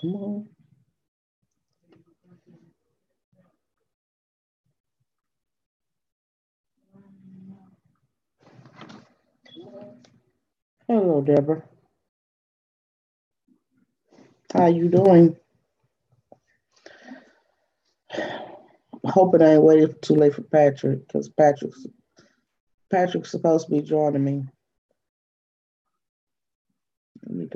Come on. Hello, Deborah. How you doing? Hoping I ain't waiting too late for Patrick, because Patrick's supposed to be joining me. Let me,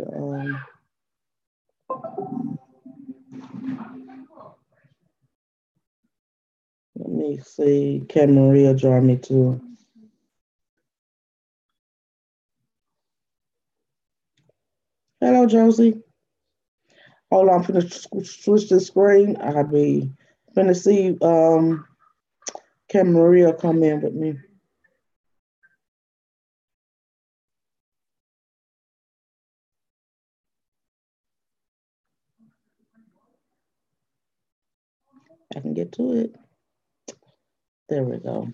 let me see. Can Maria join me too? Hello, Josie. Hold on, I'm finna switch the screen. I'll be finna see can Maria come in with me. I can get to it. There we go.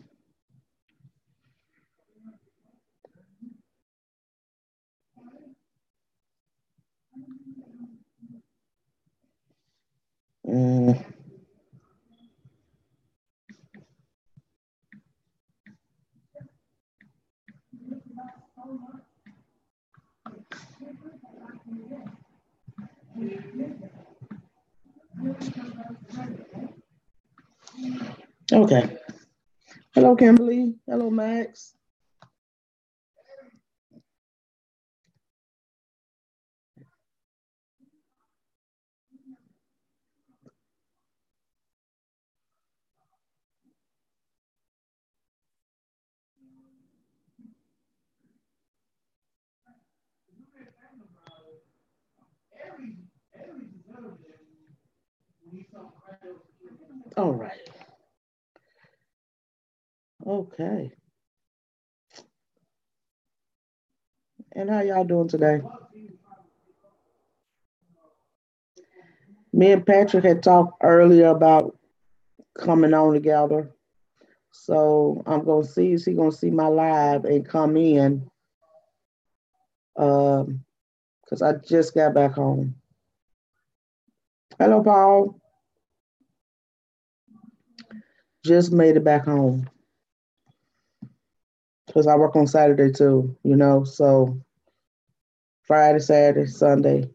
Mm. Okay. Hello, Kimberly. Hello, Max. All right. Okay. And how y'all doing today? Me and Patrick had talked earlier about coming on together. So I'm gonna see, is he gonna see my live and come in? Because I just got back home. Hello, Paul. Just made it back home. Because I work on Saturday too, so Friday, Saturday, Sunday,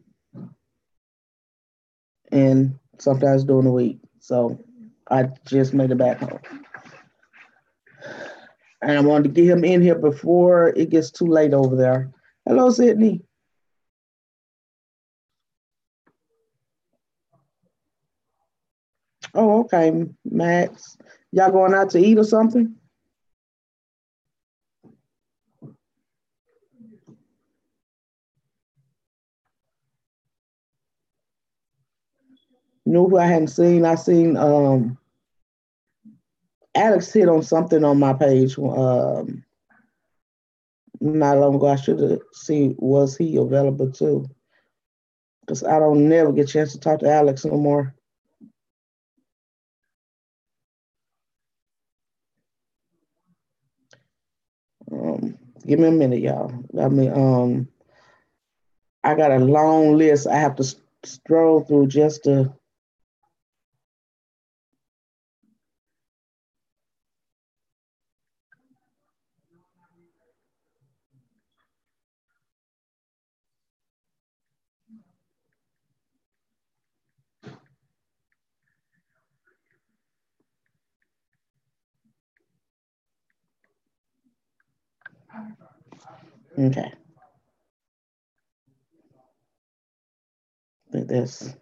and sometimes during the week. So I just made it back home. And I wanted to get him in here before it gets too late over there. Hello, Sydney. Oh, okay, Max. Y'all going out to eat or something? You know who I hadn't seen? I seen Alex hit on something on my page not long ago. I should have seen was he available too. Because I don't never get a chance to talk to Alex no more. Give me a minute, y'all. I got a long list I have to stroll through just to. Okay. I think that's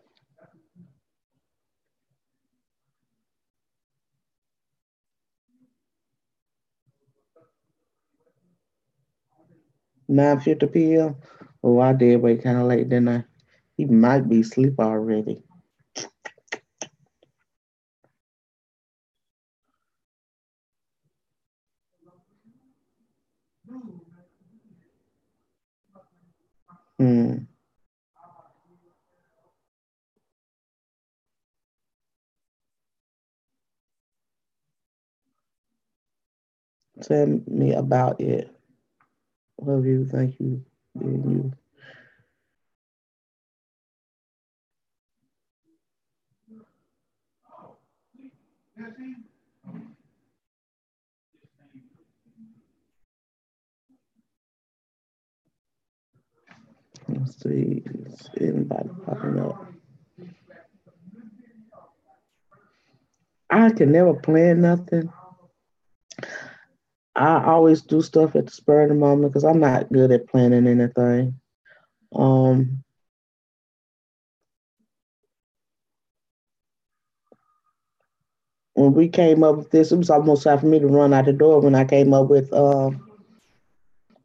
9:50 p.m. Oh, I did wait kind of late, didn't I? He might be asleep already. Hmm. Tell me about it. What do you think you did? You. Let's see. Is anybody popping up? I can never plan nothing. I always do stuff at the spur of the moment because I'm not good at planning anything. Um, when we came up with this, it was almost time for me to run out the door when I came up with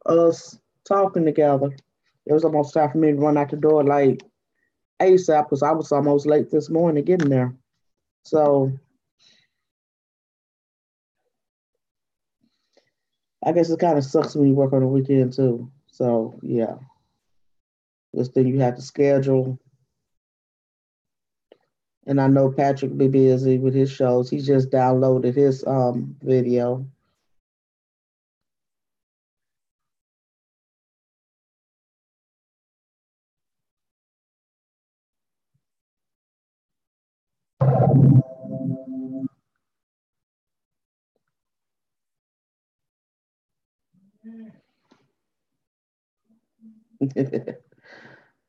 us talking together. It was almost time for me to run out the door like ASAP because I was almost late this morning getting there. So I guess it kind of sucks when you work on the weekend too. So yeah, this thing you have to schedule. And I know Patrick be busy with his shows. He just downloaded his video.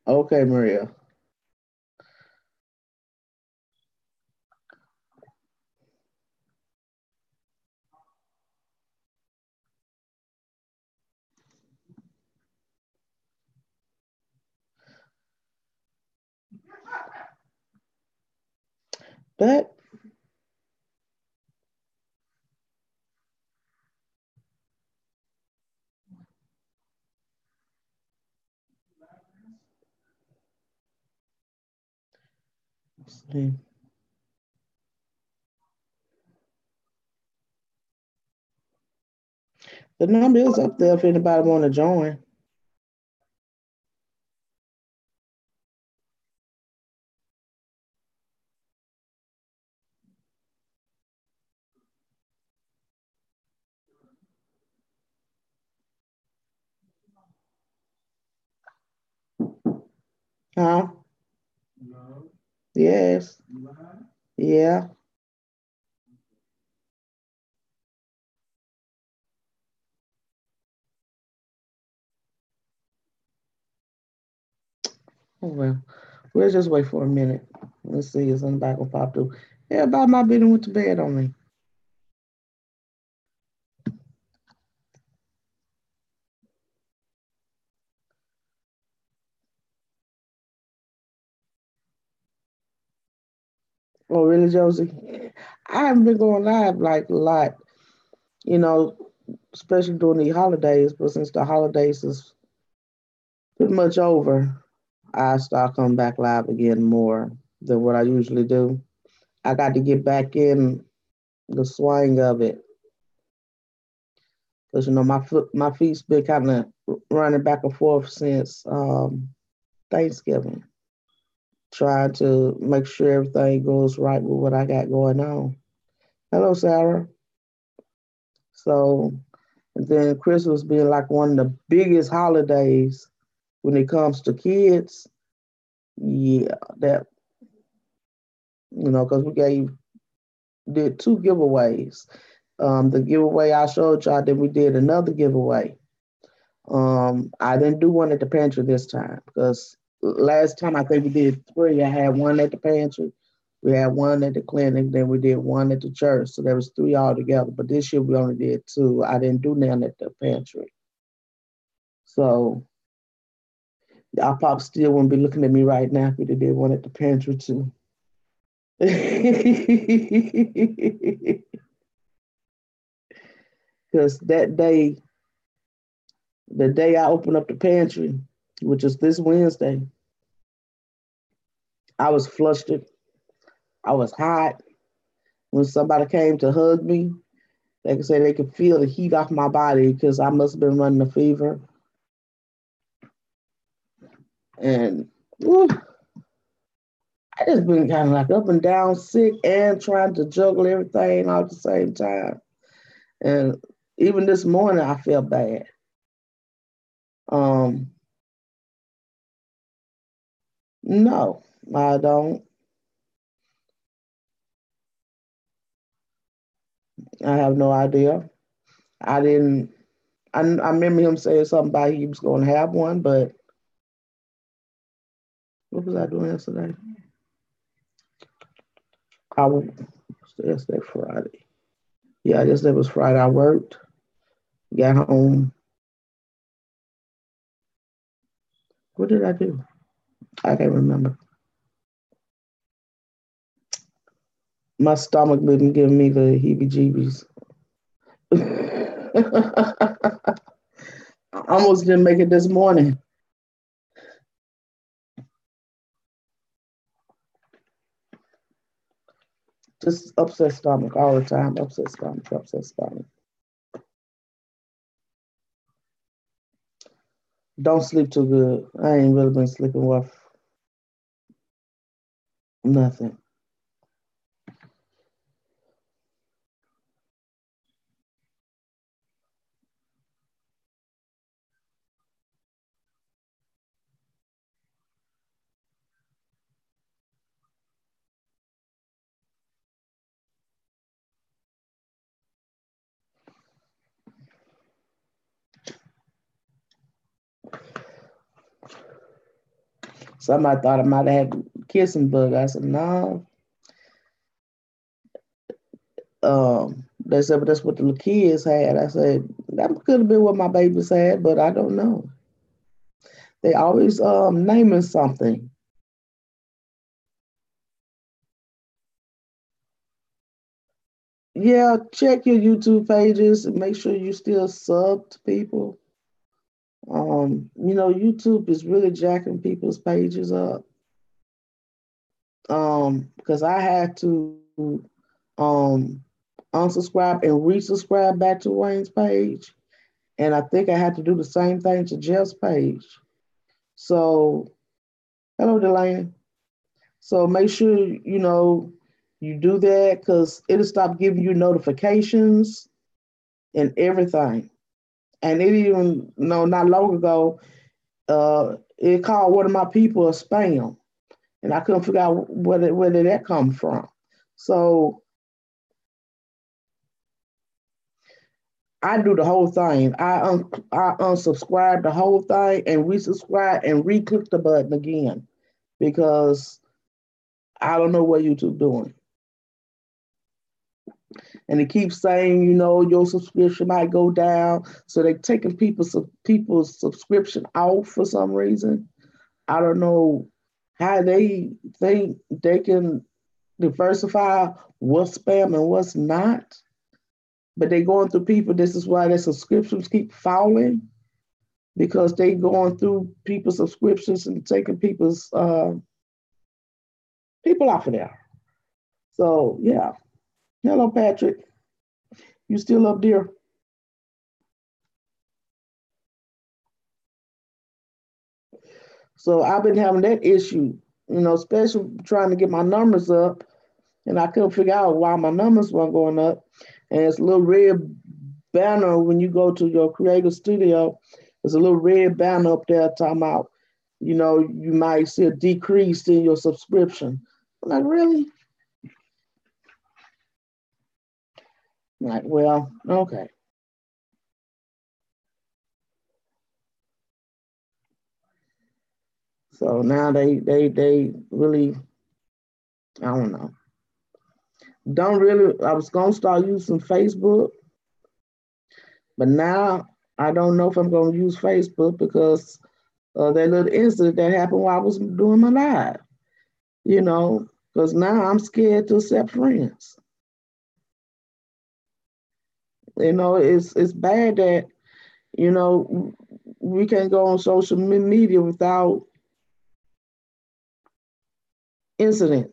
Okay, Maria. But see, the number is up there if anybody want to join. Huh? Yes. Yeah. Oh, well, we'll just wait for a minute. Let's see if somebody will pop through. Everybody might be done went to bed on me. Oh, really, Josie? I haven't been going live like a lot, you know, especially during the holidays. But since the holidays is pretty much over, I start coming back live again more than what I usually do. I got to get back in the swing of it because my feet's been kind of running back and forth since Thanksgiving, trying to make sure everything goes right with what I got going on. Hello, Sarah. So, and then Christmas being like one of the biggest holidays when it comes to kids. Yeah, that because we did two giveaways. The giveaway I showed y'all, then we did another giveaway. I didn't do one at the pantry this time because last time I think we did three. I had one at the pantry, we had one at the clinic, then we did one at the church. So there was three altogether. But this year we only did two. I didn't do none at the pantry. So y'all probably still wouldn't be looking at me right now if we did one at the pantry too. Because that day, the day I opened up the pantry, which is this Wednesday, I was flustered. I was hot. When somebody came to hug me, they could say they could feel the heat off my body because I must have been running a fever. And whew, I just been kind of like up and down sick and trying to juggle everything all at the same time. And even this morning, I felt bad. Um, no, I don't. I have no idea. I didn't. I remember him saying something about he was going to have one, but what was I doing yesterday? I was yesterday Friday. Yeah, yesterday was Friday. I worked, got home. What did I do? I can't remember. My stomach been giving me the heebie-jeebies. I almost didn't make it this morning. Just upset stomach all the time. Upset stomach. Upset stomach. Don't sleep too good. I ain't really been sleeping well. Nothing. Somebody thought I might have had kissing bug. I said, no. They said, but that's what the little kids had. I said, that could have been what my babies had, but I don't know. They always naming something. Yeah, check your YouTube pages and make sure you still sub to people. YouTube is really jacking people's pages up. Because I had to um unsubscribe and resubscribe back to Wayne's page. And I think I had to do the same thing to Jeff's page. So, hello, Delaney. So make sure you do that because it'll stop giving you notifications and everything. And it even, not long ago, it called one of my people a spam, and I couldn't figure out where did that come from. So I do the whole thing. I unsubscribe the whole thing and resubscribe and re-click the button again because I don't know what YouTube doing. And it keeps saying, your subscription might go down. So they're taking people's subscription off for some reason. I don't know how they think they can diversify what's spam and what's not. But they're going through people. This is why their subscriptions keep falling because they going through people's subscriptions and taking people's people off of there. So yeah. Hello, Patrick. You still up there? So I've been having that issue, especially trying to get my numbers up, and I couldn't figure out why my numbers weren't going up. And it's a little red banner when you go to your creative studio. There's a little red banner up there talking about, you might see a decrease in your subscription. I'm like, really? I'm like, well, okay. So now they really, I don't know. Don't really. I was gonna start using Facebook, but now I don't know if I'm gonna use Facebook because that little incident that happened while I was doing my live. Because now I'm scared to accept friends. It's bad that we can't go on social media without incident.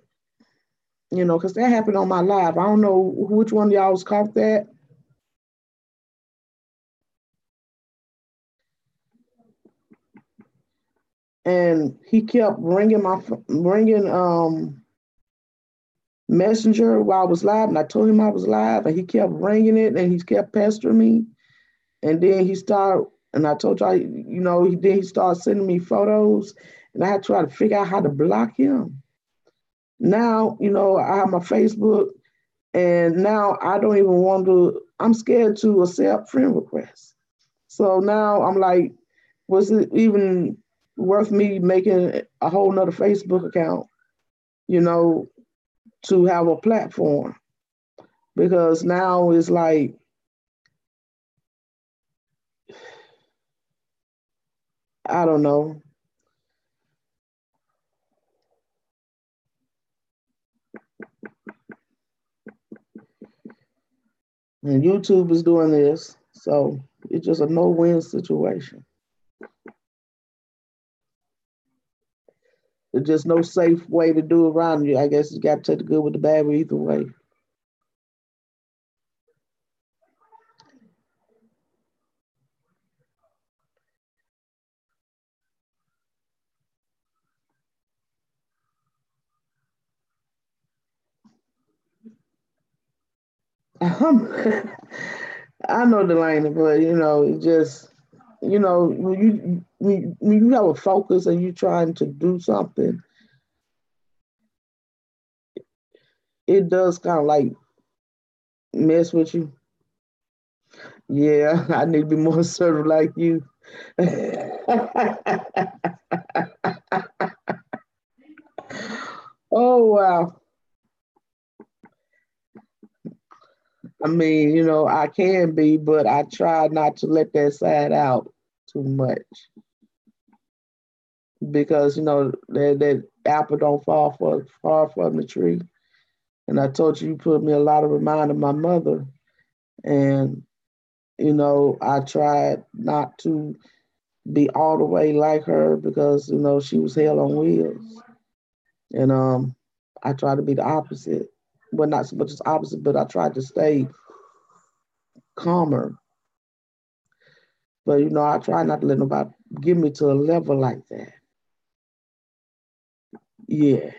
Because that happened on my live. I don't know which one of y'all was caught that. And he kept ringing Messenger while I was live, and I told him I was live, and he kept ringing it, and he kept pestering me, and then he started, and I told y'all, he started sending me photos, and I had to try to figure out how to block him. Now, I have my Facebook, And now I don't even want to, I'm scared to accept friend requests. So now I'm like, was it even worth me making a whole nother Facebook account, you know, to have a platform? Because now it's like, I don't know. And YouTube is doing this. So it's just a no win situation. There's just no safe way to do around you. I guess you got to take the good with the bad, but either way. I know Delaney, but it just when you have a focus and you're trying to do something, it does kind of like mess with you. Yeah, I need to be more assertive like you. Oh wow. I mean, I can be, but I try not to let that side out too much because that apple don't fall far from the tree. And I told you put me a lot of remind of my mother, and I tried not to be all the way like her because she was hell on wheels, and I tried to be the opposite. Well, not so much as opposite, but I tried to stay calmer. But I try not to let nobody get me to a level like that. Yeah.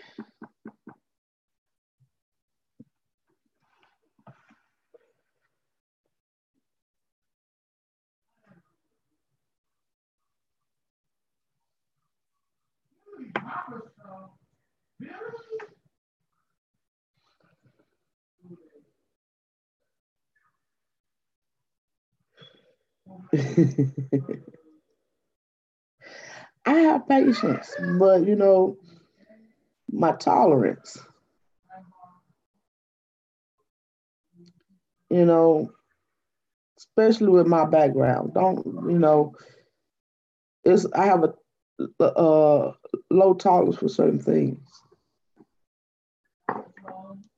I have patience, but my tolerance, you know, especially with my background, don't it's I have a low tolerance for certain things.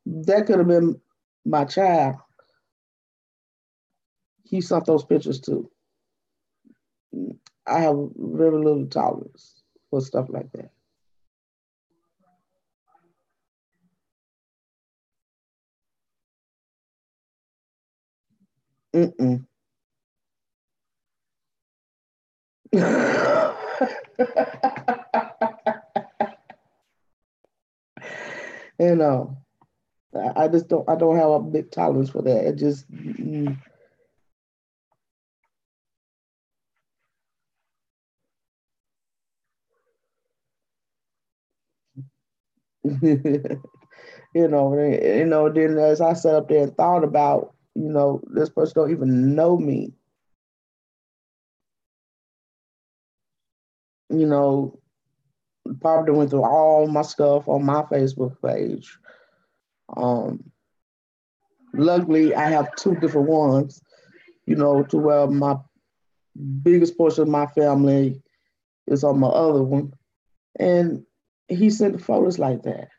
That could have been my child. He sent those pictures too. I have very little tolerance for stuff like that. Mm-mm. you know, I just don't. I don't have a big tolerance for that. It just. Then as I sat up there and thought about, this person don't even know me. You know, probably went through all my stuff on my Facebook page. Um, Luckily, I have two different ones. To where my biggest portion of my family is on my other one, and he sent the photos like that.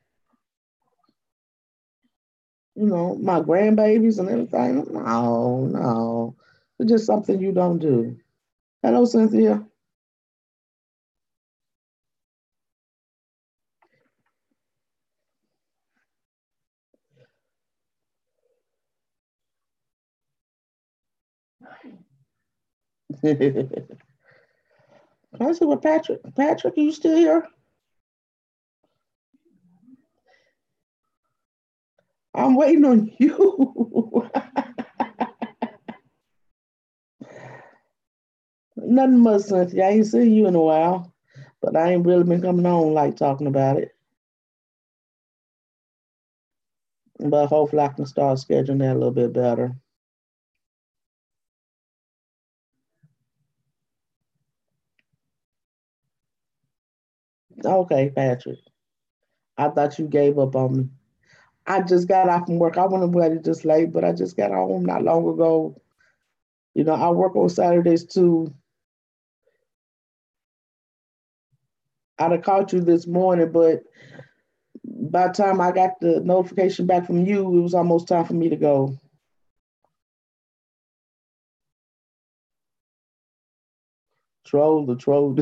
My grandbabies and everything. No, no, it's just something you don't do. Hello, Cynthia. Can I see what Patrick? Patrick, are you still here? I'm waiting on you. Nothing much, Cynthia. I ain't seen you in a while, but I ain't really been coming on like talking about it. But hopefully I can start scheduling that a little bit better. Okay, Patrick. I thought you gave up on me. I just got off from work. I went away just late, but I just got home not long ago. I work on Saturdays too. I'd have called you this morning, but by the time I got the notification back from you, it was almost time for me to go. Troll the troll.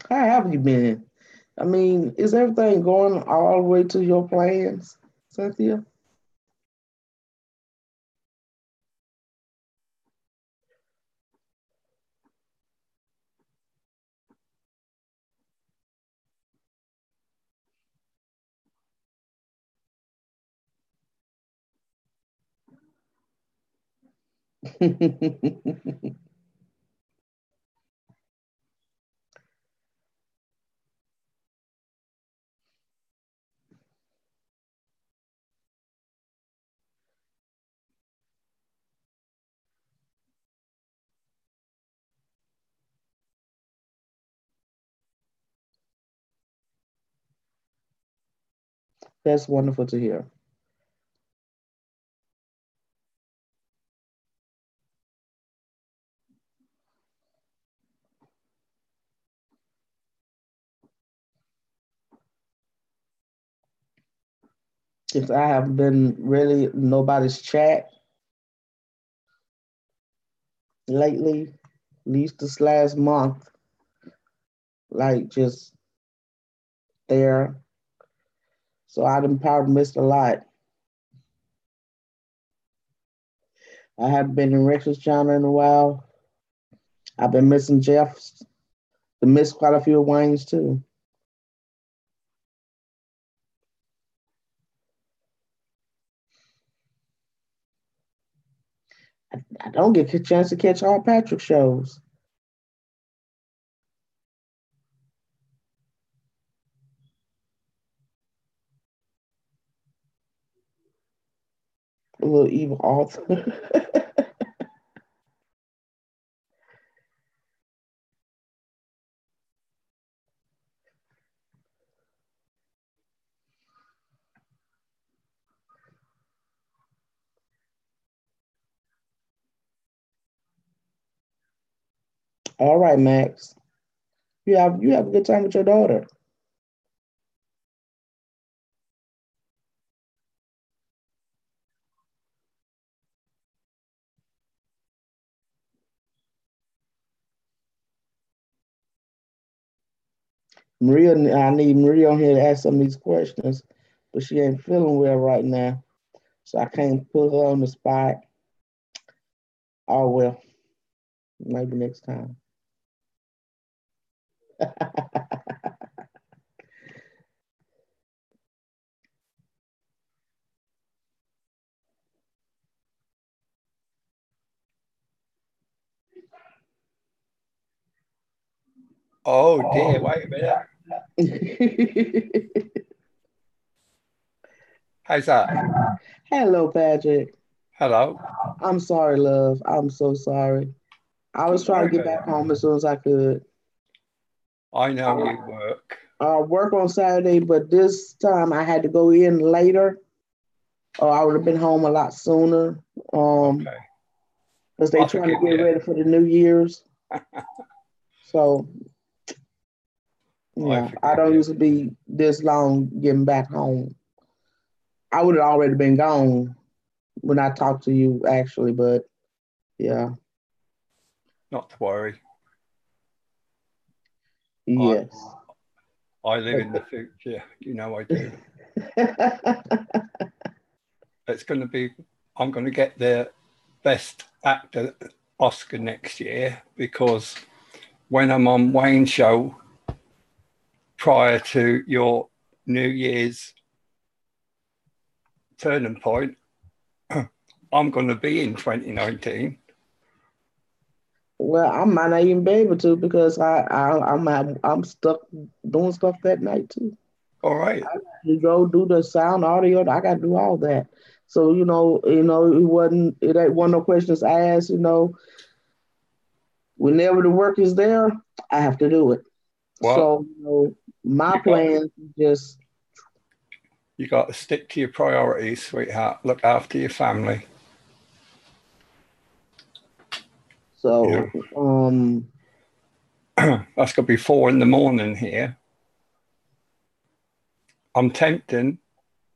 How have you been? I mean, is everything going all the way to your plans, Cynthia? That's wonderful to hear. Since I have been really nobody's chat lately, at least this last month, like just there. So I done probably missed a lot. I haven't been in Rex's channel in a while. I've been missing Jeff's. I missed quite a few of Wayne's too. I don't get a chance to catch all Patrick shows. A little evil author. All right, Max. You have a good time with your daughter. Maria, I need Maria on here to ask some of these questions, but she ain't feeling well right now, so I can't put her on the spot. Oh well, maybe next time. Oh dear, wait a minute. How's that? Hello, Patrick. Hello. I'm sorry, love. I'm so sorry. I was Don't trying to worry get about it. back home as soon as I could. I know you work. Work on Saturday, but this time I had to go in later, or I would have been home a lot sooner. Um, Okay. because they I trying to forgive get you. ready for the New Year's. So I yeah, I forgive don't you. usually be this long getting back home. I would have already been gone when I talked to you actually, but yeah, Not to worry. I yes. I live in the future. You know I do. It's going to be. I'm going to get the best actor Oscar next year because when I'm on Wayne's show prior to your New Year's turning point, I'm going to be in 2019. Well, I might not even be able to because I'm stuck doing stuff that night too. All right. You go do the sound audio. I got to do all that. So it ain't one no questions asked. Whenever the work is there, I have to do it. Well, So my plan is just. You got to stick to your priorities, sweetheart. Look after your family. So that's gonna be 4 a.m. here. I'm tempting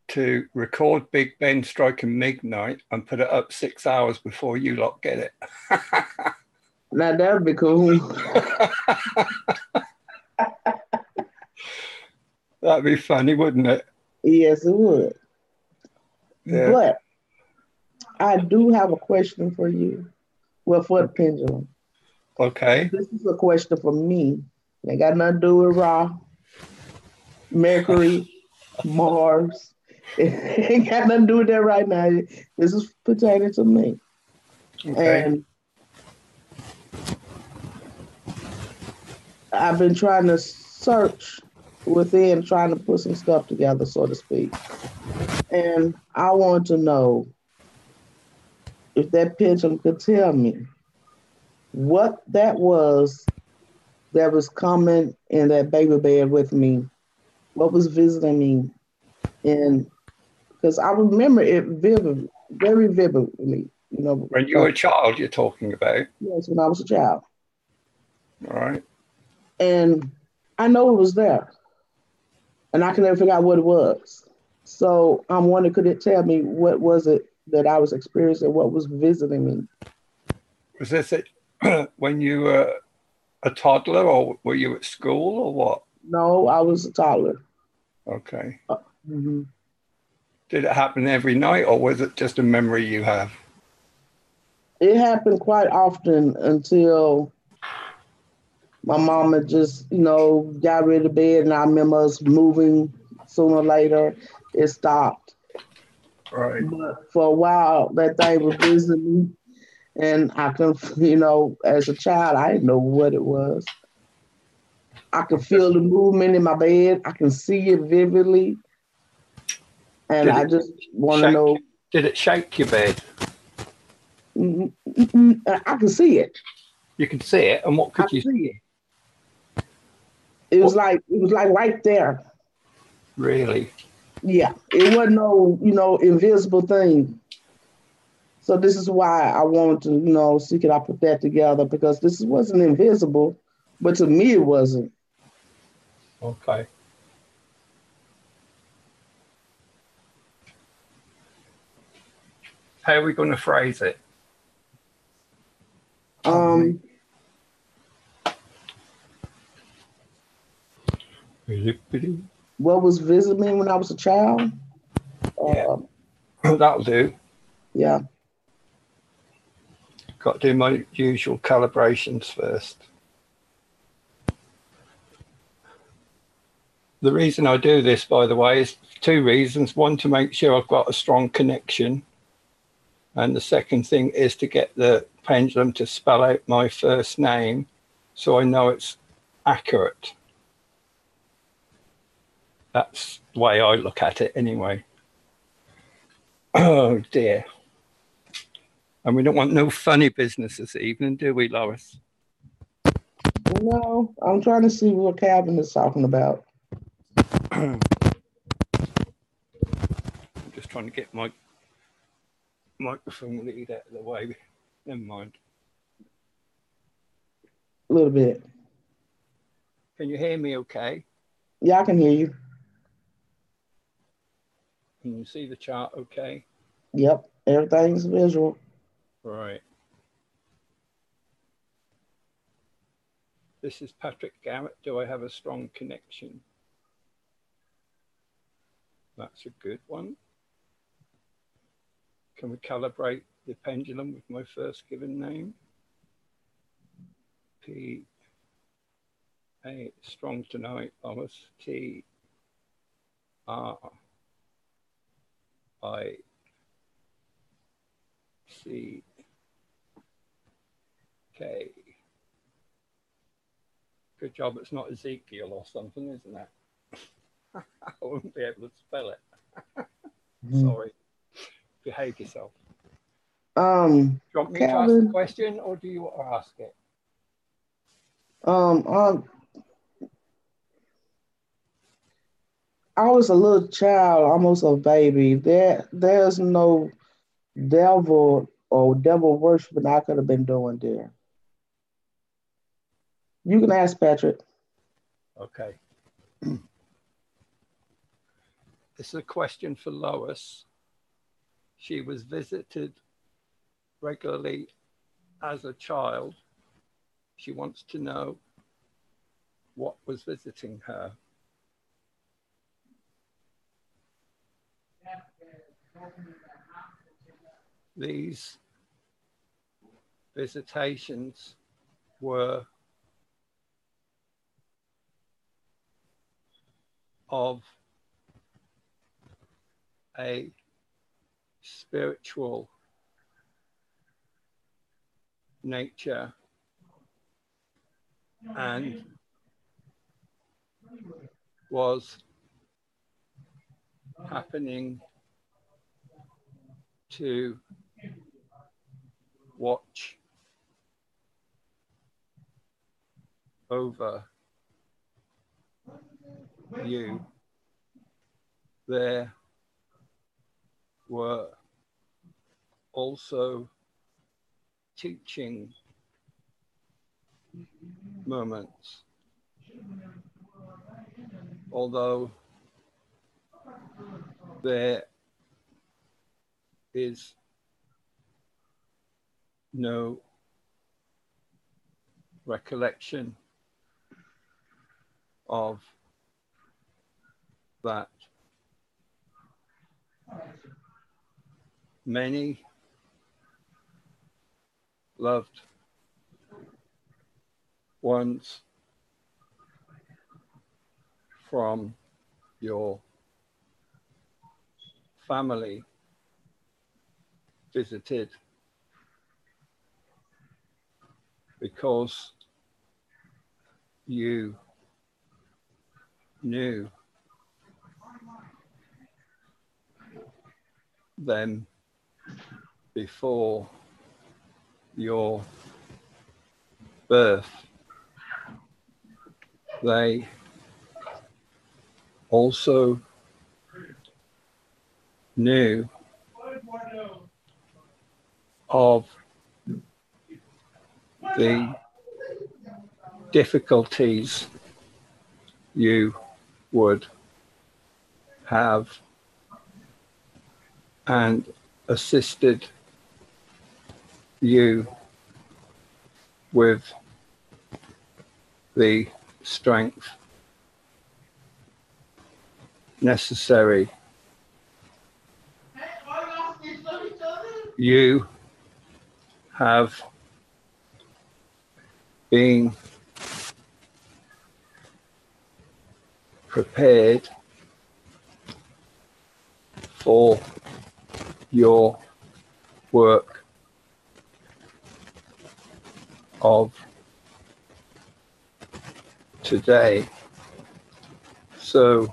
to record Big Ben striking midnight and put it up 6 hours before you lot get it. Now that'd be cool. That'd be funny, wouldn't it? Yes, it would. Yeah. But I do have a question for you. Well, for the pendulum. Okay. This is a question for me. It got nothing to do with Ra, Mercury, Mars. It ain't got nothing to do with that right now. This is pertaining to me. Okay. And I've been trying to search within, trying to put some stuff together, so to speak. And I want to know if that pendulum could tell me what that was coming in that baby bed with me, what was visiting me. And because I remember it vividly, very vividly, When you were a child, you're talking about. Yes, when I was a child. All right. And I know it was there. And I can never figure out what it was. So I'm wondering, could it tell me what was it that I was experiencing, what was visiting me? Was this it when you were a toddler, or were you at school, or what? No, I was a toddler. Okay. Mm-hmm. Did it happen every night, or was it just a memory you have? It happened quite often until my mama just, got rid of bed, and I remember us moving sooner or later. It stopped. Right. But for a while, that thing was visiting me. And I can, as a child, I didn't know what it was. I could feel the movement in my bed. I can see it vividly. And I just want to know. Did it shake your bed? I can see it. You could see it, and what could you see? It was like right there. Really? Yeah, it wasn't no invisible thing. So this is why I wanted to see could I put that together, because this wasn't invisible, but to me it wasn't. Okay. How are we going to phrase it? What was visiting me when I was a child? Yeah. That'll do. Yeah. Got to do my usual calibrations first. The reason I do this, by the way, is 2 reasons. One, to make sure I've got a strong connection. And the second thing is to get the pendulum to spell out my first name so I know it's accurate. That's the way I look at it anyway. Oh dear. And we don't want no funny business this evening, do we, Lois? No, I'm trying to see what Calvin is talking about. I'm just trying to get my microphone lead out of the way. Never mind. A little bit. Can you hear me okay? Yeah, I can hear you. Can you see the chart okay? Yep, everything's visual. Right. This is Patrick Garratt. Do I have a strong connection? That's a good one. Can we calibrate the pendulum with my first given name? P. A strong tonight, Thomas. TRICK. Good job it's not Ezekiel or something, isn't it? I wouldn't be able to spell it. Sorry. Behave yourself. Do you want me to ask the question or do you want to ask it? I was a little child, almost a baby. There's no devil or devil worshiping I could have been doing there. You can ask Patrick. Okay. This is a question for Lois. She was visited regularly as a child. She wants to know what was visiting her. These visitations were of a spiritual nature and was happening to watch over you. There were also teaching moments, although there is no recollection of that. Many loved ones from your family visited because you knew them before your birth. They also knew of the difficulties you would have and assisted you with the strength necessary. You have been prepared for your work of today. So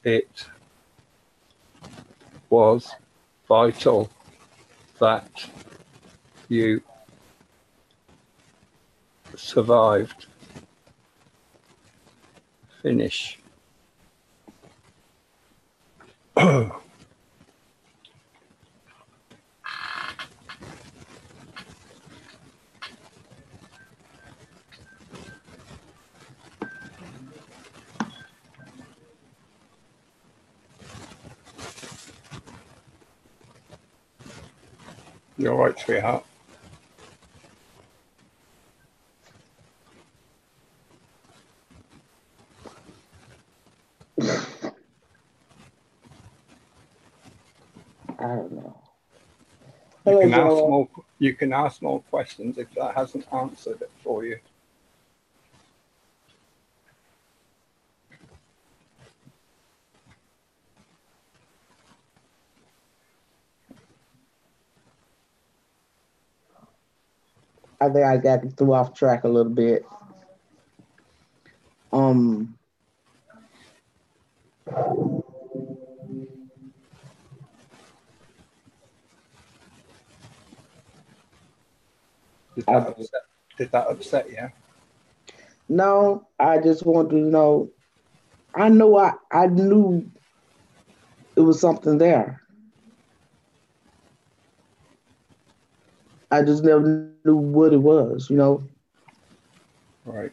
it was vital that you survived. Finish. You're right, sweetheart. I don't know. You can ask more questions if that hasn't answered it for you. I think I got threw off track a little bit. Um, Did I, that upset? Did that upset you? no, I just wanted to know. I knew it was something there. I just never knew what it was. Right.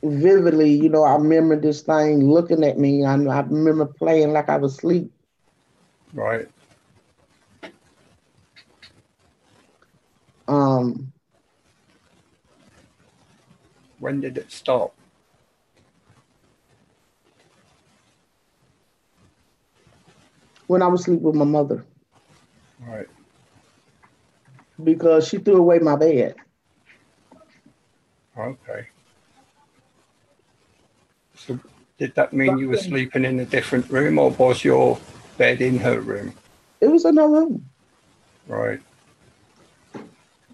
Vividly, I remember this thing looking at me. I remember playing like I was asleep. Right. Um, When did it stop? when I was asleep with my mother Right. because she threw away my bed. Okay. So did that mean you were sleeping in a different room, or was your bed in her room? It was in her room. Right.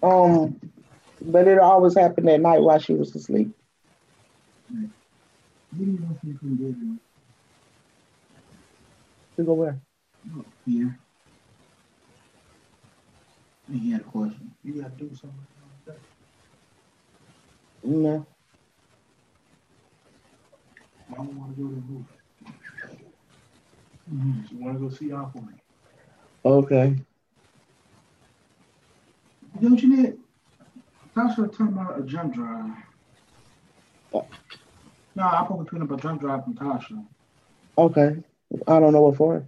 Um, but it always happened at night while she was asleep. To go where? Yeah. He had a question. You got to do something like that. No. I don't want to go to the booth. You want to go see our point? Okay. Don't you need? Tasha talking about a jump drive. No, I'm supposed to put up a jump drive from Tasha. Okay. I don't know what for.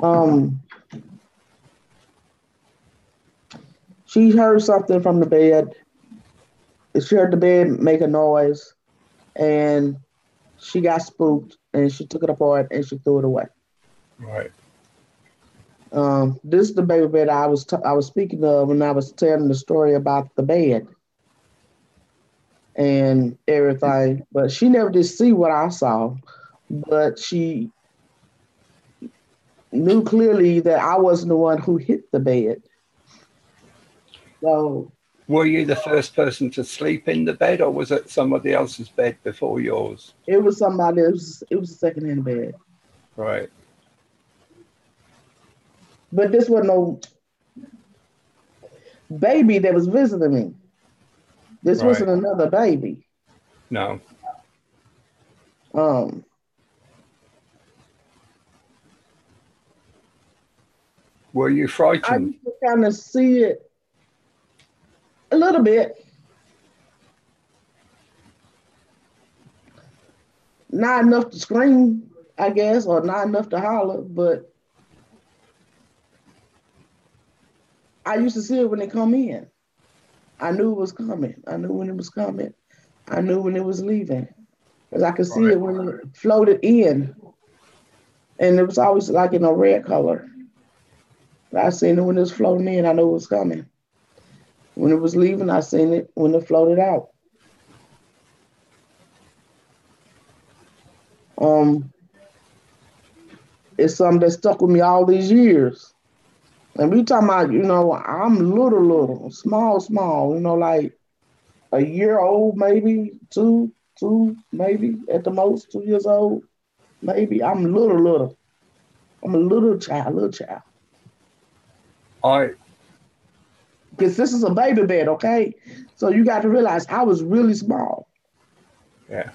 Um, she heard something from the bed. She heard the bed make a noise, and she got spooked, and she took it apart and she threw it away. Right. This is the baby bed I was speaking of when I was telling the story about the bed and everything. But she never did see what I saw, but she knew clearly that I wasn't the one who hit the bed. So Were you the first person to sleep in the bed, or was it somebody else's bed before yours? it was somebody. It was a secondhand bed, Right. but this was no baby that was visiting me. This Right. wasn't another baby. No. Um, Were you I frightened? used to kind of see it a little bit, not enough to scream, I guess, or not enough to holler, but I used to see it when they come in. I knew it was coming. I knew when it was coming. I knew when it was leaving. Because I could see Right. it when it floated in. And it was always like in a red color. I seen it when it was floating in. I knew it was coming. When it was leaving, I seen it when it floated out. Um, it's something that stuck with me all these years. And we talking about, I'm little, small, like a year old, maybe two, maybe at the most, 2 years old, maybe. I'm little. I'm a little child. I Because this is a baby bed, okay? So you got to realize I was really small. yeah.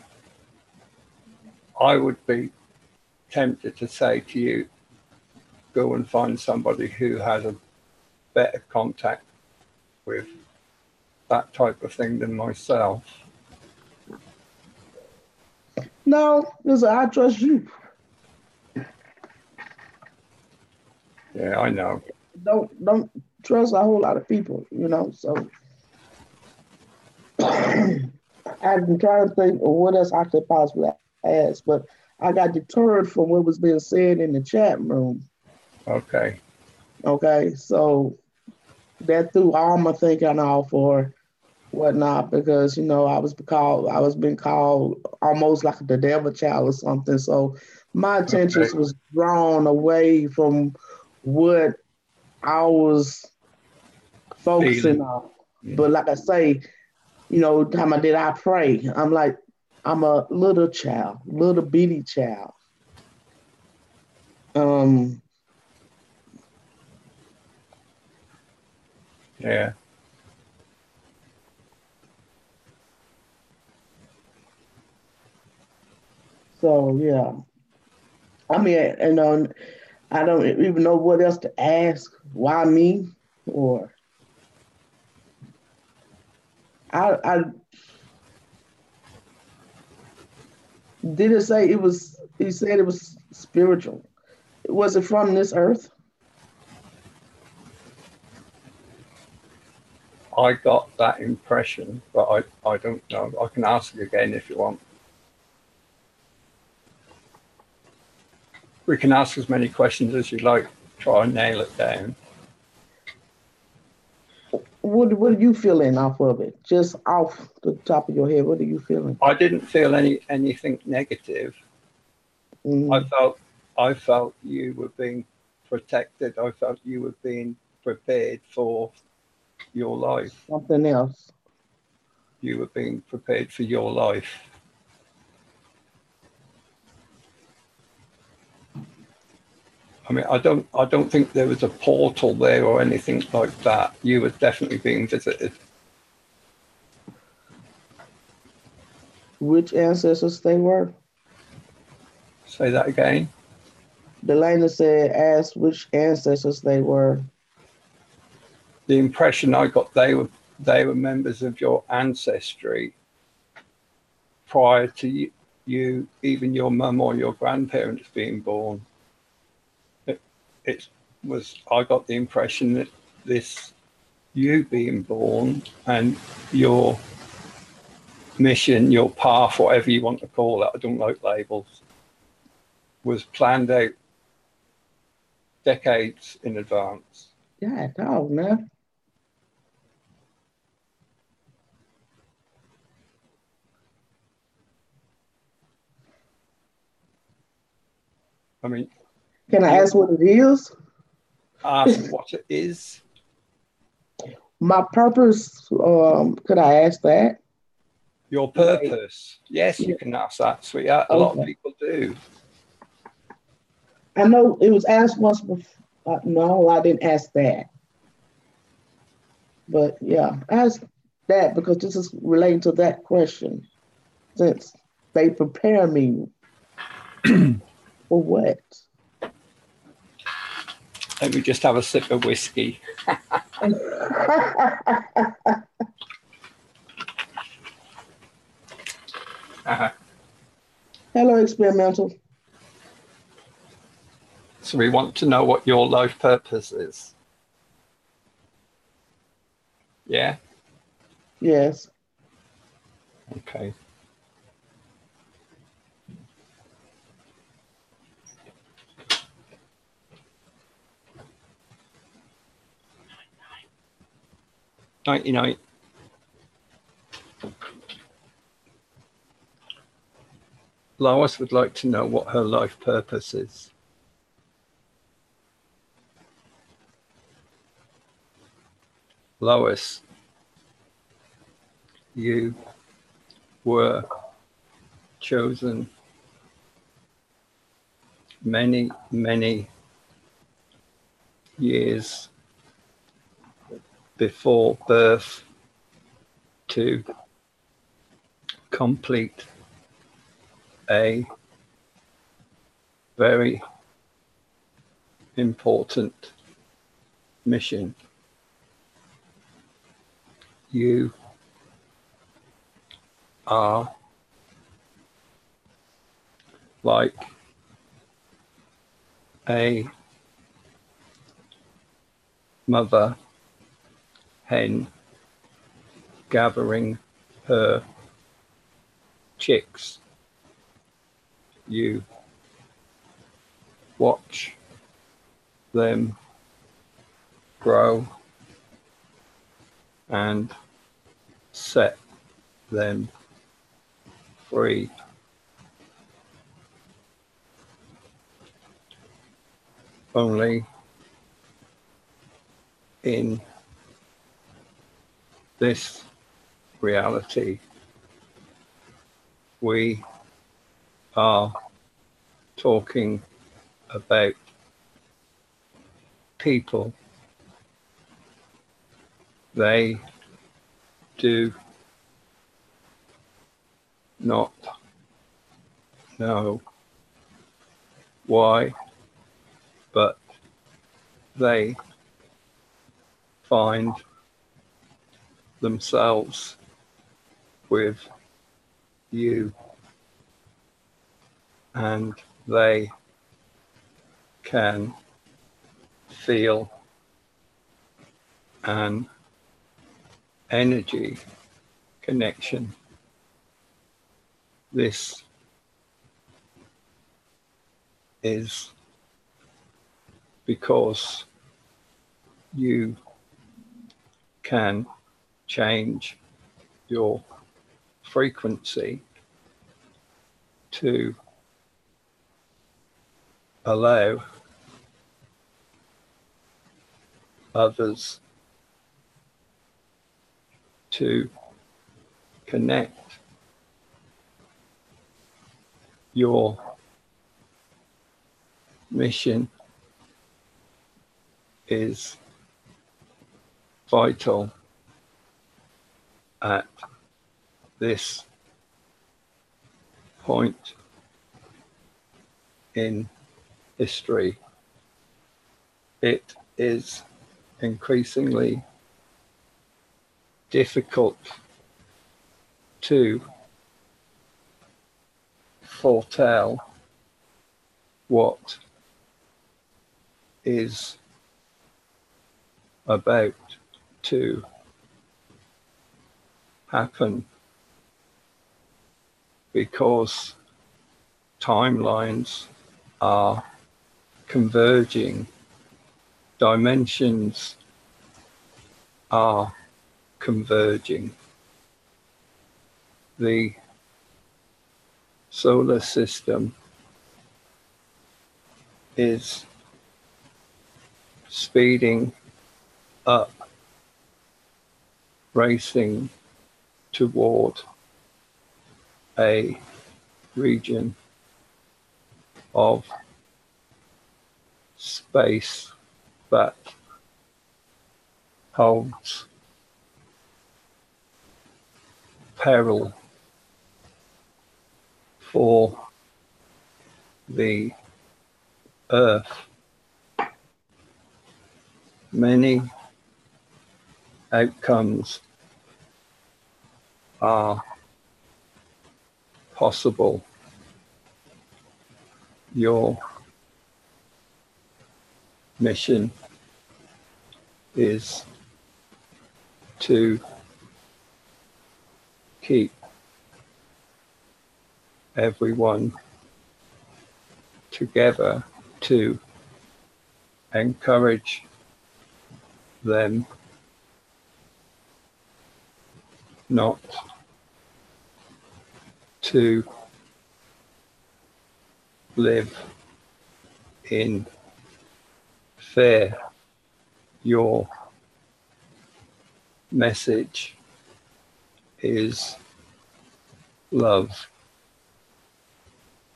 I would be tempted to say to you, go and find somebody who has a better contact with that type of thing than myself. No, listen, I trust you. Yeah, I know. Don't trust a whole lot of people. So I've been trying to think of what else I could possibly ask, but I got deterred from what was being said in the chat room. Okay. Okay, so that threw all my thinking off or whatnot because I was being called almost like the devil child or something. So my Okay. attention was drawn away from what I was focusing feeling. on. But like I say, you know, time I did I pray. I'm like, I'm a little child, little bitty child. Um, Yeah. so yeah. I mean, you know, I don't even know what else to ask. Why me? Or I did it say it was. He said it was spiritual. Was it from this earth? I got that impression, but I don't know. I can ask you again if you want. We can ask as many questions as you like. Try and nail it down. What are you feeling off of it? Just off the top of your head, what are you feeling? I didn't feel anything negative. I Mm, felt I felt you were being protected. I felt you were being prepared for your life. something else. You were being prepared for your life. I mean, I don't think there was a portal there or anything like that. You were definitely being visited. Which ancestors they were? Say that again. Delana said, ask which ancestors they were. The impression I got, they were members of your ancestry prior to you, even your mum or your grandparents being born. It, it was. I got the impression that this you being born and your mission, your path, whatever you want to call it, I don't like labels, was planned out decades in advance. Yeah, dog, man. I mean, Can I you ask what it is? ask what it is. My purpose, could I ask that? Your Like, purpose. Yes, you yeah, can ask that, sweetheart. A lot of okay. people do. I know it was asked once before. No, I didn't ask that. But yeah, ask that because this is relating to that question. Since they prepare me for what? Let me just have a sip of whiskey. Uh-huh. Hello, experimental. So we want to know what your life purpose is. Yeah? Yes. Okay. Nighty night. Lois would like to know what her life purpose is. Lois, you were chosen many, many years before birth to complete a very important mission. You are like a mother hen gathering her chicks. You watch them grow and set them free. Only in this reality. We are talking about people. They do not know why, but they find themselves with you, and they can feel an energy connection. This is because you can change your frequency to allow others to connect. Your mission is vital at this point in history. It is increasingly difficult to foretell what is about to happen, because timelines are converging, dimensions are converging. The solar system is speeding up, racing toward a region of space that holds peril for the Earth. Many outcomes are possible. Your mission is to keep everyone together, to encourage them not to live in fear. Your message is love.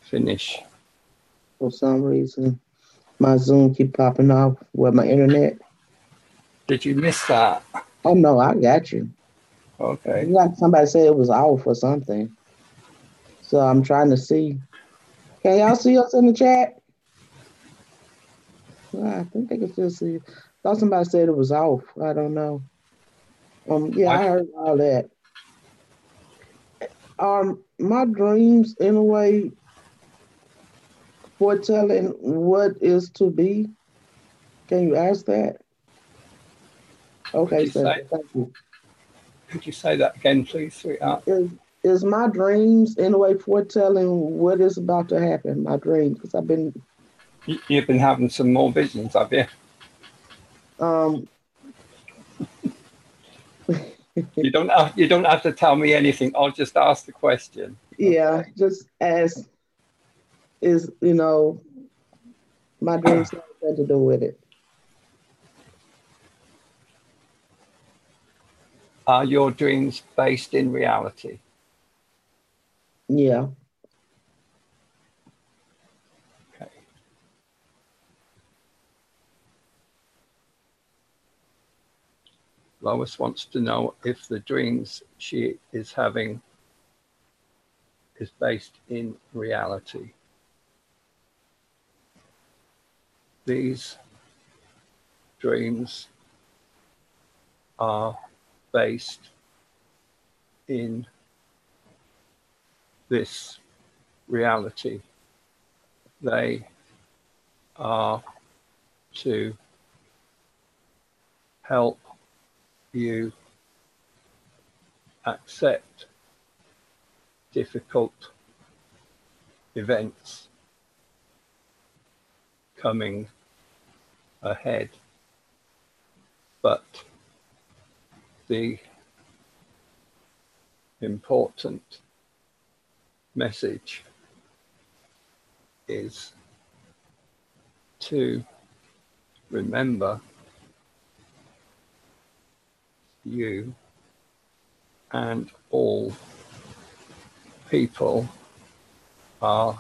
Finish. For some reason, my Zoom keep popping off with my internet. Did you miss that? Oh no, I got you. Okay. Like somebody said it was off or something. So I'm trying to see. Can y'all see us in the chat? I think they can still see it. Thought somebody said it was off. I don't know. Yeah, I heard all that. My dreams in a way foretelling what is to be? Can you ask that? Okay, so thank you. Could you say that again, please, sweetheart? Is my dreams in a way foretelling what is about to happen? My dreams, because I've been. You've been having some more visions, have you? You don't have to tell me anything. I'll just ask the question. Yeah, just as is, my dreams have nothing to do with it. Are your dreams based in reality? Yeah. Okay. Lois wants to know if the dreams she is having is based in reality. These dreams are based in this reality. They are to help you accept difficult events coming ahead. But the important message is to remember you and all people are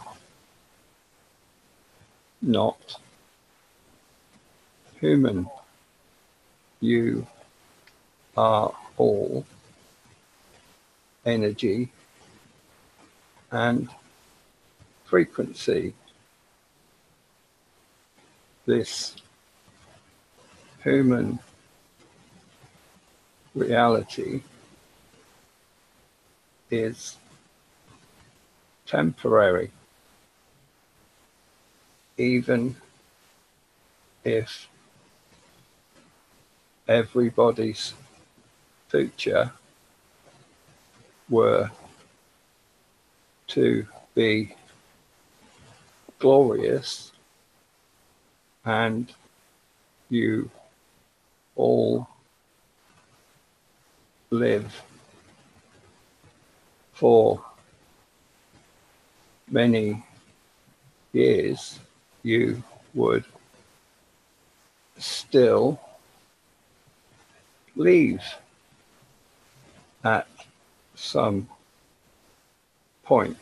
not human. You are all energy and frequency. This human reality is temporary, even if everybody's future were to be glorious and you all live for many years, you would still leave at some point.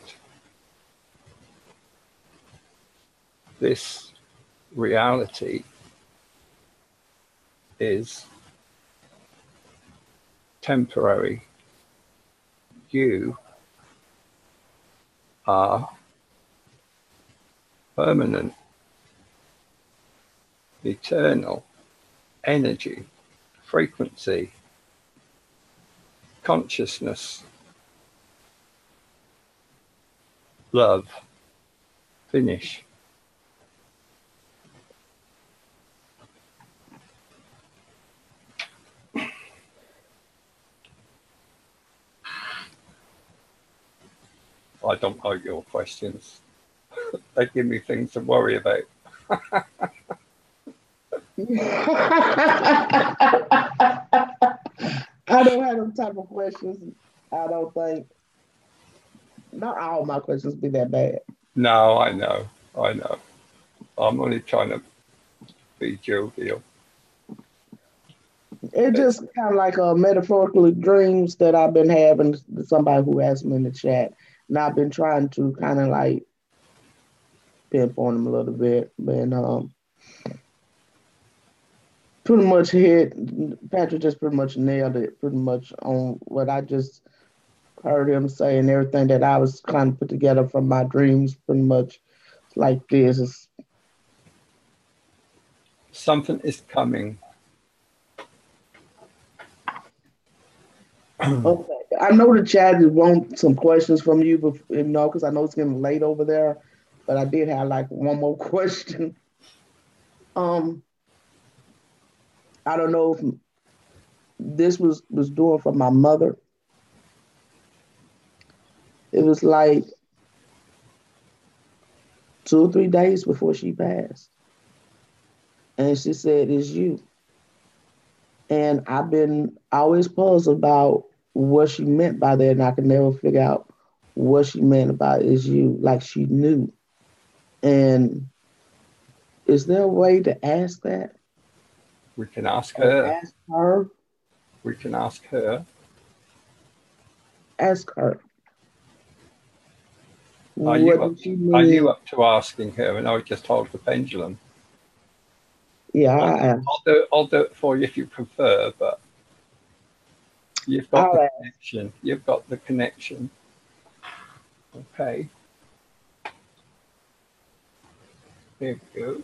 This reality is temporary. You are permanent, eternal energy, frequency, consciousness, love, finish. I don't like your questions. They give me things to worry about. I don't have them type of questions. I don't think. Not all my questions be that bad. No, I know. I know. I'm only trying to be jovial. It's just kind of like metaphorical dreams that I've been having. Somebody who asked me in the chat, and I've been trying to kind of like pinpoint them a little bit. And pretty much hit Patrick just pretty much nailed it pretty much on what I just heard him say and everything that I was kind of put together from my dreams pretty much like this is Something is coming. okay. I know the chat is want some questions from you, but because I know it's getting late over there. But I did have like one more question. Um, I don't know if this was doing for my mother. It was like 2 or 3 days before she passed, and she said, "It's you." And I've been always puzzled about what she meant by that, and I could never figure out what she meant about "is you," like she knew. And is there a way to ask that We can ask or her. ask her? We can ask her. Ask her. Are What you did up? she Are you mean? up to asking her? And I just hold the pendulum. Yeah, I'll, I asked. I'll do it for you if you prefer, but you've got I'll the ask. connection. You've got the connection. Okay. Here we go.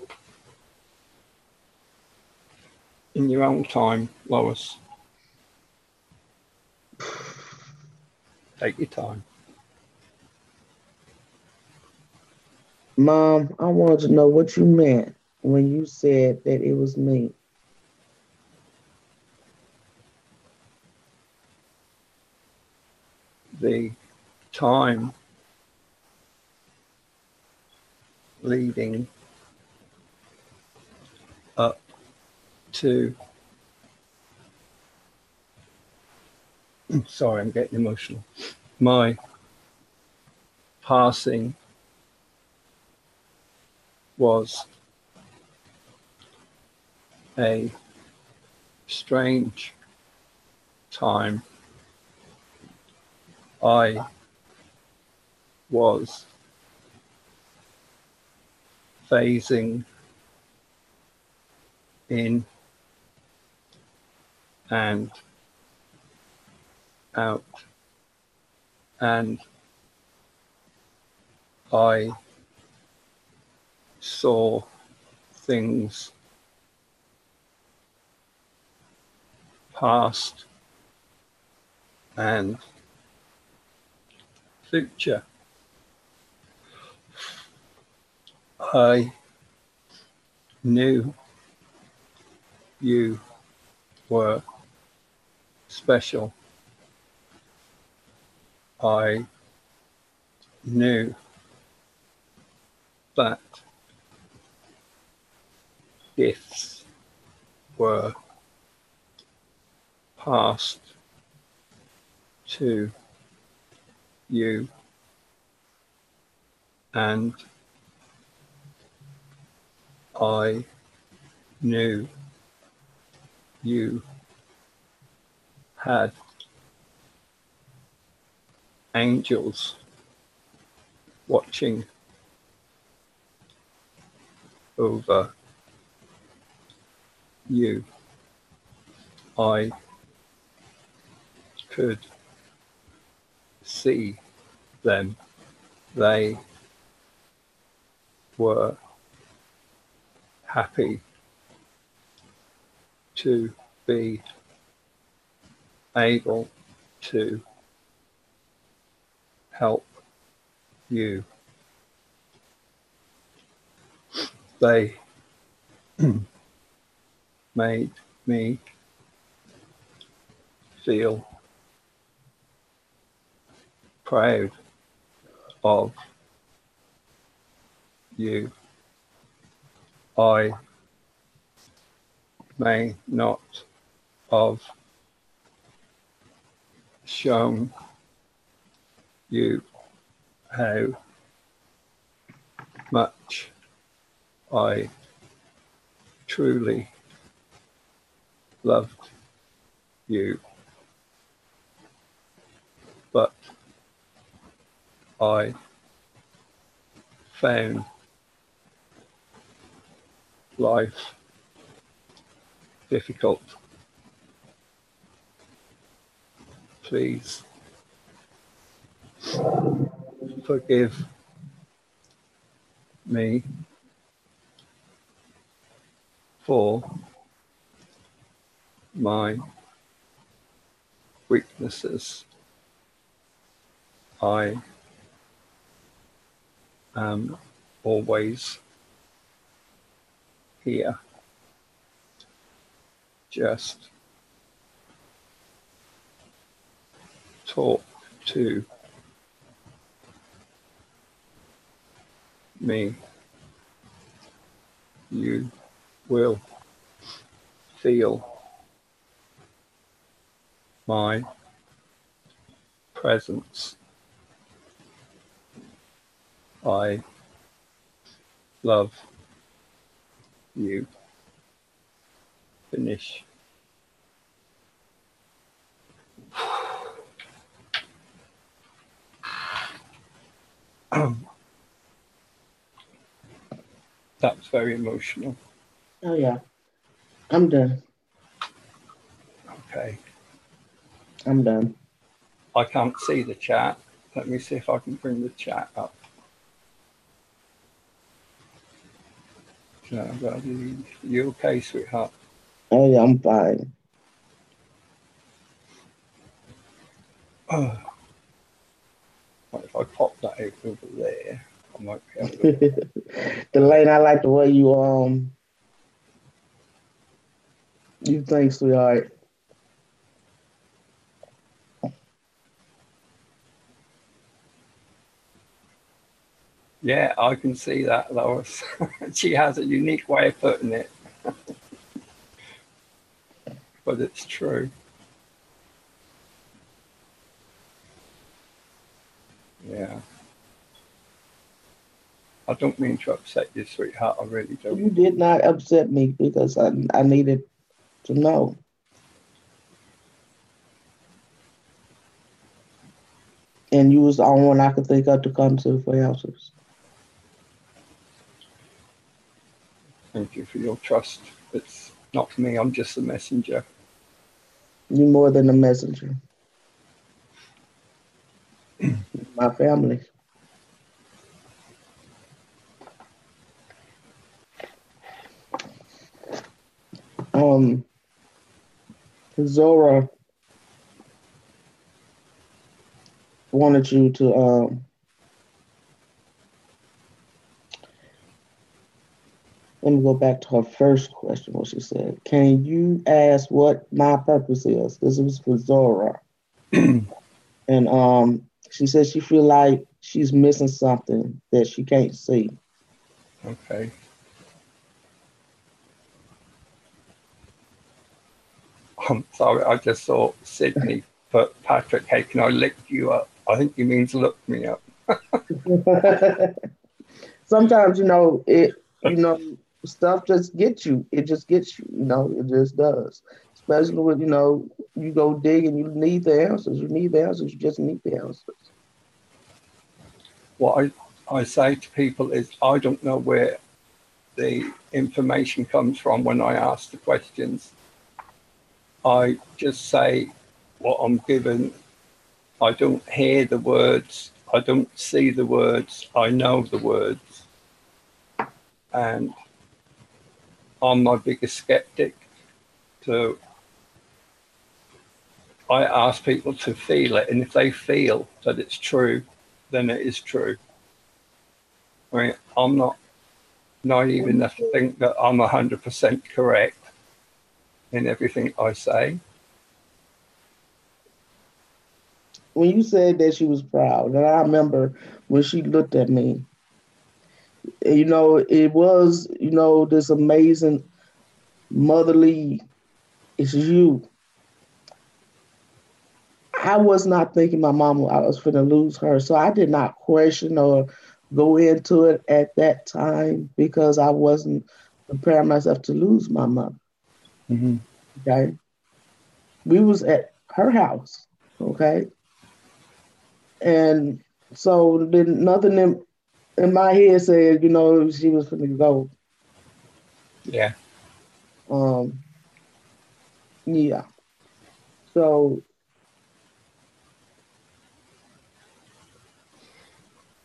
In your own time, Lois. Take your time. Mom, I wanted to know what you meant when you said that it was me. The time leading up to, sorry, I'm getting emotional, my passing was a strange time. I was phasing in and out, and I saw things past and future. I knew you were special. I knew that gifts were passed to you, and I knew you had angels watching over you. I could see them. They were happy to be able to help you. They made me feel proud of you. I may not have shown you how much I truly loved you, but I found life difficult. Please forgive me for my weaknesses. I am always here. Just talk to me. You will feel my presence. I love you. Finish. That's very emotional. Oh yeah, I'm done. Okay. I'm done. I can't see the chat. Let me see if I can bring the chat up. You okay, sweetheart? Oh yeah, I'm fine. Oh. If I pop that over there, I might be able to. Delane, I like the way you think, sweetheart. Yeah, I can see that, Lois. She has a unique way of putting it, but it's true. Yeah. I don't mean to upset you, sweetheart. I really don't. You did not upset me because I needed to know. And you was the only one I could think of to come to for answers. Thank you for your trust. It's not me. I'm just a messenger. You more than a messenger. My family. Um, Zora wanted you to let me go back to her first question. What she said: can you ask what my purpose is? This was for Zora, and she said she feel like she's missing something that she can't see. Okay. I'm sorry. I just saw Sydney put Patrick. Hey, can I lick you up? I think he means look me up. Sometimes stuff just gets you. It just gets you. It just does. Especially when you go dig and you need the answers. You need the answers. You just need the answers. What I say to people is I don't know where the information comes from when I ask the questions. I just say what I'm given. I don't hear the words. I don't see the words. I know the words. And I'm my biggest skeptic. So I ask people to feel it. And if they feel that it's true, then it is true. I mean, I'm not naive enough to think that I'm 100% correct in everything I say. When you said that she was proud, and I remember when she looked at me, it was, this amazing motherly, it's you. I was not thinking my mama, I was going to lose her. So I did not question or go into it at that time because I wasn't preparing myself to lose my mother. Mm-hmm. Okay. We was at her house. Okay. And so then nothing in my head said, she was going to go. Yeah. Um, yeah. So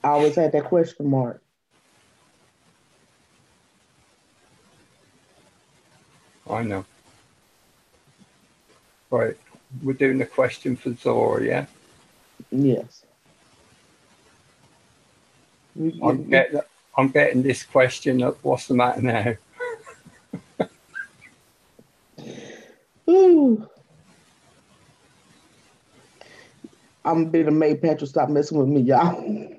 I always had that question mark. I know. Right. We're doing a question for Zora, yeah? Yes. I'm getting this question of what's the matter now? Ooh. I'm gonna be the May Patrick stop messing with me, y'all. Do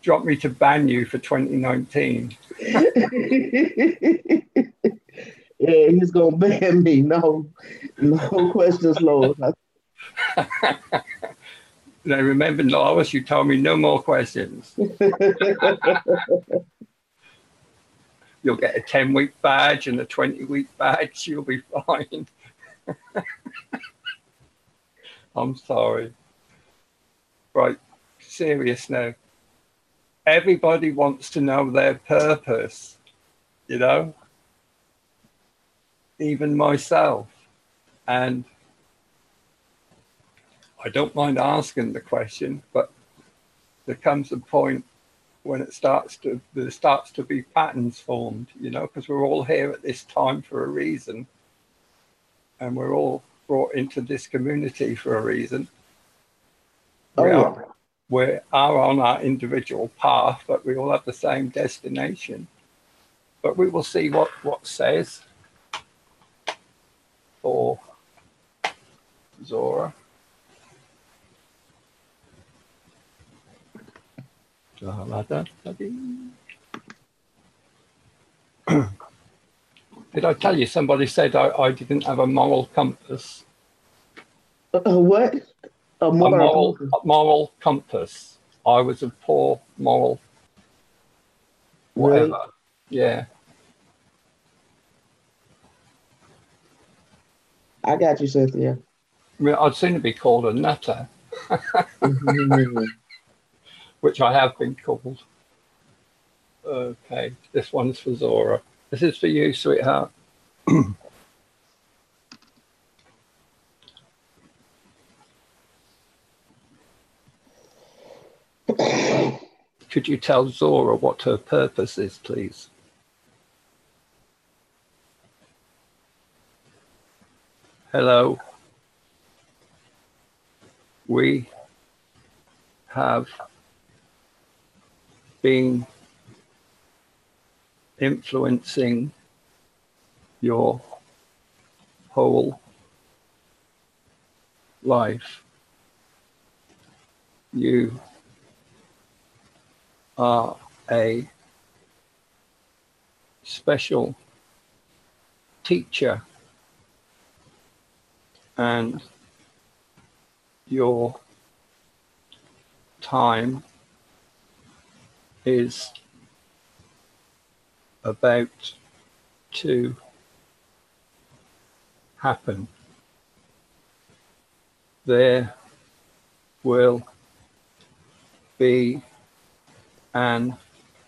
you want me to ban you for 2019? Yeah, he's gonna ban me. No, no questions, Lord. Now remember, Lois, you told me no more questions. You'll get a 10-week badge and a 20-week badge. You'll be fine. I'm sorry. right, serious now. Everybody wants to know their purpose, you know, even myself. And I don't mind asking the question, but there comes a point when there starts to be patterns formed, you know, because we're all here at this time for a reason, and we're all brought into this community for a reason. Oh, yeah. We are on our individual path, but we all have the same destination. But we will see what says for Zora. Did I tell you somebody said I didn't have a moral compass? What? A moral compass. I was a poor moral whatever. Really? Yeah. I got you, Cynthia. I mean, I'd sooner be called a nutter, which I have been called. Okay, this one's for Zora. This is for you, sweetheart. Could you tell Zora what her purpose is, please? Hello. We have been influencing your whole life. You are a special teacher, and your time is about to happen. There will be an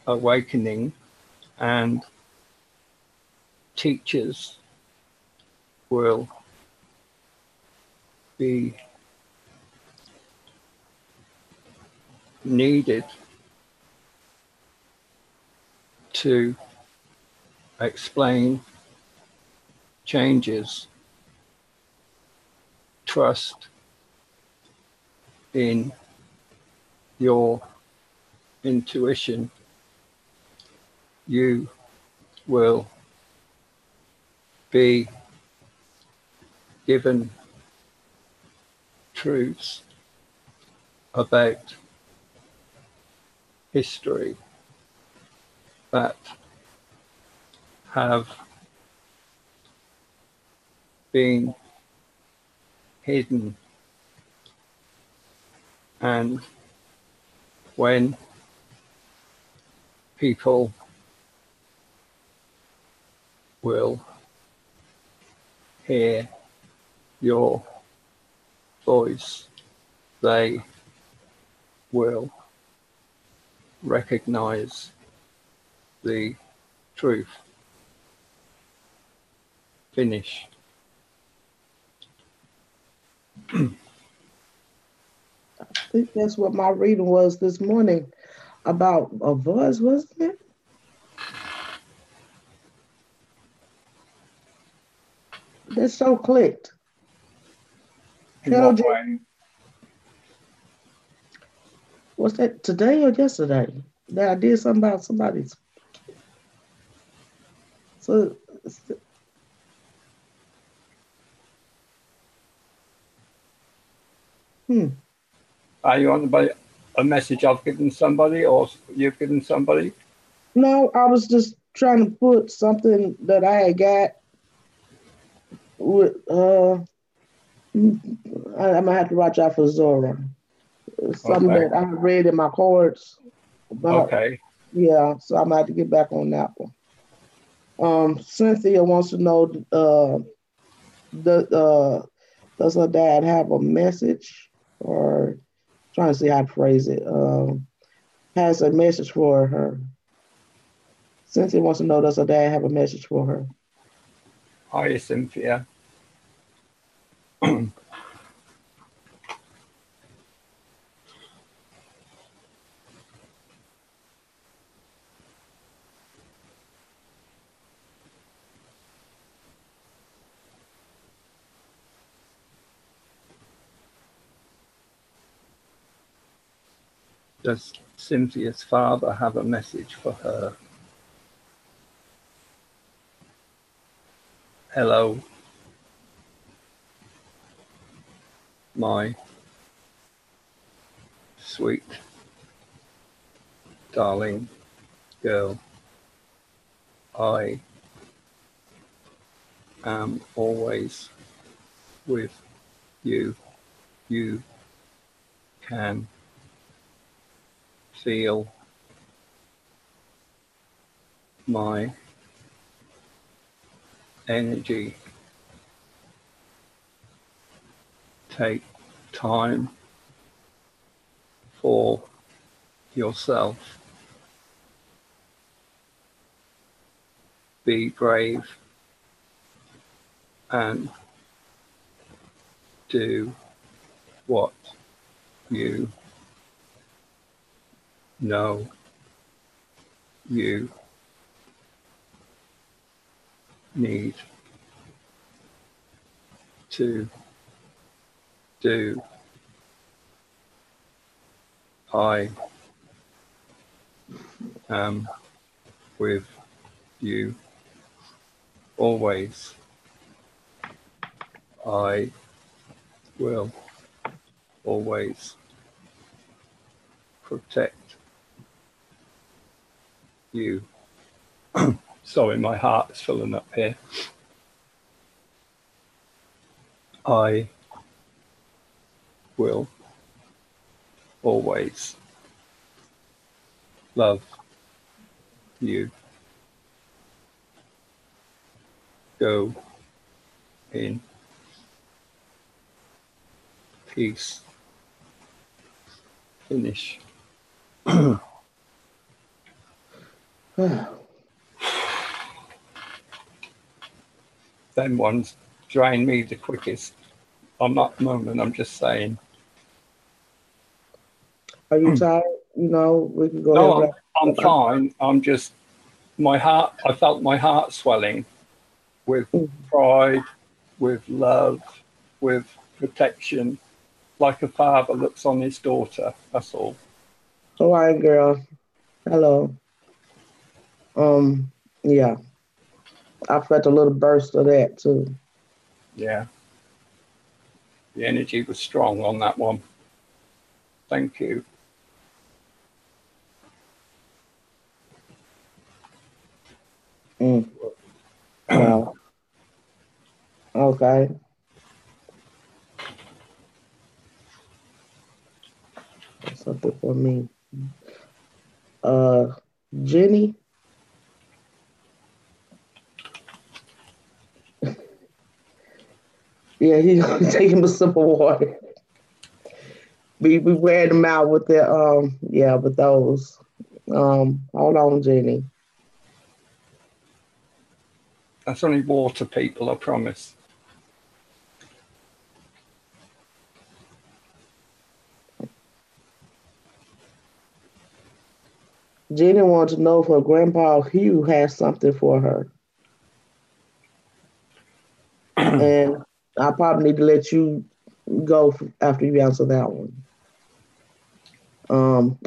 awakening, and teachers will be needed to explain changes. Trust in your intuition. You will be given truths about history that have been hidden, and when people will hear your voice, they will recognize the truth. Finish. I think that's what my reading was this morning about a voice, wasn't it? That so clicked. Hello, Jay. Was that today or yesterday? That I did something about somebody's. So, Are you on about a message I've given somebody or you've given somebody? No, I was just trying to put something that I had got with. I'm gonna have to watch out for Zora. Something Okay. that I read in my cards about. Okay. Yeah, so I'm gonna have to get back on that one. Cynthia wants to know, does her dad have a message, or Trying to see how to phrase it. Has a message for her. Cynthia wants to know, does her dad have a message for her? Hi, Cynthia. Does Cynthia's father have a message for her? Hello, my sweet, darling girl. I am always with you. You can feel my energy. Take time for yourself. Be brave and do what you know you need to do. I am with you always. I will always protect you. Sorry, my heart is filling up here. I will always love you. Go in peace. Finish. Them ones drain me the quickest. I'm not moaning, I'm just saying. Are you tired? You know, we can go No, ahead. I'm fine. I'm just, my heart, I felt my heart swelling with pride, with love, with protection, like a father looks on his daughter. That's all. All right, girl. Hello. Yeah, I felt a little burst of that too. Yeah. The energy was strong on that one. Thank you. Wow. Okay. That's something for me. Uh, Jenny. Yeah, he's gonna take him a sip of water. We wear them out with the yeah, with those. Hold on, Jenny. That's only water, people, I promise. Jenny wants to know if her grandpa Hugh has something for her. And I probably need to let you go after you answer that one.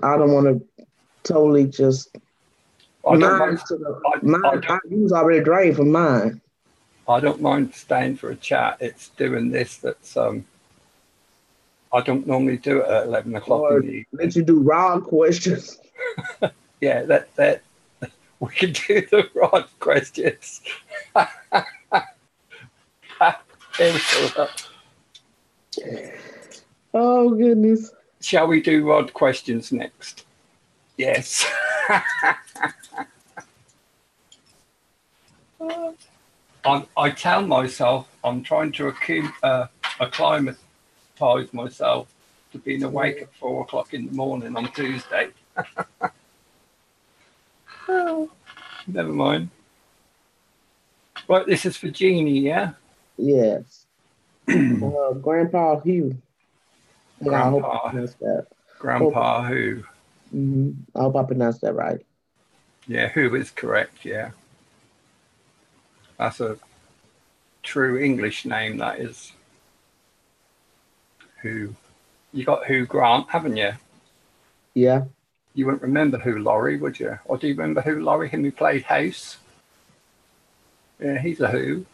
I don't want to totally just I don't mind. I was already drained from mine. I don't mind staying for a chat. It's doing this that's I don't normally do it at 11 o'clock Or in the evening. let you do raw questions. Yeah, that we can do the right questions. Oh goodness. Shall we do Rod questions next? Yes. I tell myself I'm trying to acclimatise myself after being awake at 4 o'clock in the morning on Tuesday. Oh, never mind. Right, this is for Jeannie, yeah? Yes. Grandpa Hugh. Yeah, I hope I Grandpa, pronounced that. Grandpa who? I hope I pronounced that right. Yeah, who is correct, yeah. That's a true English name, that is. Who? You got Hugh Grant, haven't you? Yeah. You wouldn't remember Hugh Laurie, would you? Or do you remember Hugh Laurie, him who played House? Yeah, he's a Who.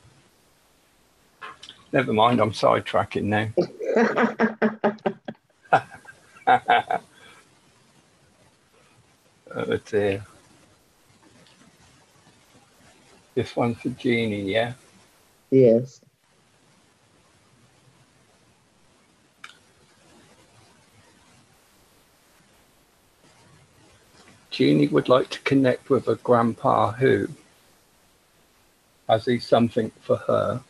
Never mind, I'm sidetracking now. Oh dear. This one's for Jeannie, yeah? Yes. Jeannie would like to connect with a grandpa who has he something for her.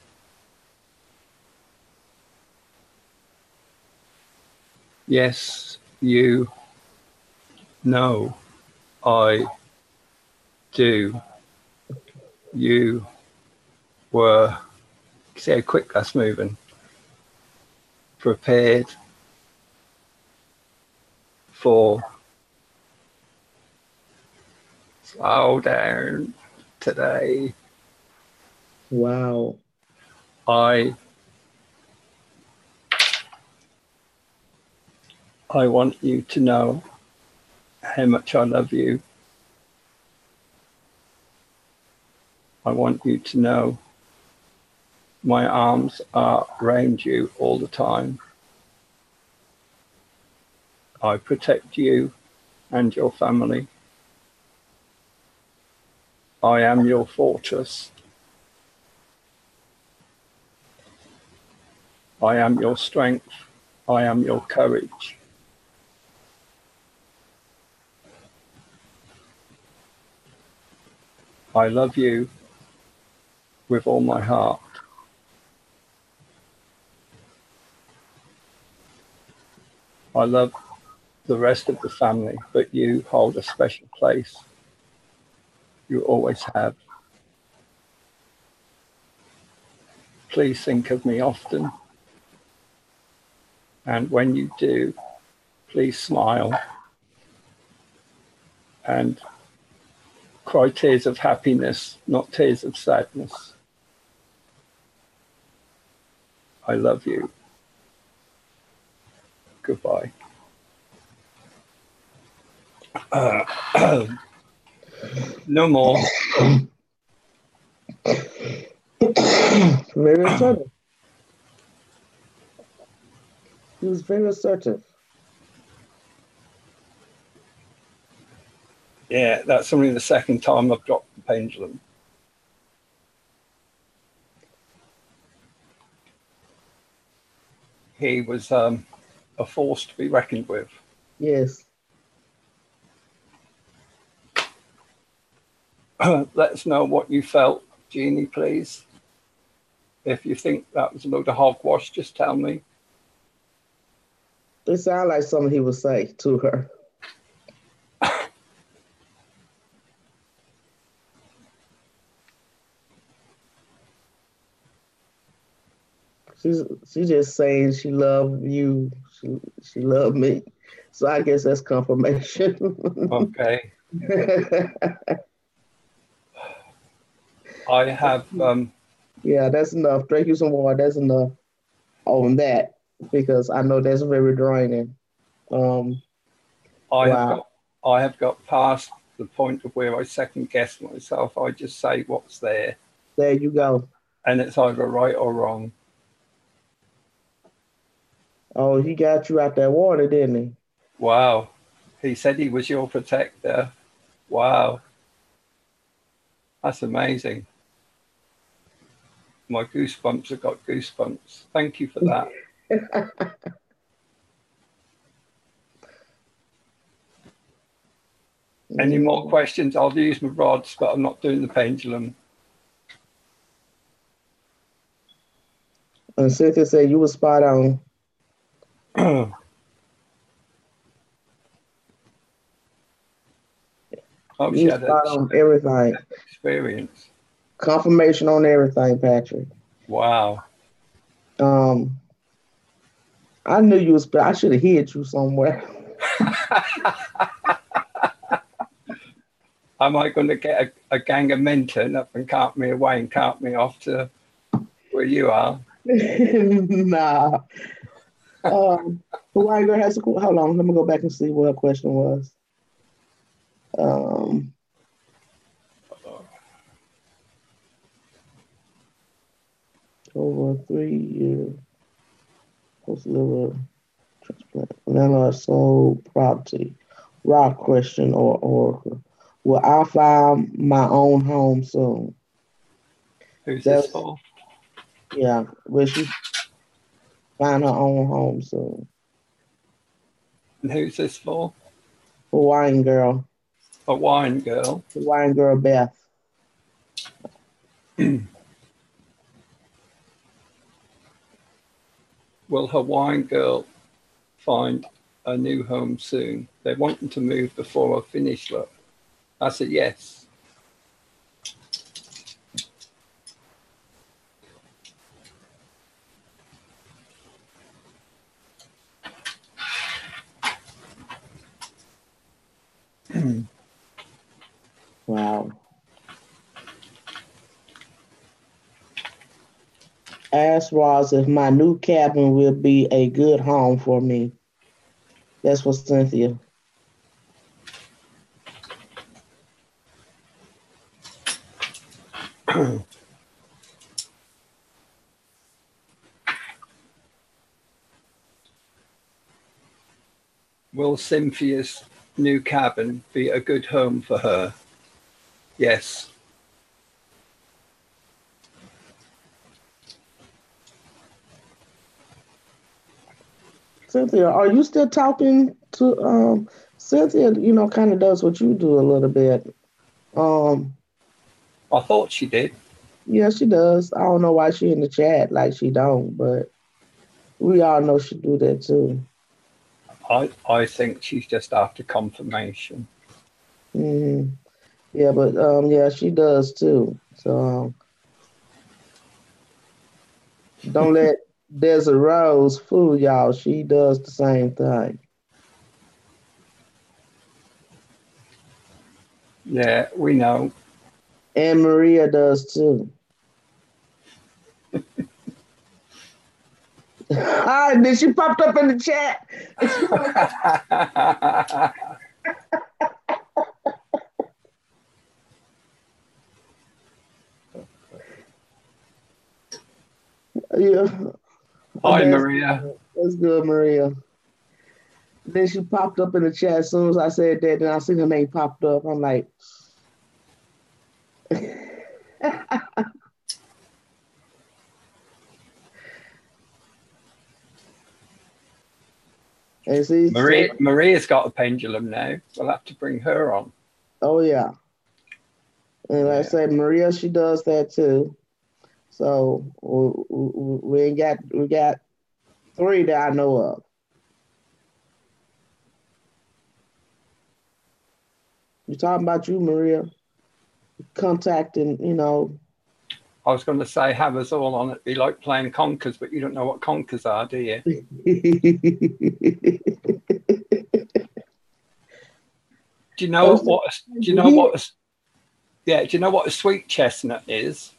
Yes, you know, I do. You were, see how quick that's moving, prepared for slow down today. Wow. I want you to know how much I love you. I want you to know my arms are around you all the time. I protect you and your family. I am your fortress. I am your strength. I am your courage. I love you with all my heart. I love the rest of the family, but you hold a special place. You always have. Please think of me often. And when you do, please smile and cry tears of happiness, not tears of sadness. I love you. Goodbye. No more. Very assertive. He was very assertive. Yeah, that's only the second time I've dropped the pendulum. He was a force to be reckoned with. Yes. Let us know what you felt, Jeannie, please. If you think that was a load of hogwash, just tell me. It sounded like something he would say to her. She's just saying she loved you. She loved me. So I guess that's confirmation. Okay. I have. Yeah, that's enough. Drink you some water. That's enough on that because I know that's very draining. Wow. I have got past the point of where I second guess myself. I just say what's there. There you go. And it's either right or wrong. Oh, he got you out that water, didn't he? Wow. He said he was your protector. Wow. That's amazing. My goosebumps have got goosebumps. Thank you for that. Any more questions? I'll use my rods, but I'm not doing the pendulum. And Cynthia said you were spot on. Oh, You she had spot on everything. experience. Confirmation on everything, Patrick. Wow. Um, I knew you was. I should have hid you somewhere. Am I going to get a gang of men turn up and cart me away and cart me off to where you are? Nah. Hawaii girl has a. Hold on. Let me go back and see what her question was. Um, over 3 years post liver transplant. Landlord sold property. Rock question or oracle. Will I find my own home soon? Who's this That's for? yeah. Will she find her own home soon? And who's this for? Hawaiian girl. A wine girl. Hawaiian girl Beth. Will her wine girl find a new home soon? They're wanting to move before I finish, look. I said yes. Wow. Ask Ross if my new cabin will be a good home for me. That's for Cynthia. Will Cynthia's new cabin be a good home for her? Yes. Cynthia, are you still talking to Cynthia, kind of does what you do a little bit. Um I thought she did. yeah, she does. I don't know why she in the chat like she don't, but we all know she do that too. I think she's just after confirmation. hmm Yeah, but yeah, she does too. So don't let Desert Rose fool y'all. She does the same thing. Yeah, we know. And Maria does too. Ah, then she popped up in the chat. Yeah, Hi, that's Maria. good. That's good, Maria. Then she popped up in the chat as soon as I said that. Then I seen her name popped up. I'm like, and she said, Maria's got a pendulum now. We'll have to bring her on. "Oh yeah." And like I Yeah. said, Maria, she does that too. So we ain't got we got three that I know of. You talking about you, Maria? Contacting, I was going to say have us all on it. Be like playing conkers, but you don't know what conkers are, do you? Do you know what? Do you know what? Yeah. Do you know what a sweet chestnut is?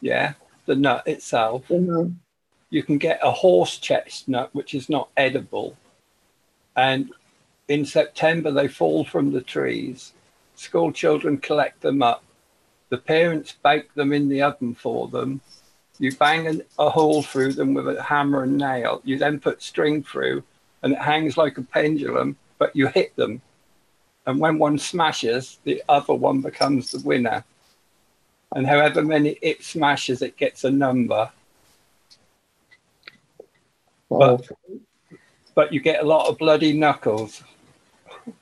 Yeah, the nut itself. Uh-huh. You can get a horse chestnut, which is not edible, and in September they fall from the trees. School children collect them up. The parents bake them in the oven for them. You bang a hole through them with a hammer and nail. You then put string through, and it hangs like a pendulum, but you hit them. And when one smashes, the other one becomes the winner. And however many it smashes, it gets a number. Oh, But you get a lot of bloody knuckles.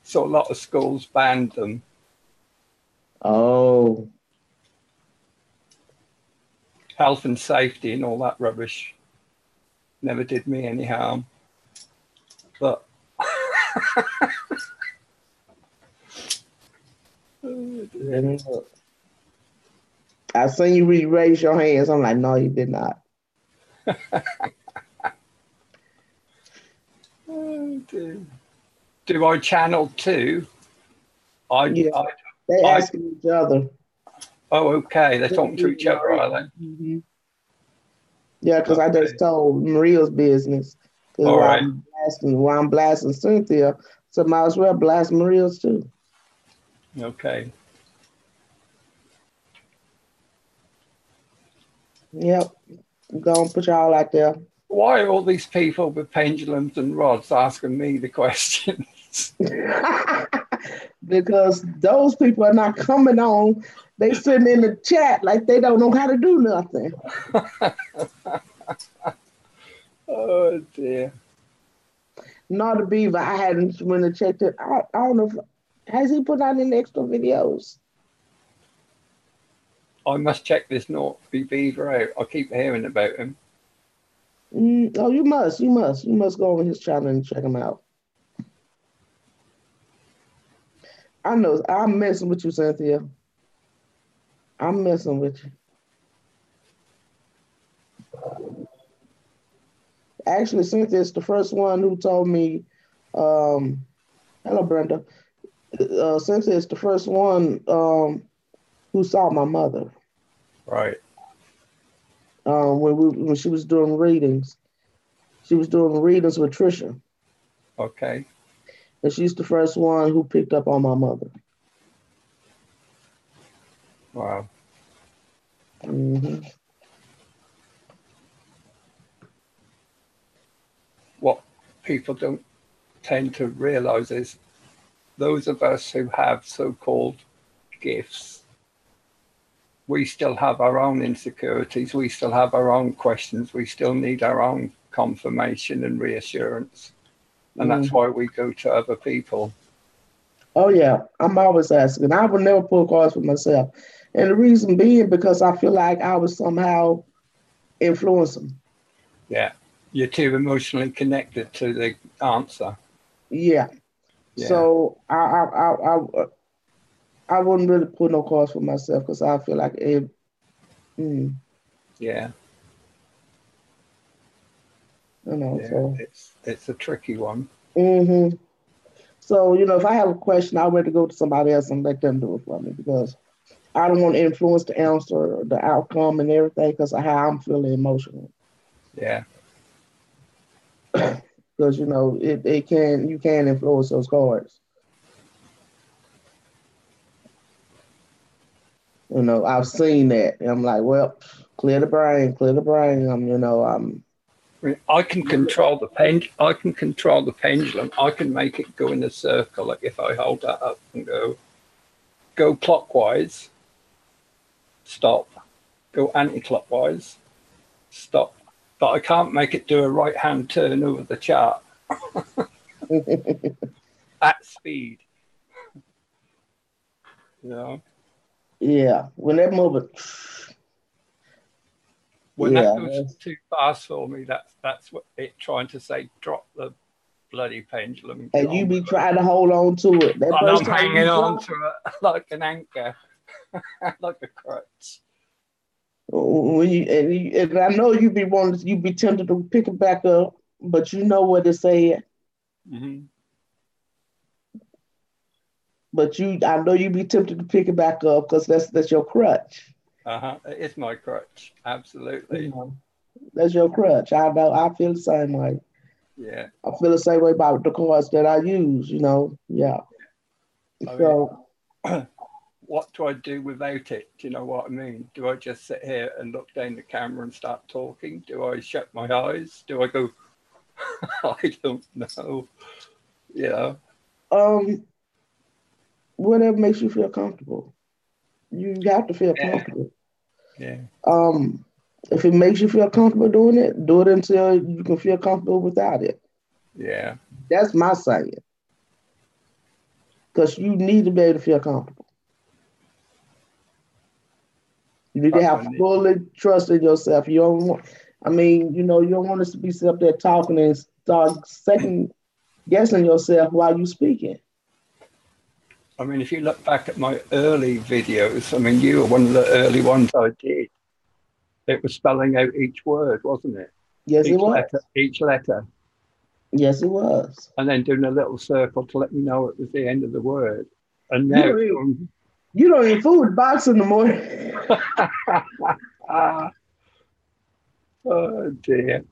So a lot of schools banned them. oh, Health and safety and all that rubbish never did me any harm. But Let me look. I seen you raise your hands. I'm like, no, you did not. Oh, dear. Do I channel too? Yeah, they asking each other. Oh, okay. They're talking to each other, are they? Mm-hmm. Yeah, because I Okay. just told Maria's business. Because All right. while I'm blasting Cynthia, so might as well blast Maria's too. Okay. Yep. Go and put y'all out there. Why are all these people with pendulums and rods asking me the questions? Because those people are not coming on. They sitting in the chat like they don't know how to do nothing. Oh dear. Not a beaver. I hadn't when I checked it. I don't know if has he put out any extra videos. I must check this North Beaver out. I keep hearing about him. Oh, you must go on his channel and check him out. I know I'm messing with you, Cynthia. I'm messing with you. Actually, Cynthia's the first one who told me, hello, Brenda. Cynthia's the first one who saw my mother. Right. When she was doing readings. She was doing readings with Trisha. Okay. And she's the first one who picked up on my mother. Wow. Mm-hmm. What people don't tend to realize is those of us who have so-called gifts, we still have our own insecurities, we still have our own questions, we still need our own confirmation and reassurance. And that's why we go to other people. Oh yeah, I'm always asking. I would never pull cards for myself. And the reason being because I feel like I was somehow influencing. Yeah. You're too emotionally connected to the answer. Yeah. Yeah. So I wouldn't really pull no cards for myself because I feel like it. Yeah. You know. Yeah. So. It's a tricky one. Mm-hmm. So if I have a question, I would to go to somebody else and let them do it for me because I don't want to influence the answer, or the outcome, and everything because of how I'm feeling emotionally. Yeah. Because you can influence those cards. I've seen that. And I'm like, well, clear the brain, clear the brain. I can control the I can control the pendulum. I can make it go in a circle. Like if I hold that up and go clockwise, stop. Go anti-clockwise, stop. But I can't make it do a right-hand turn over the chart at speed. Yeah, when that moving. When that goes too fast for me, that's what it's trying to say. Drop the bloody pendulum and you be trying to hold on to it. That and first I'm time hanging on to it like an anchor, like a crutch. And I know you be tempted to pick it back up, but you know what it said. Mm-hmm. But I know you be tempted to pick it back up because that's your crutch. It is my crutch, absolutely. That's your crutch. I know. I feel the same way. Yeah. I feel the same way about the cards that I use. Yeah. So. What do I do without it? Do you know what I mean? Do I just sit here and look down the camera and start talking? Do I shut my eyes? Do I go? I don't know. Whatever makes you feel comfortable. You have to feel comfortable. Yeah. If it makes you feel comfortable doing it, do it until you can feel comfortable without it. Yeah. That's my saying. Because you need to be able to feel comfortable. You need to have fully trust in yourself. You don't want, you don't want us to be up there talking and start second guessing yourself while you're speaking. I mean, if you look back at my early videos, I mean, you were one of the early ones I did. It was spelling out each word, wasn't it? Yes, it was. Each letter. Yes, it was. And then doing a little circle to let me know it was the end of the word. And You now don't even, you don't even fool with boxing no more. Oh dear.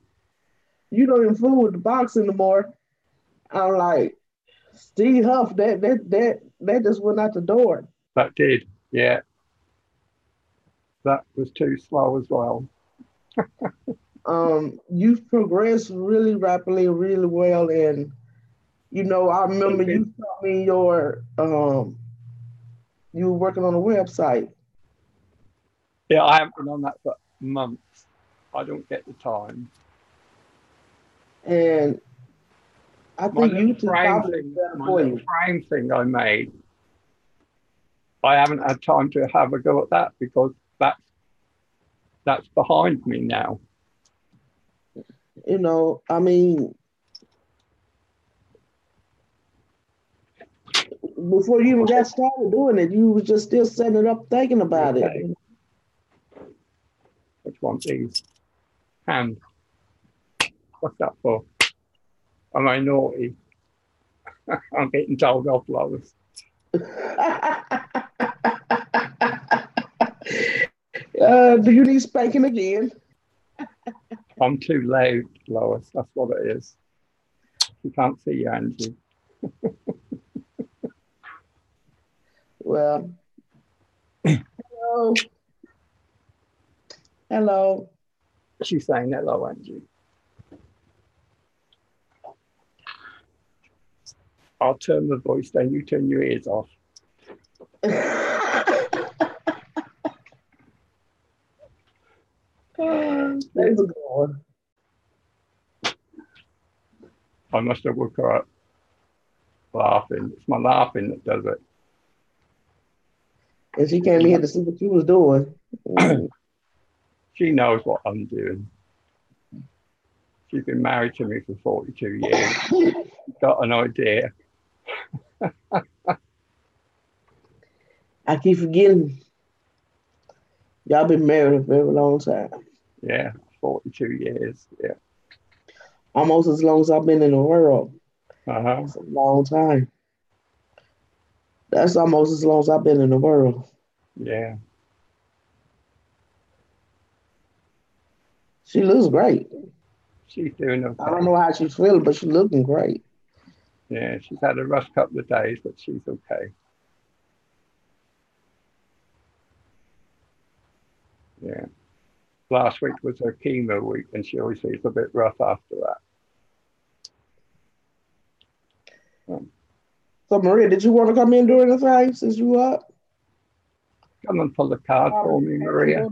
You don't even fool with the boxing no more. I'm like, Steve Huff, that just went out the door. That did, yeah. That was too slow as well. You've progressed really rapidly, really well, and I remember you taught me you were working on a website. Yeah, I haven't been on that for months. I don't get the time. And I think YouTube probably is better my for little you. frame thing I made, I haven't had time to have a go at that because that's behind me now. I mean, before you even got started doing it, you was just still setting it up, thinking about it. Okay. Which one, these? Hand. What's that for? Am I naughty? I'm getting told off, Lois. Do you need spanking again? I'm too loud, Lois. That's what it is. You can't see you, Angie. Well, hello. Hello. She's saying hello, Angie. I'll turn the voice down. You turn your ears off. That's a good one. I must have woke her up laughing. It's my laughing that does it. And she came here to see what you was doing. She knows what I'm doing. She's been married to me for 42 years. She's got an idea. I keep forgetting. Y'all been married a very long time. Yeah, 42 years. Yeah. Almost as long as I've been in the world. Uh-huh. That's a long time. That's almost as long as I've been in the world. Yeah. She looks great. She's doing okay. I don't know how she's feeling, but she's looking great. Yeah, she's had a rough couple of days, but she's okay. Yeah. Last week was her chemo week, and she always feels a bit rough after that. So, Maria, did you want to come in during the thing since you up? Come and pull the card for me, Maria.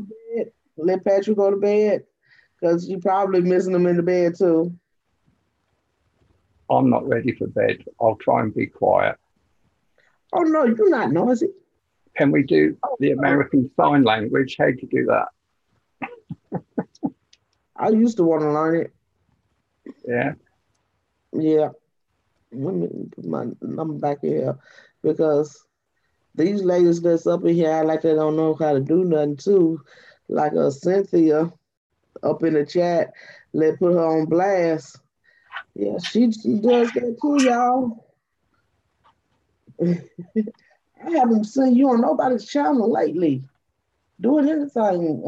Let Patrick go to bed because you probably missing him in the bed too. I'm not ready for bed. I'll try and be quiet. Oh no, you're not noisy. Can we do the American Sign Language? How do you do that? I used to want to learn it. Yeah. Yeah. Let me put my number back here because these ladies that's up in here, I like they don't know how to do nothing too. Like Cynthia up in the chat, let's put her on blast. Yeah, she does that too, y'all. I haven't seen you on nobody's channel lately doing anything,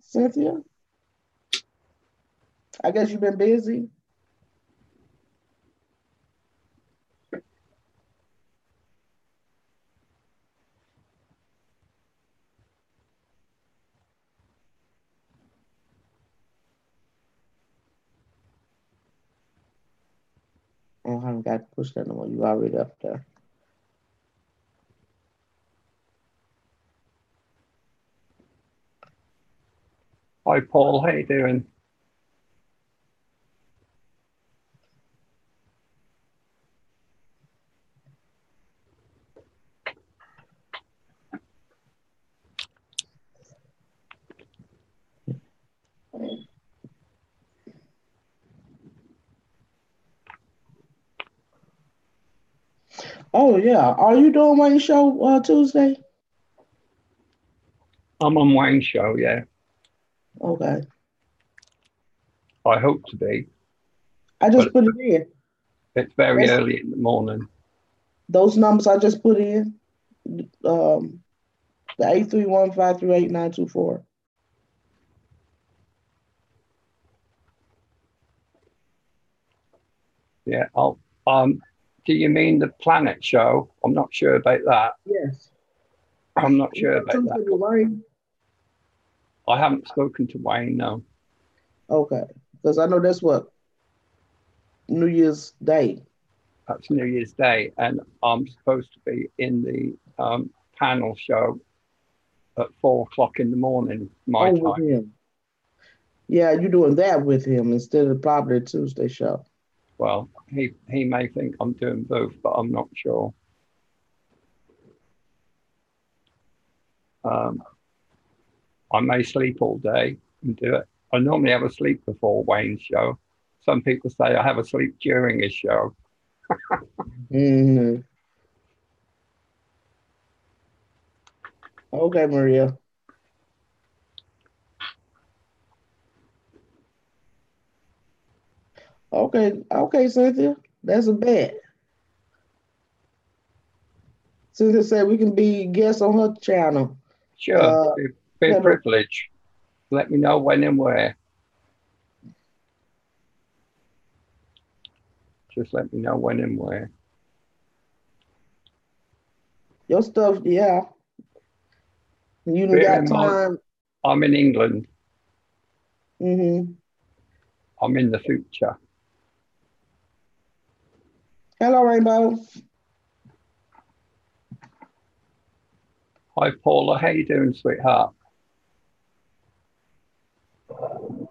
Cynthia. I guess you've been busy. Oh, I haven't got to push that no more. You already up there. Hi, Paul. How you doing? Oh yeah. Are you doing Wayne show Tuesday? I'm on Wayne's show, yeah. Okay. I hope to be, I just but put it in. it's very That's early in the morning. those numbers I just put in. Um, the 831-538-924. Yeah. Um, do you mean the Planet show? I'm not sure about that. Yes. I'm not You sure got about Tuesday that. with Wayne? I haven't spoken to Wayne, no. Okay. Because I know that's what New Year's Day. That's New Year's Day, and I'm supposed to be in the panel show at 4 o'clock in the morning, my Oh, with time. him. Yeah, you're doing that with him instead of probably the Tuesday show. Well, he may think I'm doing both, but I'm not sure. Um, I may sleep all day and do it. I normally have a sleep before Wayne's show. Some people say I have a sleep during his show. Hmm. Okay, Maria. Okay, okay, Cynthia. That's a bet. Cynthia said we can be guests on her channel. Sure, Uh, be a hello. privilege. Let me know when and where. Just let me know when and where. Your stuff, yeah. You done Bear got in mind, time. I'm in England. Hmm. I'm in the future. Hello, Rainbow. Hi, Paula. How you doing, sweetheart? Oh,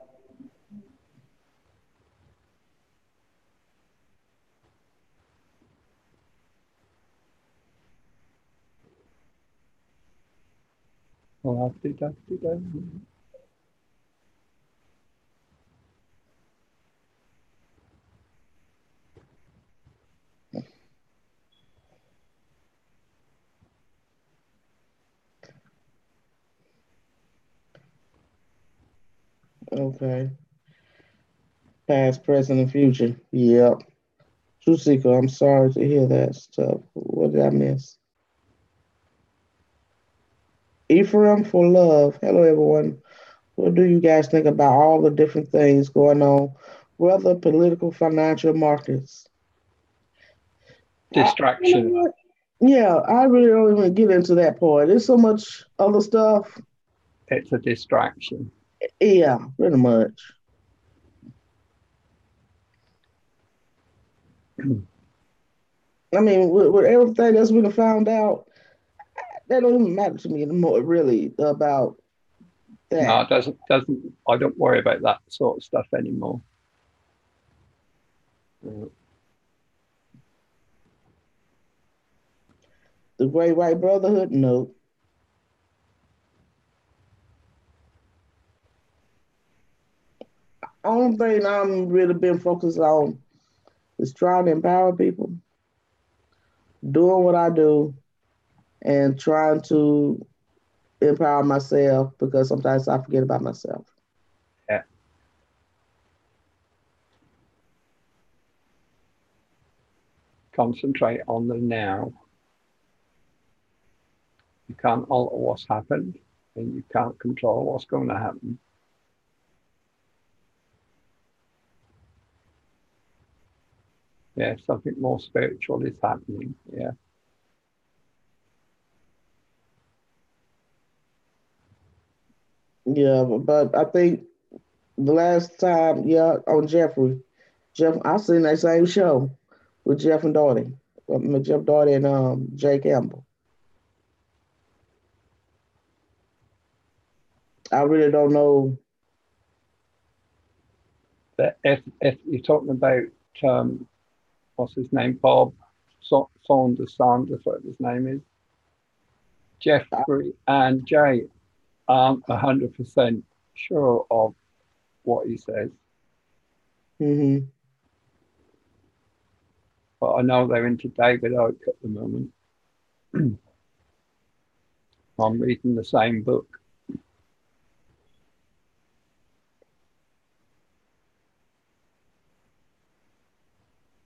Okay. Past, present, and future. Yep. Truthseeker, I'm sorry to hear that stuff. What did I miss? Ephraim for love. Hello, everyone. What do you guys think about all the different things going on, whether political, financial markets? You know Distraction. what? Yeah, I really don't even get into that part. There's so much other stuff. It's a distraction. Yeah, pretty much. I mean, with everything that's been found out, that don't even matter to me anymore, really, about No, that. it doesn't. I don't worry about that sort of stuff anymore. The Great White Brotherhood, no. Only thing I'm really been focused on is trying to empower people, doing what I do, and trying to empower myself because sometimes I forget about myself. Yeah. Concentrate on the now. You can't alter what's happened, and you can't control what's going to happen. Yeah, something more spiritual is happening. Yeah. Yeah, but I think the last time, yeah, on Jeff, I seen that same show with Jeff and Doherty, with Jeff Doherty and Jay Campbell. I really don't know. But if you're talking about what's his name, Bob Saunders, what his name is, Jeffrey and Jay aren't 100% sure of what he says. Mm-hmm. but I know they're into David Icke at the moment. I'm reading the same book.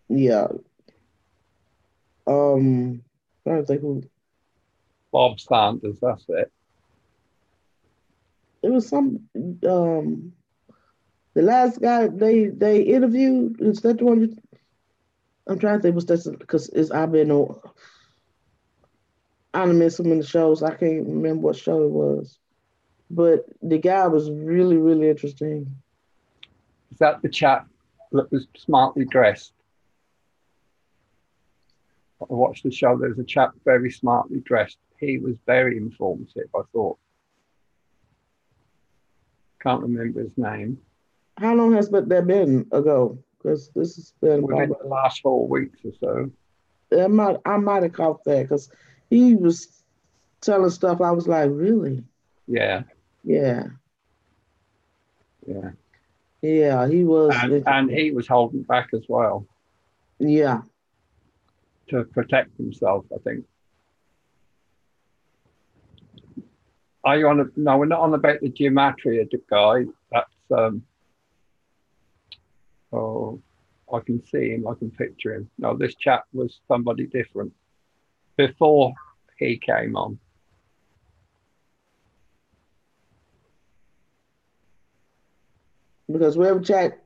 Yeah. I don't think who Bob Sanders, that's it. it was some the last guy they interviewed. Is that the one? I'm trying to think. Was that because it's I've been on. I done missed so many shows. I can't remember what show it was, but the guy was really really interesting. Is that the chap that was smartly dressed? I watched the show. There's a chap very smartly dressed. He was very informative, I thought. Can't remember his name. How long has that been ago? Because this has been Within probably the last 4 weeks or so. I might have caught that because he was telling stuff. I was like, really? Yeah, Yeah, yeah. yeah. He was. And he was holding back as well Yeah, to protect himself, I think. Are you on a, no, we're not on about the gematria guy. That's oh, I can see him, I can picture him. No, this chap was somebody different before he came on. because wherever chat,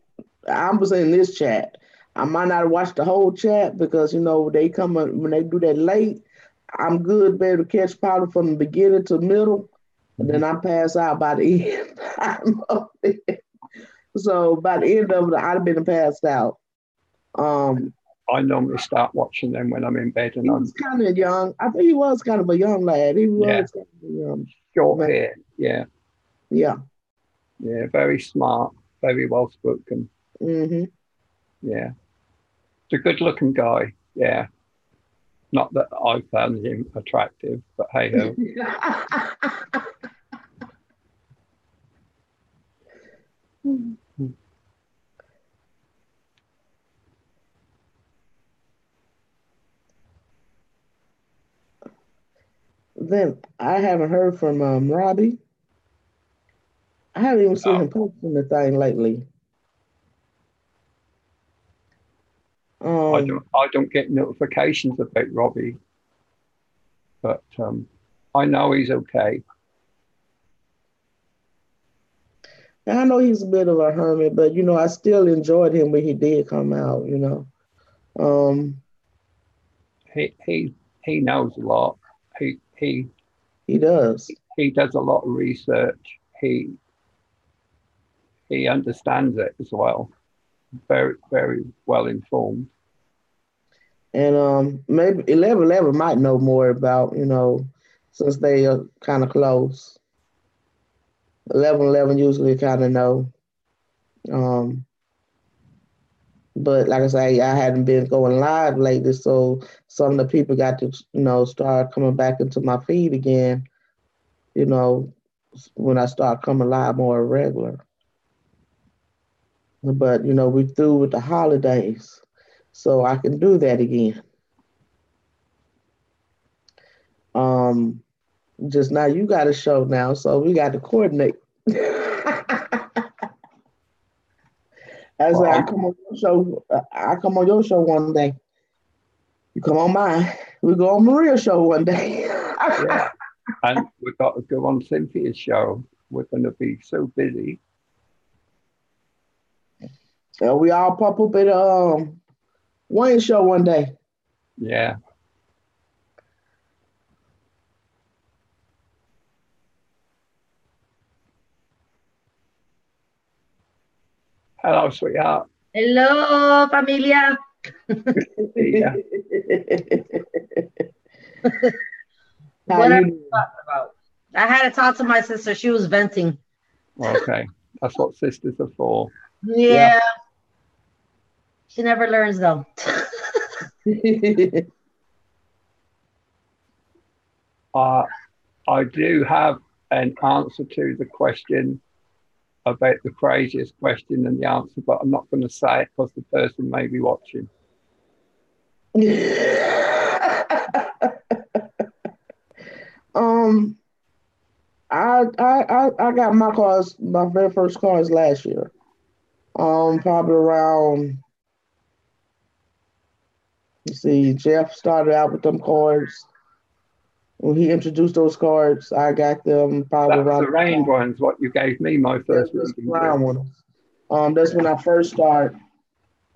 I was in this chat. I might not watch the whole chat because they come when they do that late. I'm good, be able to catch powder from the beginning to middle, and then I pass out by the end. So by the end of it, I'd have been passed out. Um, I normally start watching them when I'm in bed, and he was kind of young. I think he was kind of a young lad. He yeah, was kind of a young short man. hair. Yeah, Yeah. yeah, very smart, very well spoken. Mm-hmm. Yeah, it's a good looking guy. Yeah, not that I found him attractive, but hey ho. Then I haven't heard from Robbie. I haven't even seen No, him posting the thing lately. Um, I don't get notifications about Robbie, but I know he's okay. and I know he's a bit of a hermit, but I still enjoyed him when he did come out. Um, He knows a lot. He he he does, he does a lot of research. He understands it as well. Very very well informed. and maybe 1111 might know more about since they are kind of close. 1111 usually kind of know. Um, but like I say, I hadn't been going live lately, so some of the people got to start coming back into my feed again. You know, when I start coming live more regular. But we through with the holidays, so I can do that again. Um, just now you got a show now, so we got to coordinate. As Well, I come on your show, I come on your show one day. You come on mine. We go on Maria's show one day. yeah, and we've got to go on Cynthia's show. We're going to be so busy. And we all pop up at Wayne show one day. Yeah. Hello, sweetheart. Hello, familia. Yeah. How What are you you doing? talking about? I had to talk to my sister. She was venting. Okay. That's what sisters are for. Yeah. Yeah, she never learns though. I do have an answer to the question about the craziest question and the answer, but I'm not going to say it because the person may be watching. um, I got my very first cars last year. Probably around. You see, Jeff started out with them cards. When he introduced those cards, I got them probably That was around the rain ones, what you gave me my yeah, first just reading with. round ones. That's when I first started.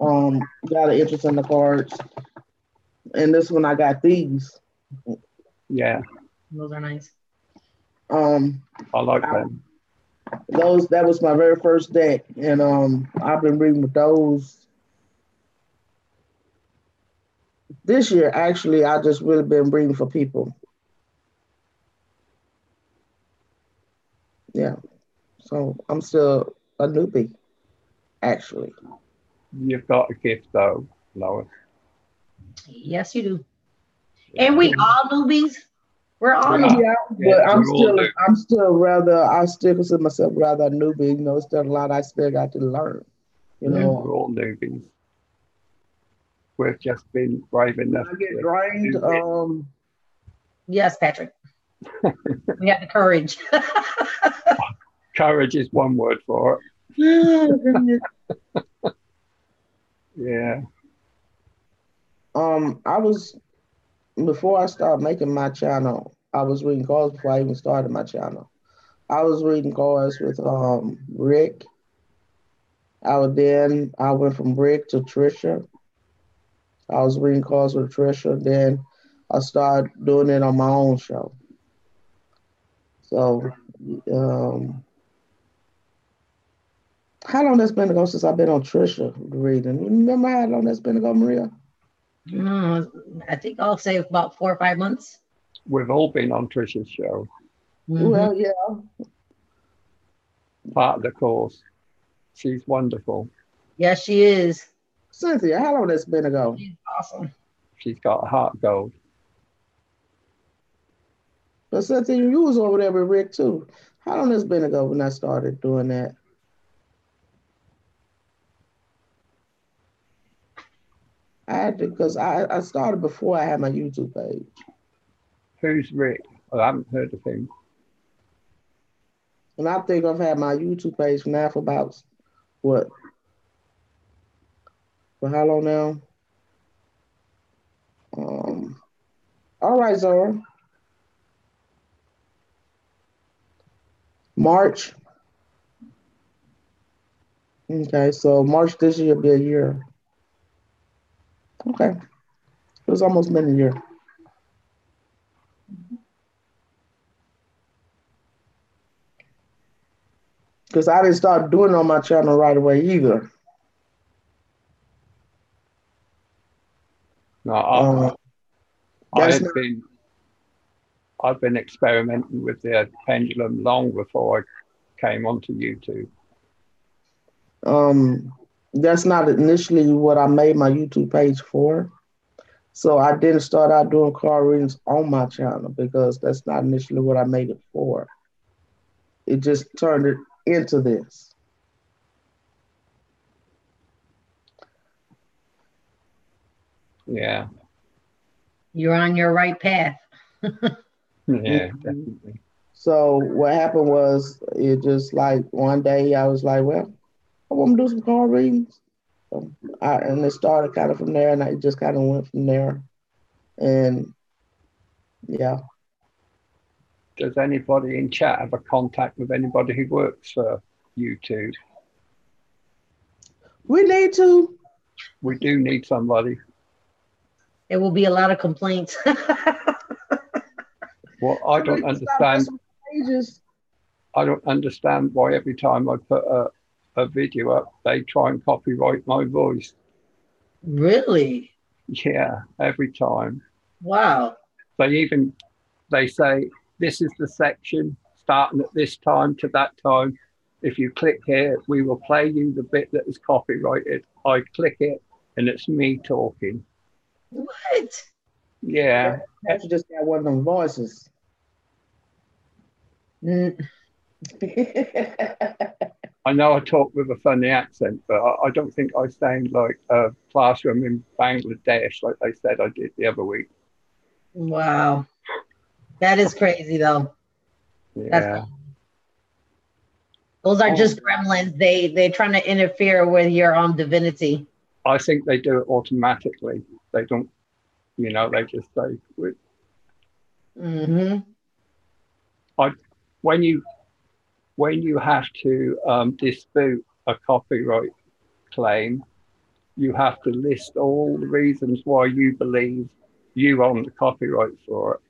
Got an interest in the cards, and this when I got these. Yeah, Those are nice. Um, I like I, them. those that was my very first deck, and I've been reading with those this year. Actually, I just really been reading for people. Yeah, so I'm still a newbie, actually. You've got a gift though, Lois. Yes, you do. And Yeah, we all newbies. We're all we newbies. are. Yeah, Yeah, but we're all new. I'm still rather, I still consider myself rather a newbie. You know, it's still a lot I still got to learn. You Mhm. know, We're all newbies. We've just been brave when enough I get to drained, do it. Yes, Patrick. We have the courage. Courage is one word for Oh, goodness. it. Yeah. I was before I started making my channel, I was reading cards before I even started my channel. I was reading cards with Rick. I went from Rick to Trisha. I was reading cards with Trisha. Then I started doing it on my own show. So, um, how long that's been ago since I've been on Trisha reading? You remember how long that's been ago, Maria? I think I'll say about 4 or 5 months. We've all been on Trisha's show, Hmm. Well, yeah. part of the course. She's wonderful. Yes, she is. Cynthia, how long that's been ago? She's awesome. She's got a heart gold. But Cynthia, you was over there with Rick too. How long that's been ago when I started doing that? I had to because I started before I had my YouTube page. Who's Rick? I haven't heard of him. And I think I've had my YouTube page now for about what? For how long now? Um, all right, Zora. March. Okay, so March this year will be a year. Okay. It was almost been a year. Because I didn't start doing it on my channel right away either. No, Um, I that's had not been I've been experimenting with the pendulum long before I came onto YouTube. um that's not initially what I made my YouTube page for. So I didn't start out doing card readings on my channel because that's not initially what I made it for. It just turned it into this. Yeah, You're on your right path. yeah, Mhm. definitely. So what happened was it just like one day I was like, well, I want to do some card readings. So and it started kind of from there, and I just kind of went from there. And yeah, Does anybody in chat have a contact with anybody who works for YouTube? we need to. We do need somebody. There will be a lot of complaints. Well, I We don't need to stop understand. messing with pages. I don't understand why every time I put a video up, they try and copyright my voice. Really? Yeah, every time. Wow. They say this is the section starting at this time to that time. If you click here, we will play you the bit that is copyrighted. I click it, and it's me talking. What? Yeah, Patrick just got one of them voices. Mm, I know I talk with a funny accent, but I don't think I sound like a classroom in Bangladesh like they said I did the other week. Wow. That is crazy though. That's Yeah. those are Oh, just gremlins. They're trying to interfere with your divinity. I think they do it automatically. They don't, they just say, Mm-hmm. I, when you have to dispute a copyright claim, you have to list all the reasons why you believe you own the copyright for it.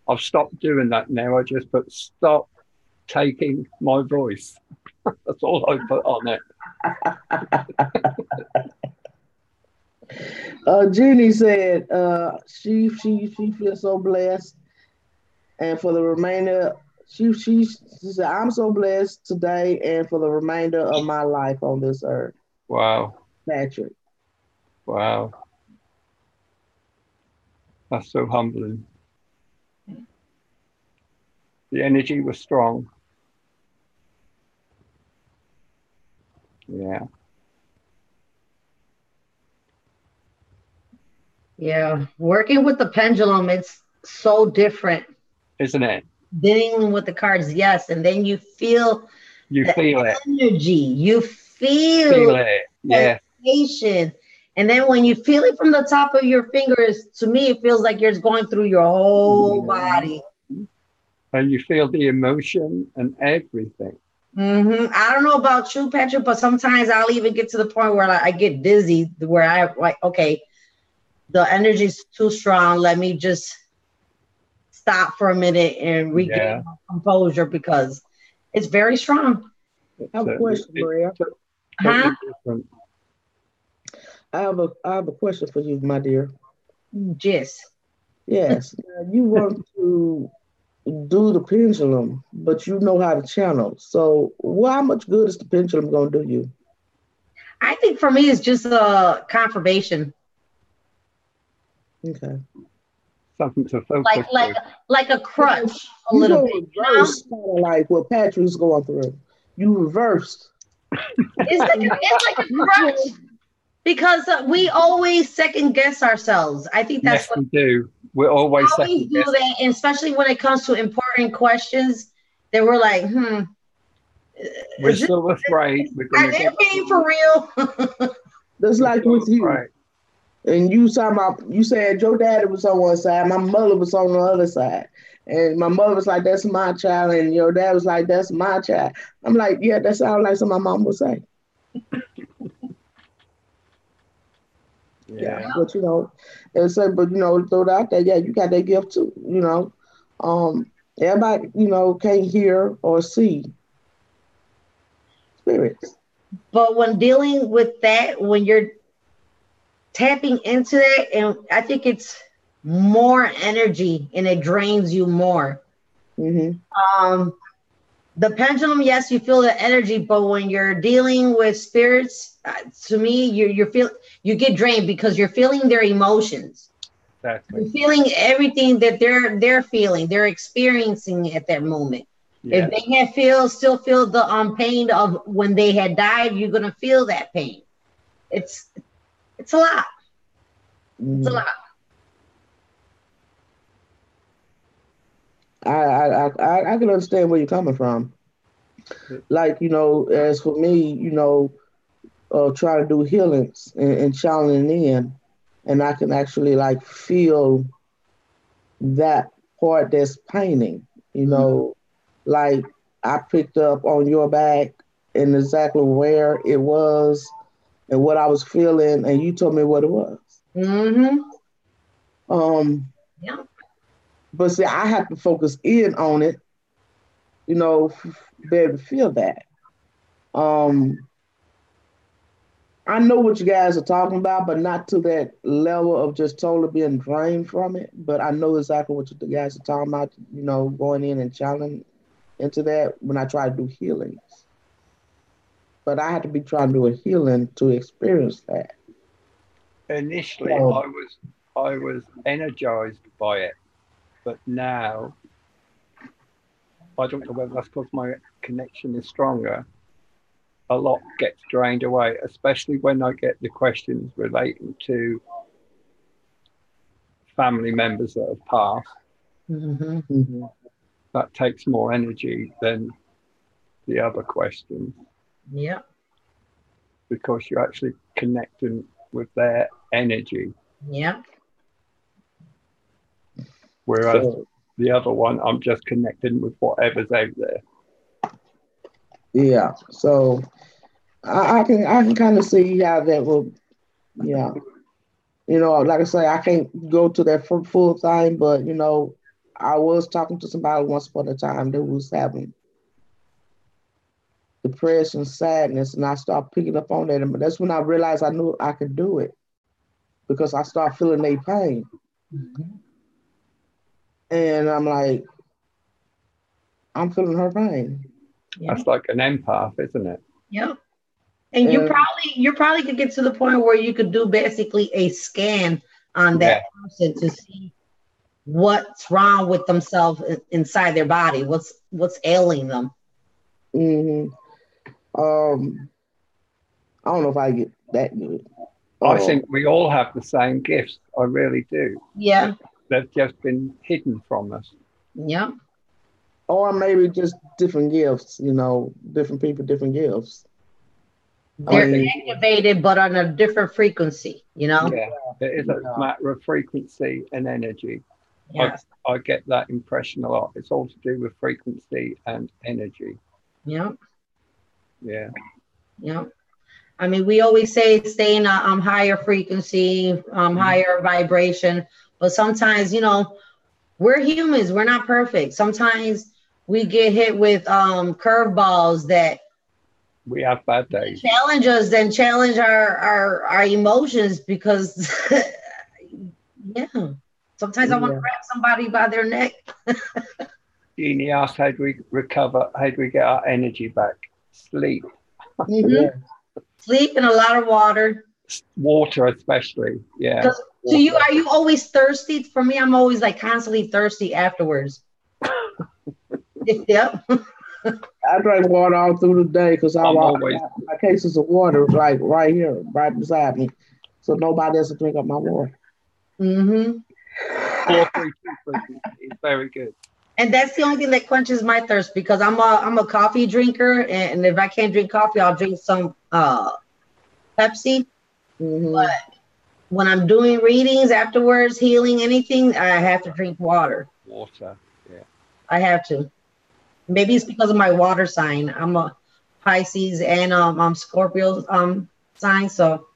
I've stopped doing that now. I just put stop taking my voice. That's all I put on it. Jeannie said she feels so blessed, and for the remainder, she said I'm so blessed today and for the remainder of my life on this earth. Wow. Patrick. Wow. That's so humbling. The energy was strong. Yeah. Yeah. Working with the pendulum, it's so different. Isn't it? Dealing with the cards, yes. And then you feel You the feel it. energy. You Feel feel it. Yeah. sensation. And then when you feel it from the top of your fingers, to me, it feels like you're going through your whole body. And you feel the emotion and everything. I don't know about you, Patrick, but sometimes I'll even get to the point where I get dizzy, where I like, okay, the energy's too strong. Let me just stop for a minute and regain my composure because it's very strong. I have a question, Maria. Huh? Totally different. I have a question for you, my dear. Yes. Yes. Now, you want to do the pendulum, but you know how to channel. So, how much good is the pendulum going to do you? I think for me, it's just a confirmation, Okay. Something to like focus like with. like a crutch, a You little go bit. reverse, kind of like what Patrick's going through. You reversed. It's like a crutch because we always second guess ourselves. I think that's Yes, what we do. We're we always always second do guessing. that, and especially when it comes to important questions. That we're like, We're is this, so afraid we're going are to they get it being for wrong. real? That's We're like so with you. afraid. And you said your daddy was on one side, my mother was on the other side. And my mother was like, that's my child. And your dad was like, that's my child. I'm like, yeah, that sounds like something my mom would say. Yeah. Yeah. But, and say, but, throw it out there, yeah, you got that gift too. Everybody, can't hear or see spirits. But when dealing with that, when you're tapping into that, and I think it's more energy and it drains you more. Mm-hmm. Um, the pendulum, yes, you feel the energy, but when you're dealing with spirits, to me, you get drained because you're feeling their emotions. Exactly. You're feeling everything that they're feeling, they're experiencing at that moment. If Yeah. they still feel the pain of when they had died, you're gonna feel that pain. It's it's a lot. It's a Mm-hmm. lot. I can understand where you're coming from. Like, as for me, try to do healings and channeling in, and I can actually like feel that part that's painting, like I picked up on your back and exactly where it was and what I was feeling, and you told me what it was. Mm-hmm. Um, Yeah. but see, I have to focus in on it, be able to feel that. Um, I know what you guys are talking about, but not to that level of just totally being drained from it. But I know exactly what you guys are talking about, going in and challenging into that when I try to do healings. But I had to be trying to do a healing to experience that. Initially, So, I was energized by it, but now I don't know whether that's because my connection is stronger. a lot gets drained away, especially when I get the questions relating to family members that have passed. Mm-hmm. Mm-hmm. That takes more energy than the other questions, Yeah. because you're actually connecting with their energy. Yeah. Whereas So, the other one, I'm just connecting with whatever's out there. yeah. So I can kind of see how that will. Yeah. Like I say, I can't go to that full thing, but I was talking to somebody once upon a time that was having depression, sadness, and I started picking up on that. And that's when I realized I knew I could do it because I started feeling their pain. Mm-hmm. And I'm like, I'm feeling her pain. Yeah. That's like an empath, isn't it? Yeah. And And you probably could get to the point where you could do basically a scan on that person to see what's wrong with themselves inside their body, what's ailing them. hmm I don't know if I get that good. I think we all have the same gifts. I really do. Yeah. They've just been hidden from us. Yeah. Or maybe just different gifts, different people, different gifts. They're activated, but on a different frequency, Yeah, it is a matter of frequency and energy. Yes. I get that impression a lot. It's all to do with frequency and energy. Yeah. Yeah. Yeah. I mean, we always say stay in a higher frequency, higher vibration, but sometimes, we're humans. We're not perfect. Sometimes we get hit with curveballs that we have bad days. Challenge us and challenge our emotions because, yeah. Sometimes I want to grab somebody by their neck. Jeannie asked, how do we recover? How do we get our energy back? Sleep. Mm-hmm. Yeah. Sleep and a lot of water. Water especially, yeah. To you, are you always thirsty? For me, I'm always like constantly thirsty afterwards. Yep. I drink water all through the day because I'm always my cases of water like right here, right beside me, so nobody else will drink up my water. Mm-hmm. 432 is very good. And that's the only thing that quenches my thirst because I'm a coffee drinker, and if I can't drink coffee, I'll drink some Pepsi. Mm-hmm. But when I'm doing readings afterwards, healing anything, I have to drink water. Water, yeah. I have to. Maybe it's because of my water sign. I'm a Pisces and I'm Scorpio sign, so.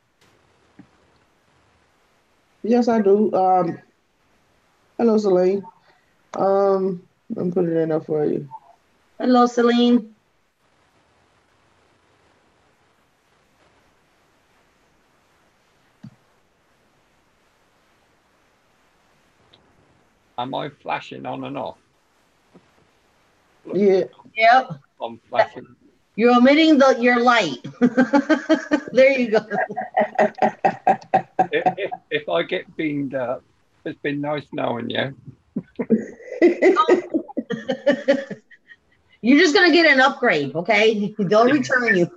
Yes, I do. Hello, Celine. Let me put it in there for you. Hello, Celine. Am I flashing on and off? Yeah. Yep. I'm flashing. You're omitting your light. There you go. If I get beamed up, it's been nice knowing you. You're just gonna get an upgrade, okay? They'll return you.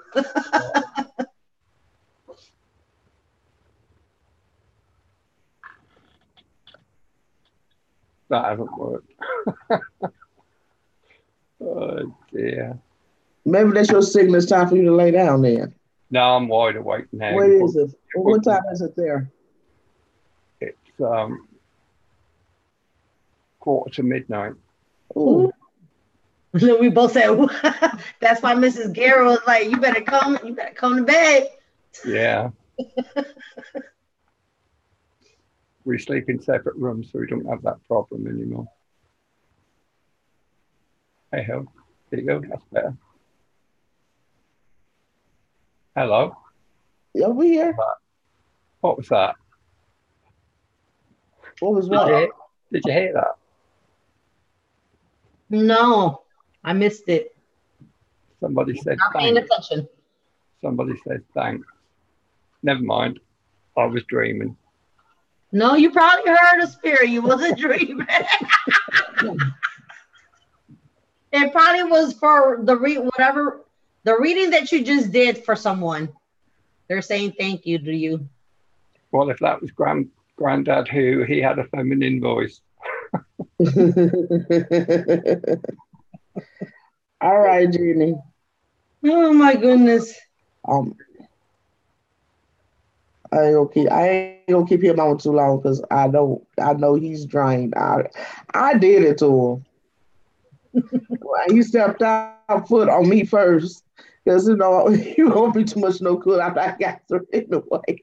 That hasn't worked. Oh dear. Maybe that's your signal. It's time for you to lay down then. No, I'm wide awake now. What is it? What time is it there? It's midnight. Ooh. So we both said that's why Mrs. Garratt was like, you better come to bed. Yeah. We sleep in separate rooms, so we don't have that problem anymore. Hey ho. There you go. That's better. Hello. Yeah, we here. What was that? What was what? Did you hear that? No, I missed it. Somebody said not paying attention. Somebody said thanks. Never mind. I was dreaming. No, you probably heard a spirit. You wasn't dreaming. It probably was for the whatever The reading that you just did for someone, they're saying thank you to you. Well, if that was Granddad who, he had a feminine voice. All right, Jenny. Oh my goodness. Um, I ain't gonna keep him on too long because I know he's drained. I did it to him. He stepped out foot on me first because you won't be too much no good after I got through anyway.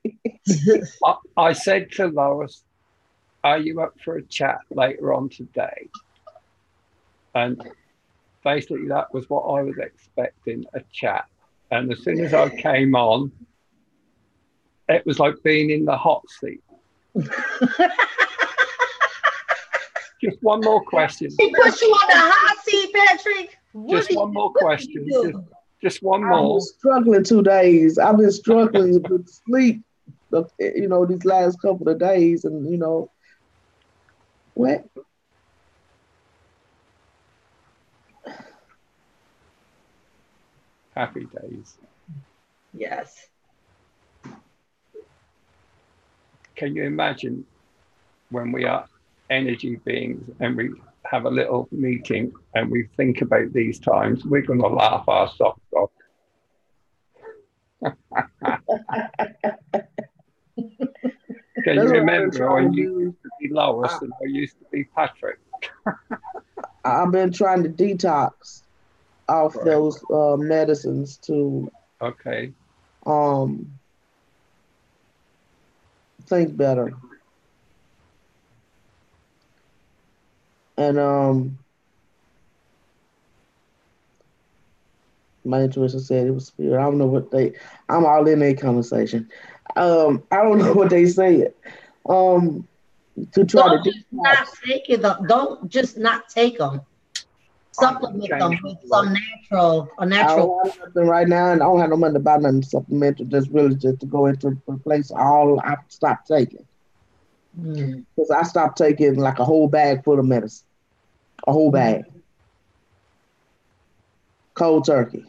I said to Lois, "Are you up for a chat later on today?" And basically, that was what I was expecting, a chat. And as soon as I came on, it was like being in the hot seat. Just one more question. He put you on the hot seat, Patrick. Just one more question. Just one more. I've been struggling 2 days. I've been struggling with sleep, these last couple of days, and what? Happy days. Yes. Can you imagine when we are energy beings and we have a little meeting and we think about these times? We're going to laugh our socks off. Can you remember when you used to be Lois and I used to be Patrick? I've been trying to detox off those medicines to think better. And my intuition said it was spirit. I don't know what I'm all in a conversation. I don't know what they said. To try Don't to just not take it. Don't just not take them. Supplement them with some natural. I don't have nothing right now, and I don't have no money to buy nothing supplemental. Just really just to go into a place all I stopped taking. Because I stopped taking like a whole bag full of medicine. A whole bag. Cold turkey.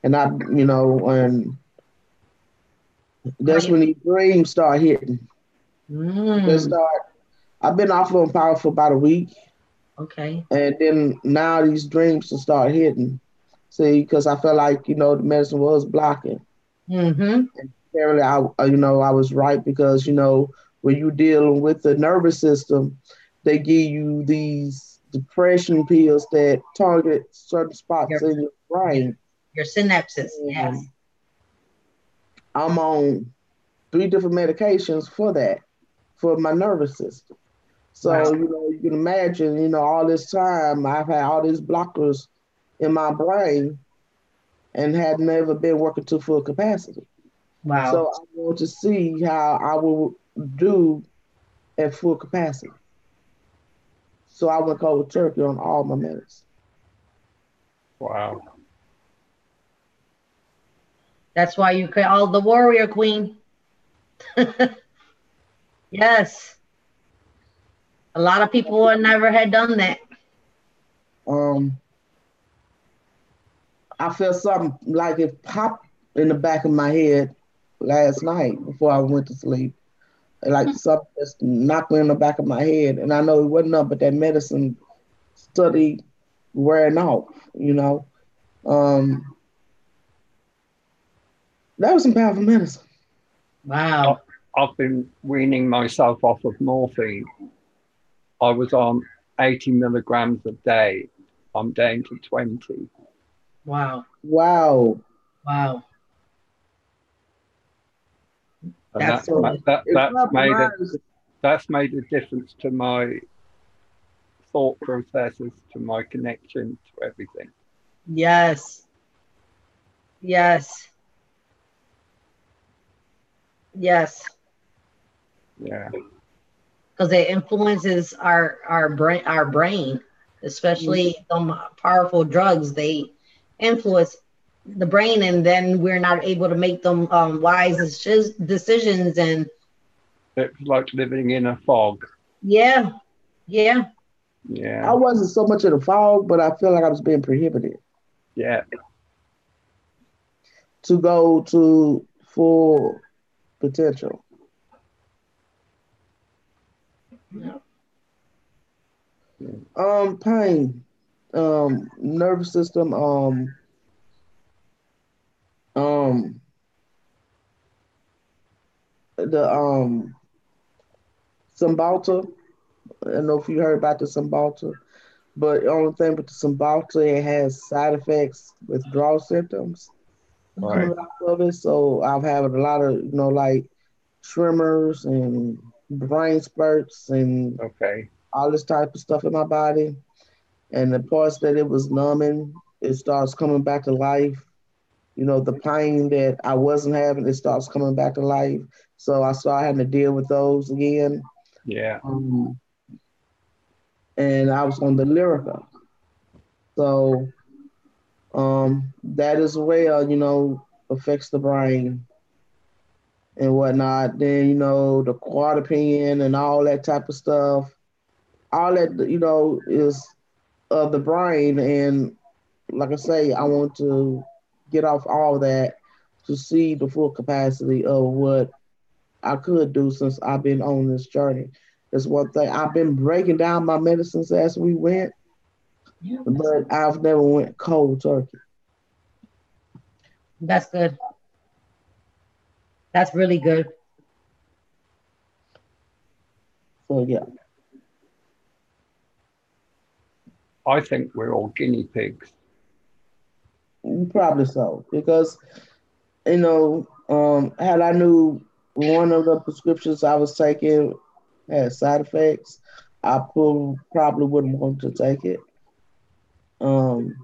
And and that's when these dreams start hitting. I've been off of power for about a week. Okay. And then now these dreams will start hitting. See, because I felt like, the medicine was blocking. And apparently, I was right because, when you're dealing with the nervous system, they give you these depression pills that target certain spots in your brain. Your synapses, yes. I'm on 3 different medications for that, for my nervous system. So, you can imagine, all this time I've had all these blockers in my brain and had never been working to full capacity. Wow. So I want to see how I will do at full capacity. So I went cold turkey on all my medicine. Wow. That's why you call the warrior queen. Yes. A lot of people never had done that. I felt something like it popped in the back of my head last night before I went to sleep. Like something just knocked me in the back of my head. And I know it wasn't up, but that medicine study wearing off, That was some powerful medicine. Wow. I've been weaning myself off of morphine. I was on 80 milligrams a day. I'm down to 20. Wow. Wow. Wow. And that's made a difference to my thought processes, to my connection to everything. Yes. Yes. Yes. Yeah. Because it influences our brain, especially some powerful drugs. They influence the brain, and then we're not able to make them wise decisions. And it's like living in a fog. Yeah. I wasn't so much in a fog, but I feel like I was being prohibited. Yeah. to go to full potential. Yeah. Pain, nervous system, um, the Cymbalta. I don't know if you heard about the Cymbalta, but the only thing with the Cymbalta, it has side effects, withdrawal symptoms coming Right. out of it. So I've had a lot of, like tremors and brain spurts and Okay. all this type of stuff in my body. And the parts that it was numbing, it starts coming back to life. The pain that I wasn't having, it starts coming back to life. So I started having to deal with those again. Yeah. Um, and I was on the Lyrica. So that as well, affects the brain and whatnot. Then, the quadripene and all that type of stuff. All that, is of the brain. And like I say, I want to get off all that to see the full capacity of what I could do since I've been on this journey. That's one thing. I've been breaking down my medicines as we went, Yeah. but I've never went cold turkey. That's good. That's really good. So yeah, I think we're all guinea pigs. probably so because had I knew one of the prescriptions I was taking had side effects, I probably wouldn't want to take it. Um,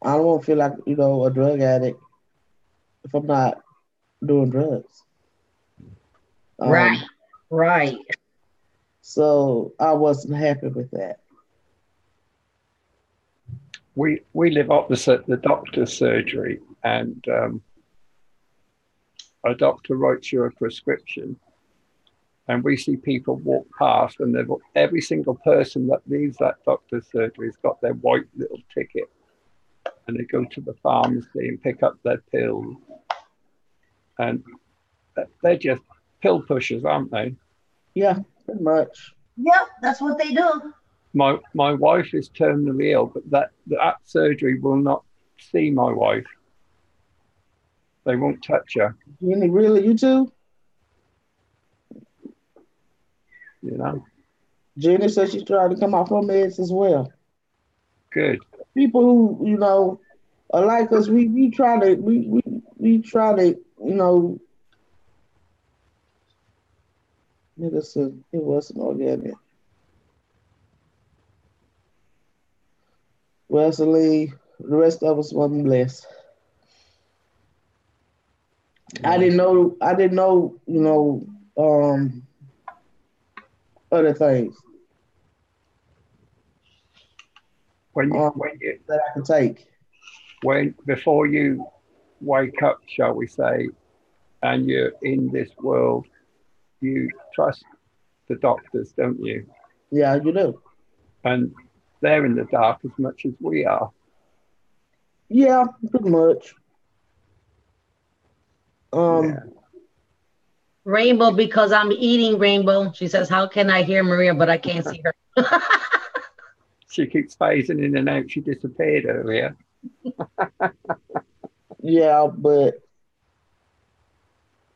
I don't want to feel like a drug addict if I'm not doing drugs. Right. Um, Right. so I wasn't happy with that. We live opposite the doctor's surgery, and a doctor writes you a prescription, and we see people walk past, and every single person that leaves that doctor's surgery has got their white little ticket, and they go to the pharmacy and pick up their pills, and they're just pill pushers, aren't they? Yeah, pretty much. Yep, that's what they do. My wife is terminally ill, but that surgery will not see my wife. They won't touch her. Jenny, really, you too? You know, Jenny said she's trying to come off her meds as well. good. People who are like us, we try to we try to listen. It wasn't organic. Wesley, the rest of us wasn't blessed. I Yeah. didn't know. I didn't know. Other things When you, um, when you that I could take. when before you wake up, shall we say, and you're in this world, you trust the doctors, don't you? Yeah, you do. And they're in the dark as much as we are. Yeah, pretty much. Yeah. Um, Rainbow, because I'm eating Rainbow. She says, how can I hear Maria, but I can't see her? She keeps phasing in and out. She disappeared earlier. yeah, but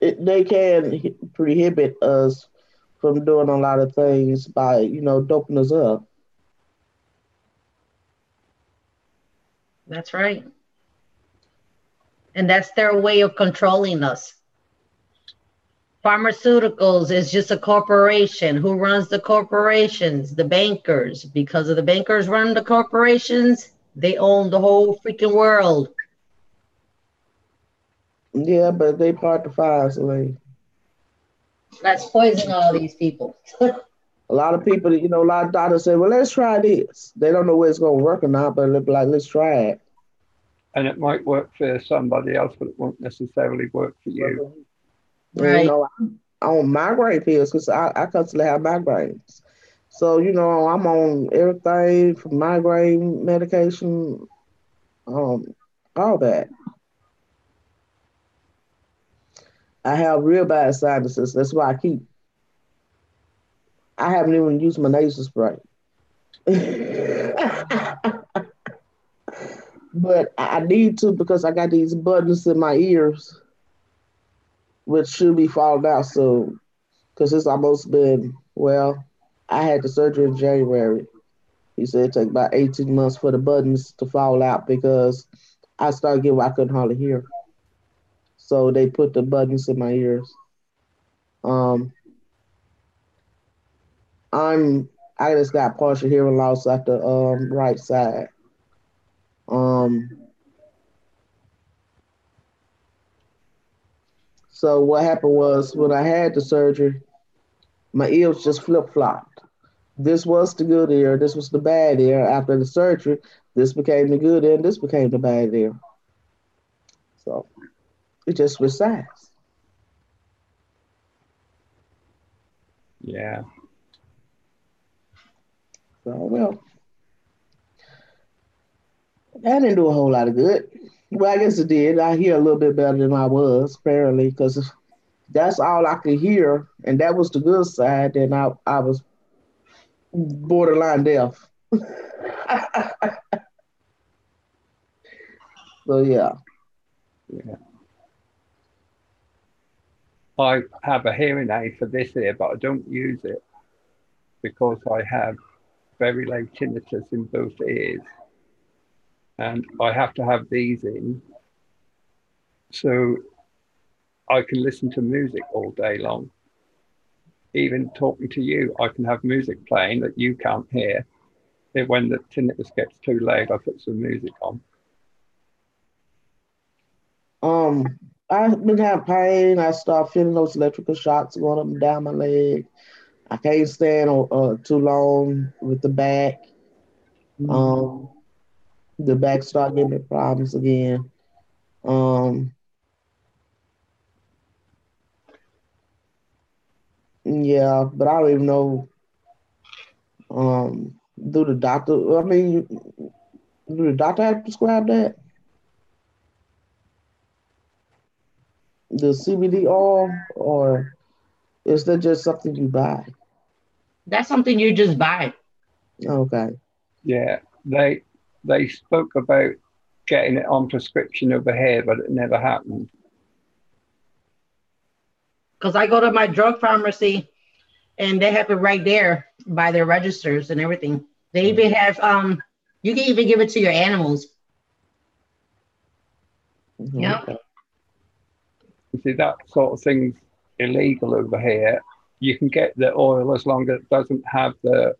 they can prohibit us from doing a lot of things by doping us up. That's right. And that's their way of controlling us. Pharmaceuticals is just a corporation. Who runs the corporations? The bankers. Because of the bankers run the corporations, they own the whole freaking world. Yeah, but they part the fire, so Let's poison all these people. a lot of people, a lot of doctors say, well, let's try this. They don't know whether it's going to work or not, but they'll be like, let's try it. And it might work for somebody else, but it won't necessarily work for you. And, Right. I'm on migraine pills because I constantly have migraines. So, I'm on everything from migraine medication, all that. I have real bad sinuses. That's why I haven't even used my nasal spray. But I need to because I got these buttons in my ears, which should be falling out soon. Because it's almost been, well, I had the surgery in January. He said it take about 18 months for the buttons to fall out because I started getting I couldn't hardly hear. So they put the buttons in my ears. Um, I just got partial hearing loss at the right side. Um, so what happened was when I had the surgery, my ears just flip flopped. This was the good ear, this was the bad ear. After the surgery, this became the good ear, and this became the bad ear. So it just switched sides. Yeah. So well, that didn't do a whole lot of good. Well, I guess it did. I hear a little bit better than I was, apparently, because that's all I could hear, and that was the good side. Then I was borderline deaf. So yeah. Yeah. I have a hearing aid for this ear, but I don't use it because I have very low tinnitus in both ears, and I have to have these in so I can listen to music all day long. Even talking to you, I can have music playing that you can't hear. When the tinnitus gets too loud, I put some music on. Um, I've been having pain. I start feeling those electrical shocks going up and down my leg. I can't stand too long with the back. Um, the back start giving me problems again. Um, yeah, but I don't even know. Do the doctor? I mean, do the doctor have to prescribe that? The CBD oil, or is that just something you buy? That's something you just buy. Okay. Yeah, they spoke about getting it on prescription over here, but it never happened. Because I go to my drug pharmacy and they have it right there by their registers and everything. They even have you can even give it to your animals. Yeah. Okay. You see, that sort of thing's illegal over here. You can get the oil as long as it doesn't have the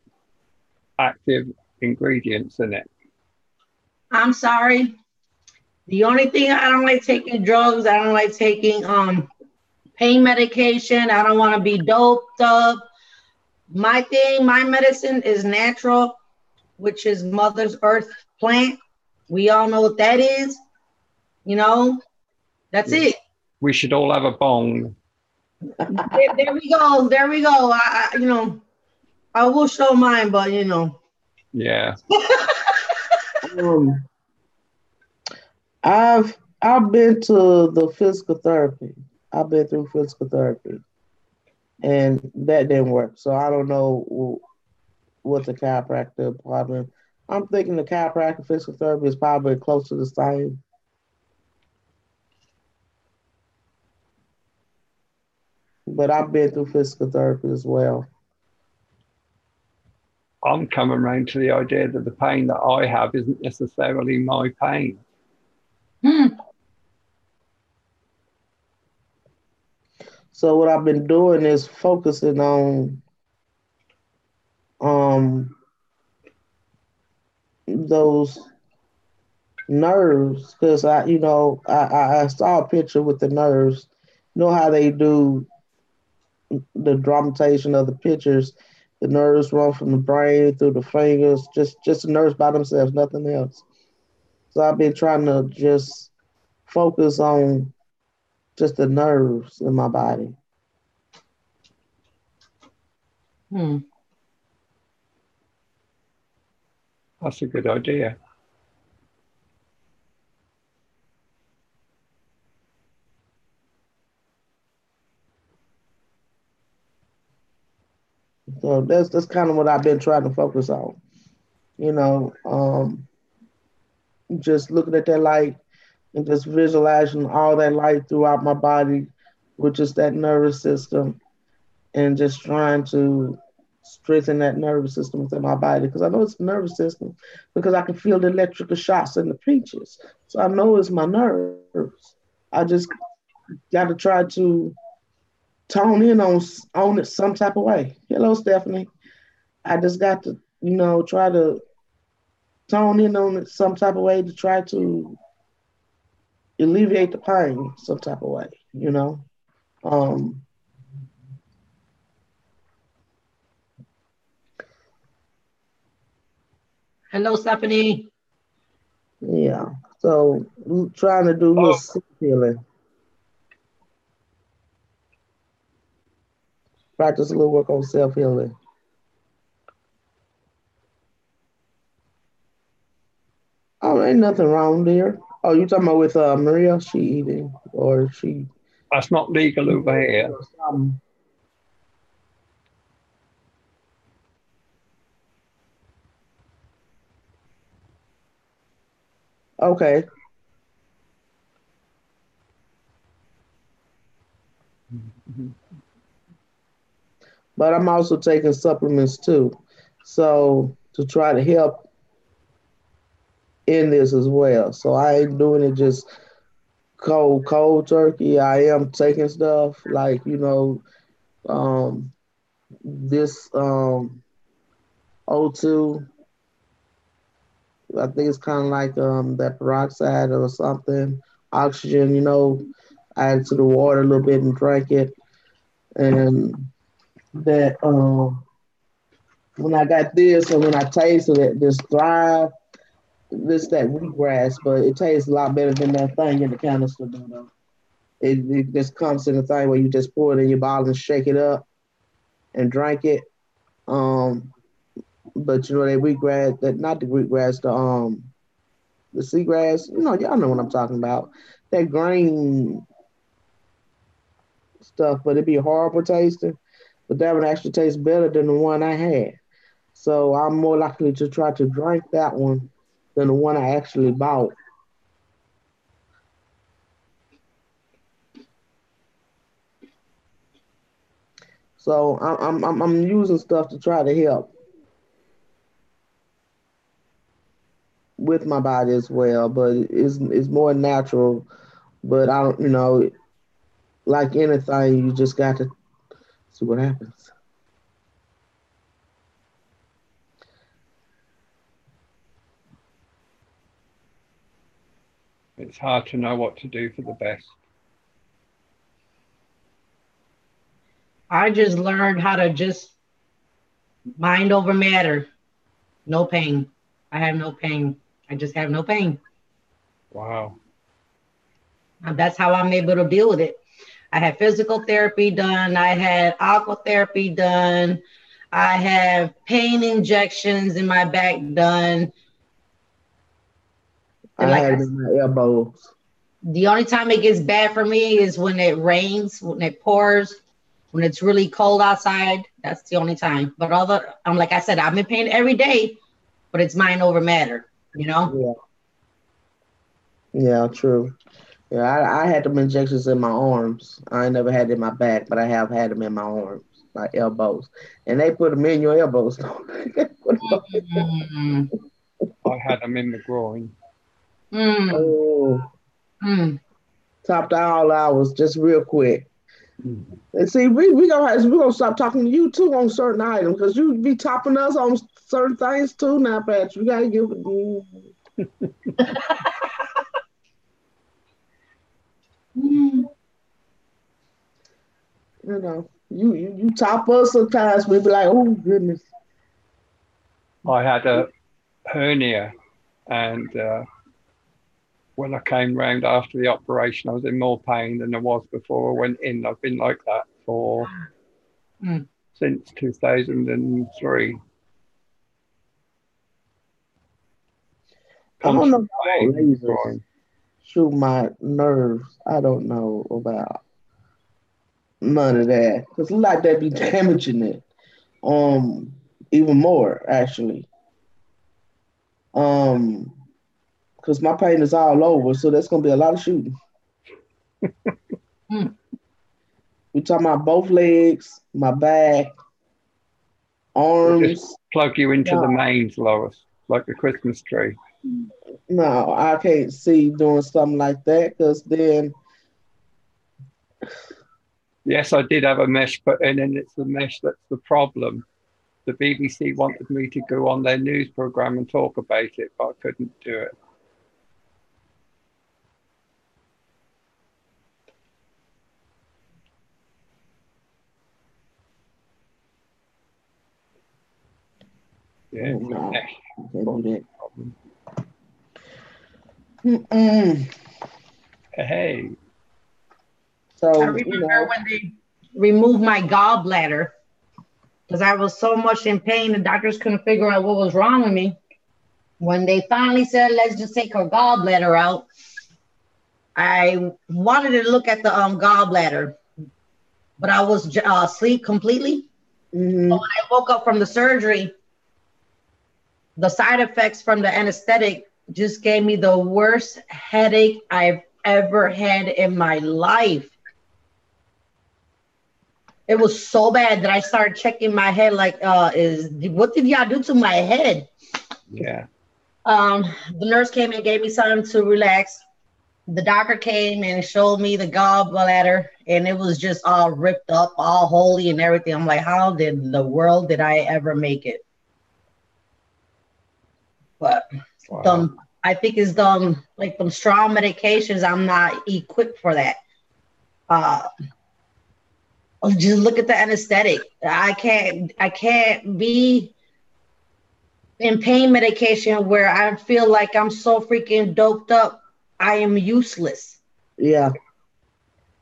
active ingredients in it. I'm sorry. The only thing I don't like taking drugs. I don't like taking pain medication. I don't want to be doped up. My thing, my medicine is natural, which is Mother's Earth plant. We all know what that is. You know, that's it. We should all have a bong. There we go. There we go. I will show mine, but Yeah. Um, I've been to the physical therapy. I've been through physical therapy, and that didn't work. So I don't know what the chiropractor problem. I'm thinking the chiropractic physical therapy is probably close to the same. But I've been through physical therapy as well. I'm coming around to the idea that the pain that I have isn't necessarily my pain. So what I've been doing is focusing on um those nerves because I saw a picture with the nerves. You know how they do the dramatization of the pictures. The nerves run from the brain through the fingers, just the nerves by themselves, nothing else. So I've been trying to just focus on just the nerves in my body. Hmm. That's a good idea. So that's kind of what I've been trying to focus on. You know, just looking at that light and just visualizing all that light throughout my body, which is that nervous system, and just trying to strengthen that nervous system within my body because I know it's the nervous system because I can feel the electrical shocks in the pinches. So I know it's my nerves. I just got to try to tone in on it some type of way. Hello, Stephanie. I just got to, try to tone in on it some type of way to try to alleviate the pain some type of way. Um, Hello, Stephanie. yeah. So trying to do a little Oh, self healing, practice a little work on self healing. Oh, ain't nothing wrong there. Oh, you talking about with Maria? She eating or she that's not legal over here. or something? Okay, Mhm. but I'm also taking supplements too, so to try to help in this as well. So I ain't doing it just cold turkey. I am taking stuff like um, this O2. I think it's kind of like that peroxide or something, oxygen. Add to the water a little bit and drink it. And that when I got this and when I tasted it, this Thrive, this that wheatgrass, but it tastes a lot better than that thing in the canister. Though. It just comes in a thing where you just pour it in your bottle and shake it up and drink it. Um, but that wheatgrass, that not the wheatgrass, the seagrass. Y'all know what I'm talking about. That green stuff, but it'd be horrible tasting. But that one actually tastes better than the one I had. So I'm more likely to try to drink that one than the one I actually bought. So I'm using stuff to try to help with my body as well, but it's more natural. But I don't, like anything, you just got to see what happens. It's hard to know what to do for the best. I just learned how to just mind over matter. No pain. I have no pain. I just have no pain. Wow. And that's how I'm able to deal with it. I had physical therapy done. I had aqua therapy done. I have pain injections in my back done. And I like had it in my elbows. the only time it gets bad for me is when it rains, when it pours, when it's really cold outside. That's the only time. But I'm like I said, I'm in pain every day, but it's mind over matter, you know? Yeah, yeah, true. Yeah, I had them injections in my arms. I ain't never had it in my back, but I have had them in my arms, my elbows, and they put them in your elbows. Mm, I had them in the groin. mm, Oh, mm. topped all hours, just real quick. Mm. And see, we gonna stop talking to you too on certain items because you be topping us on certain things too. Now, Patrick, you gotta give it. Mm. You top us sometimes. We be like, oh goodness. I had a hernia, and when I came round after the operation, I was in more pain than I was before I went in. I've been like that for Mm. since 2003. I don't know Constant about pain in the lasers groin. shoot my nerves. I don't know about none of that because like that be damaging it. Even more actually. Um, because my pain is all over, so there's gonna be a lot of shooting. Mm. We talking about both legs, my back, We'll just arms. plug you into the No, mains, Lois, like a Christmas tree. no, I can't see doing something like that because then, Yes, I did have a mesh put in, and it's the mesh that's the problem. The BBC wanted me to go on their news program and talk about it, but I couldn't do it. Yeah, oh it's a no, mesh I can't do that. problem. Mm-mm. Hey, I So remember when they removed my gallbladder because I was so much in pain, the doctors couldn't figure out what was wrong with me. When they finally said, let's just take her gallbladder out, I wanted to look at the gallbladder, but I was asleep completely. So mhm. when I woke up from the surgery, the side effects from the anesthetic just gave me the worst headache I've ever had in my life. It was so bad that I started checking my head, like, is what did y'all do to my head? yeah. Um, the nurse came and gave me something to relax. The doctor came and showed me the gallbladder, and it was just all ripped up, all holy and everything. I'm like, how did the world did I ever make it? But Wow. I think it's like them strong medications. I'm not equipped for that. Uh, just look at the anesthetic. I can't be in pain medication where I feel like I'm so freaking doped up. I am useless. Yeah,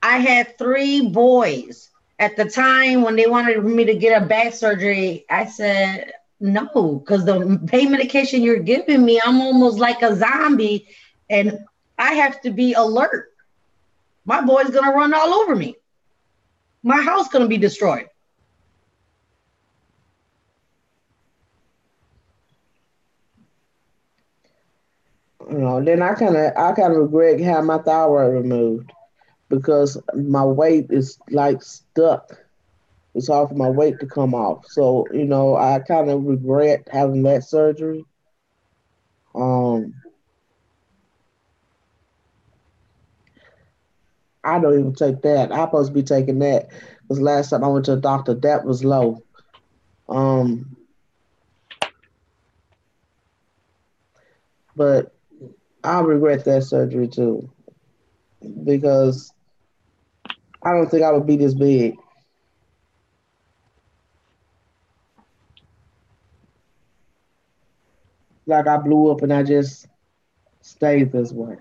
I had 3 boys. At the time when they wanted me to get a back surgery, I said no, because the pain medication you're giving me, I'm almost like a zombie and I have to be alert. My boy's gonna run all over me. My house gonna be destroyed. then I kind of regret having my thyroid removed because my weight is like stuck. It's hard for my weight to come off. So, I kind of regret having that surgery. Um, I don't even take that. I'm supposed to be taking that because last time I went to the doctor, that was low. Um, but I regret that surgery too because I don't think I would be this big. Like I blew up and I just stayed this way.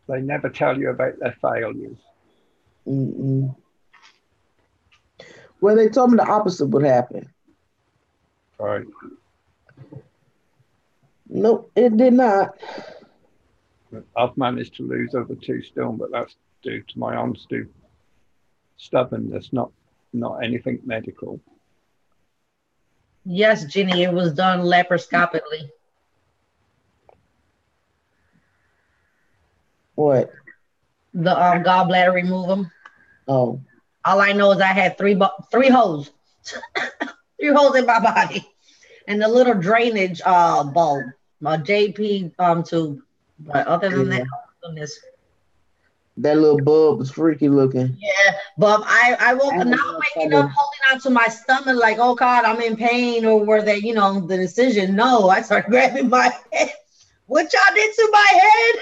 They never tell you about their failures. Mm-mm. Well, they told me the opposite would happen. Right. Nope, it did not. I've managed to lose over 2 stone, but that's due to my honesty, stubbornness, not anything medical. Yes, Ginny, it was done laparoscopically. What? The gallbladder remove them. Oh, All I know is I had three holes, 3 holes in my body, and a little drainage bulb, a JP tube. But other than that, yeah. oh my goodness. That little bug was freaky looking. Yeah, but I woke I up now was waking up funny. holding on to my stomach like, oh God, I'm in pain, or were they, the decision? No, I started grabbing my head. What y'all did to my head?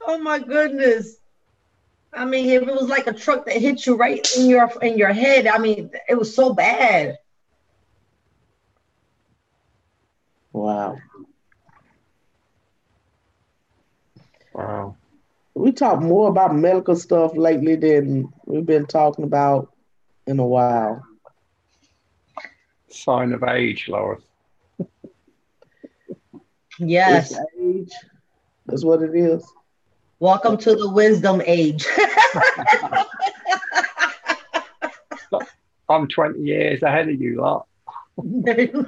Oh my goodness. I mean, if it was like a truck that hit you right in your head, I mean, it was so bad. Wow. Wow. We talk more about medical stuff lately than we've been talking about in a while. Sign of age, Lois. It's Yes. age. That's what it is. Welcome to the wisdom age. I'm 20 years ahead of you lot. We're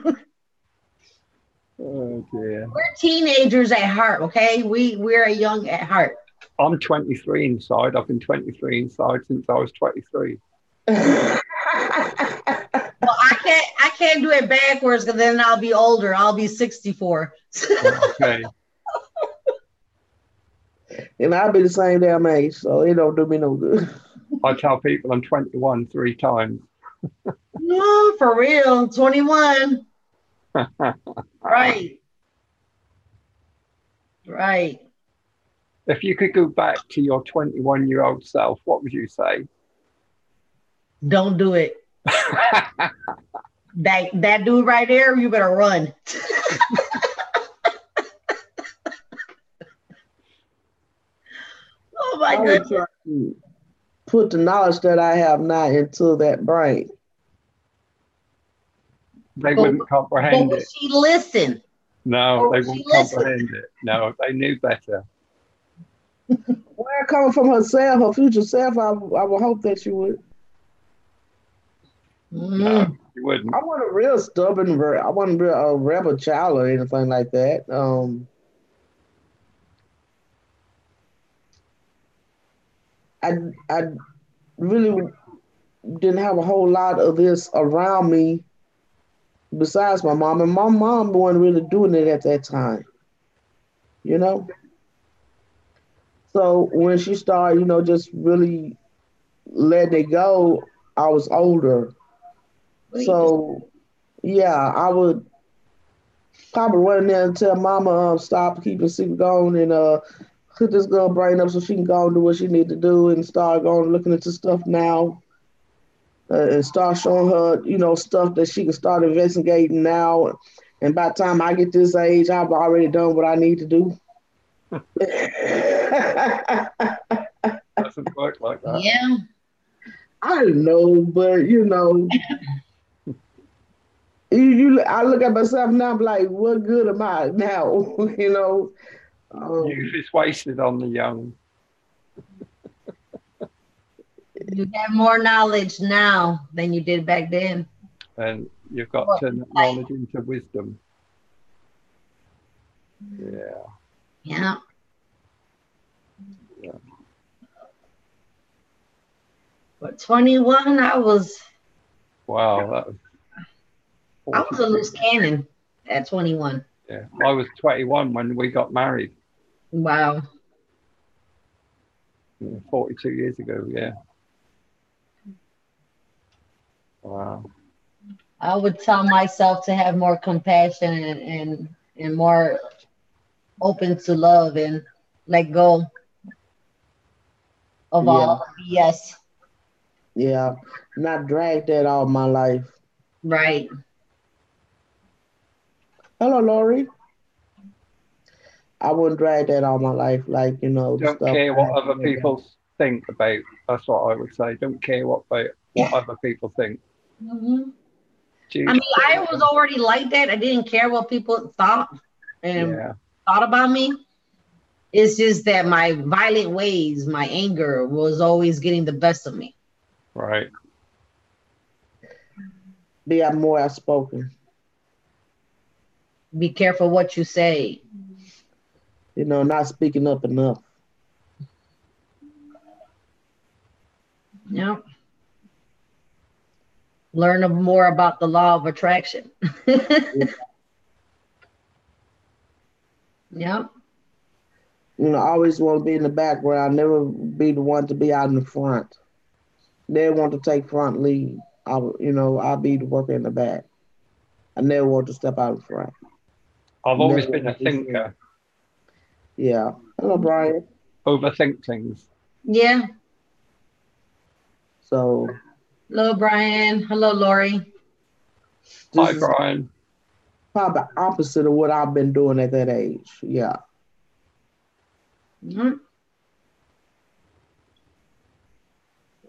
Oh dear. teenagers at heart, okay? We're young at heart. I'm 23 inside. I've been 23 inside since I was 23. Well, I can't do it backwards because then I'll be older. I'll be 64. Okay. And I'll be the same damn age, so it don't do me no good. I tell people I'm 21 3 times. No, for real. 21. Right. Right. If you could go back to your 21-year-old self, what would you say? Don't do it. That dude right there, you better run. Oh my I would goodness. try to put the knowledge that I have now into that brain. They wouldn't But comprehend would it. she listen? No, Or they would she wouldn't listen? comprehend it. No, they knew better. Where coming from herself, her future self, I would hope that she would. No, you wouldn't. I wasn't a real stubborn, I wasn't real a rebel child or anything like that. I really didn't have a whole lot of this around me besides my mom, and my mom wasn't really doing it at that time, you know. So when she started, just really letting it go, I was older. So yeah, I would probably run in there and tell mama, stop keeping secret going and hook this girl brain up so she can go and do what she need to do and start going looking into stuff now and start showing her, stuff that she can start investigating now. And by the time I get this age, I've already done what I need to do. Doesn't work like that. Yeah. I know, but I look at myself now. I'm like, what good am I now? Youth is wasted on the young. You have more knowledge now than you did back then. And you've got to turn that knowledge into wisdom. Yeah. Yeah. Yeah. But 21, I was Wow, that was a loose cannon at 21. Yeah, I was 21 when we got married. Wow. 42 years ago, yeah. Wow. I would tell myself to have more compassion and more open to love and let go of all BS. Yeah, not drag that all my life. Right. Hello, Lori. I wouldn't drag that all my life, like Don't stuff care what happened other people think about. That's what I would say. Don't care what other people think. Mm-hmm. I mean, I was already like that. I didn't care what people thought and thought about me. It's just that my violent ways, my anger was always getting the best of me. Right. Be more outspoken. Be careful what you say. Not speaking up enough. Yep. Learn more about the law of attraction. Yep. I always want to be in the background, never be the one to be out in the front. They want to take front lead. I'll be the worker in the back. I never want to step out in front. I've always been a thinker. Yeah. Hello, Brian. Overthink things. Yeah. So. Hello, Brian. Hello, Lori. Hi, Brian. Probably opposite of what I've been doing at that age. Yeah. Mm-hmm.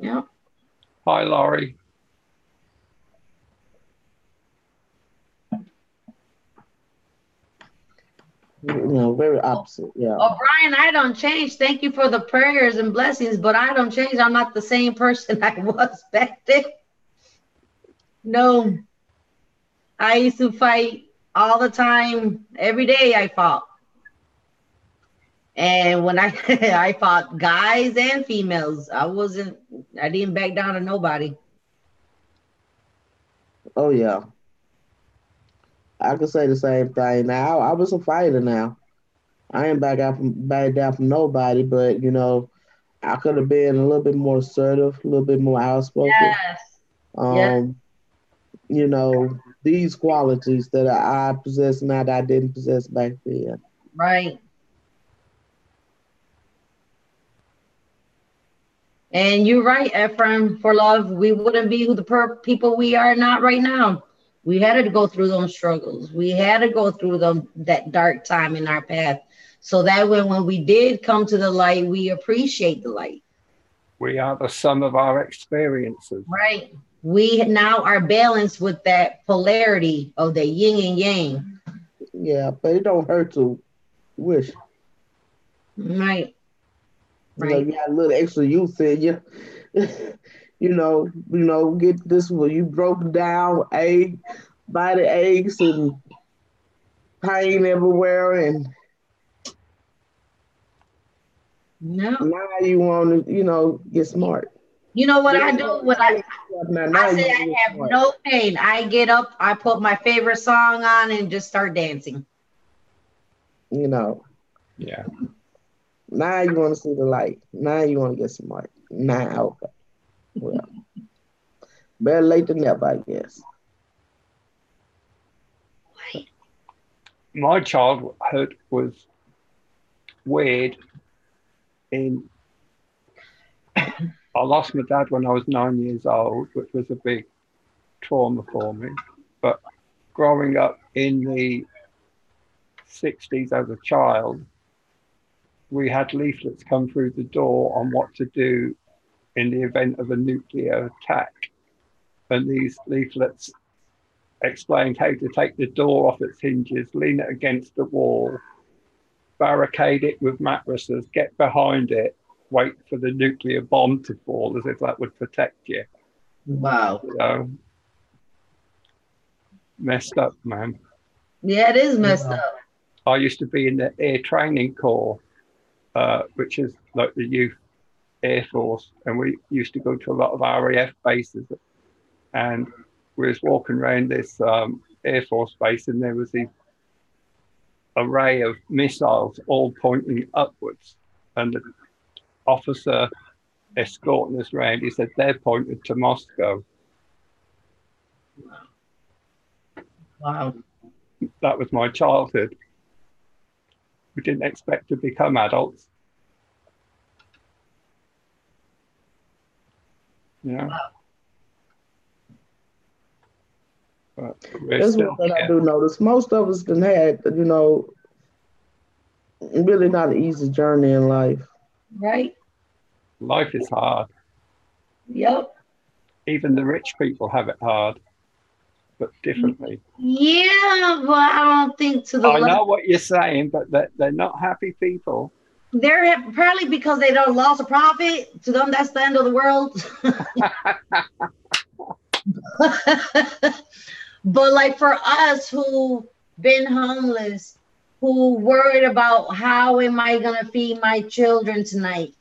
Yeah. Hi, Laurie. Very opposite. Yeah. Oh, Brian, I don't change. Thank you for the prayers and blessings, but I don't change. I'm not the same person I was back then. No, I used to fight all the time. Every day I fought. And when I I fought guys and females, I didn't back down to nobody. Oh yeah, I could say the same thing. Now I was a fighter. Now I ain't back down from nobody, but I could have been a little bit more assertive, a little bit more outspoken. Yes. Yes. Um, these qualities that I possess now that I didn't possess back then. Right. And you're right, Ephraim. For love, we wouldn't be who the people we are not right now. We had to go through those struggles. We had to go through that dark time in our path, so that when we did come to the light, we appreciate the light. We are the sum of our experiences. Right. We now are balanced with that polarity of the yin and yang. Yeah, but it don't hurt to wish. Right. You got a little extra youth in you. Get this one. You broke down, body aches and pain everywhere, and no. now you want to, get smart. You know what I do? I say I have no pain. I get up, I put my favorite song on, and just start dancing. Yeah. Now you want to see the light. Now you want to get smart. Now, okay. Well, better late than never, I guess. My childhood was weird. I lost my dad when I was 9 years old, which was a big trauma for me. But growing up in the 60s as a child, we had leaflets come through the door on what to do in the event of a nuclear attack. And these leaflets explained how to take the door off its hinges, lean it against the wall, barricade it with mattresses, get behind it, wait for the nuclear bomb to fall, as if that would protect you. Wow. Messed up, man. Yeah, it is messed up. I used to be in the Air Training Corps, which is like the youth Air Force, and we used to go to a lot of RAF bases, and we was walking around this Air Force base, and there was this array of missiles all pointing upwards, and the officer escorting us around, he said they're pointed to Moscow. Wow. That was my childhood. We didn't expect to become adults. Yeah. Wow. That's one thing I do notice. Most of us done had, really not an easy journey in life. Right. Life is hard. Yep. Even the rich people have it hard, but differently. Yeah, but I don't think to the I know what you're saying, but they're not happy people. They're apparently because they don't lost a profit. To them, that's the end of the world. But like for us who been homeless, who worried about how am I gonna feed my children tonight?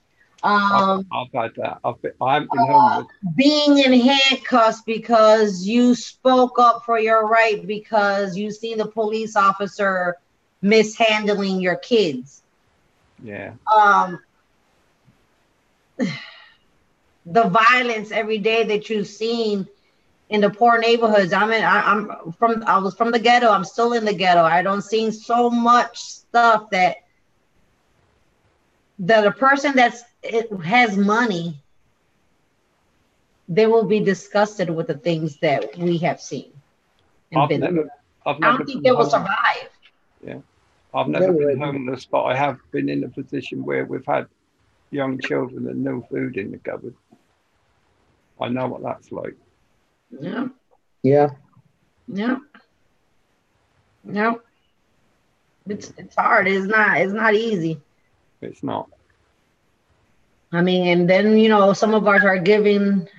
I've had that. I haven't been homeless. Being in handcuffs because you spoke up for your right because you see the police officer mishandling your kids. Yeah. The violence every day that you've seen in the poor neighborhoods. I was from the ghetto. I'm still in the ghetto. I don't see so much stuff that a person has money, they will be disgusted with the things that we have seen. I don't think they will survive. Yeah. I've never been homeless, but I have been in a position where we've had young children and no food in the cupboard. I know what that's like. Yeah. Yeah. Yeah. No. It's hard. It's not easy. It's not. I mean, and then some of us are giving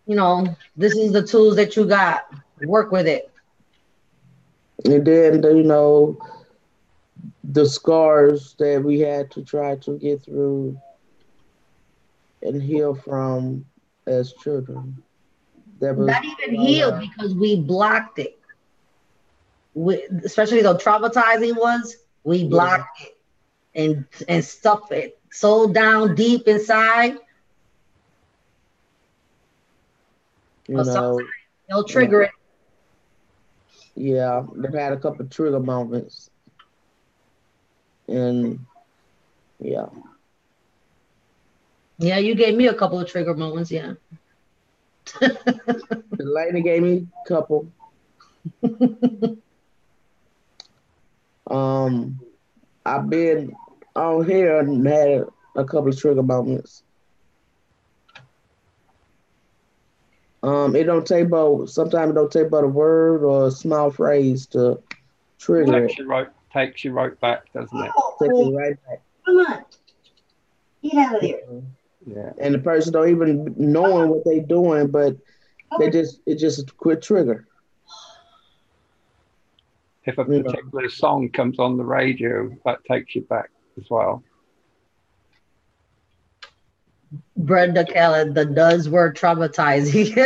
you know, this is the tools that you got. Work with it. And then, the scars that we had to try to get through and heal from as children. That was Not even healed because we blocked it. Especially the traumatizing ones, we blocked it and stuffed it so down deep inside. you know, They'll trigger it. Yeah, they've had a couple of trigger moments, and yeah. Yeah, you gave me a couple of trigger moments. Yeah. The lady gave me a couple. I've been on here and had a couple of trigger moments. It don't take but sometimes it don't take but a word or a small phrase to trigger it. Takes you right back, doesn't it? Take you right back. Come on, get out of there. Yeah. And the person don't even knowing what they doing, but it's just a quick trigger. If a particular song comes on the radio, that takes you back as well. Brenda Keller, the does were traumatizing.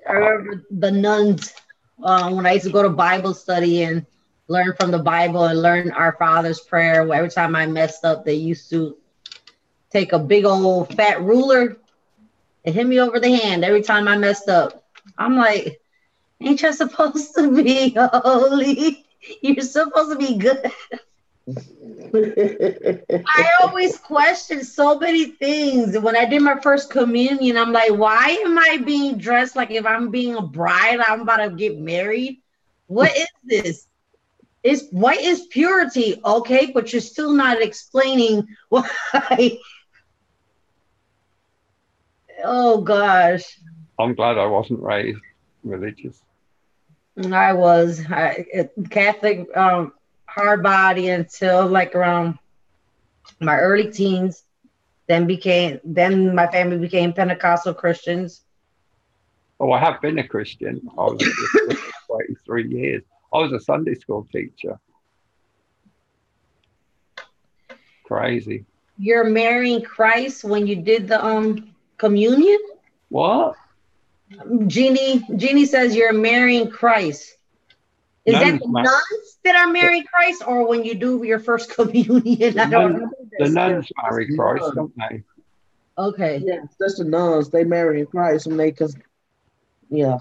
I remember the nuns when I used to go to Bible study and learn from the Bible and learn our Father's Prayer. Every time I messed up, they used to take a big old fat ruler and hit me over the hand every time I messed up. I'm like, ain't you supposed to be holy? You're supposed to be good. I always question so many things. When I did my first communion, I'm like, why am I being dressed like if I'm being a bride, I'm about to get married? What is this? What is purity? Okay, but you're still not explaining why. Oh gosh. I'm glad I wasn't raised religious. I was Catholic hard body until like around my early teens. Then my family became Pentecostal Christians. Oh, I have been a Christian. I was a Christian for 23 years. I was a Sunday school teacher. Crazy. You're marrying Christ when you did the communion? What? Jeannie says you're marrying Christ. Is that the nuns that are marrying Christ, or when you do your first communion? I don't know. The nuns marry Christ, don't they? Okay. Yeah, that's the nuns. They marry Christ and yeah.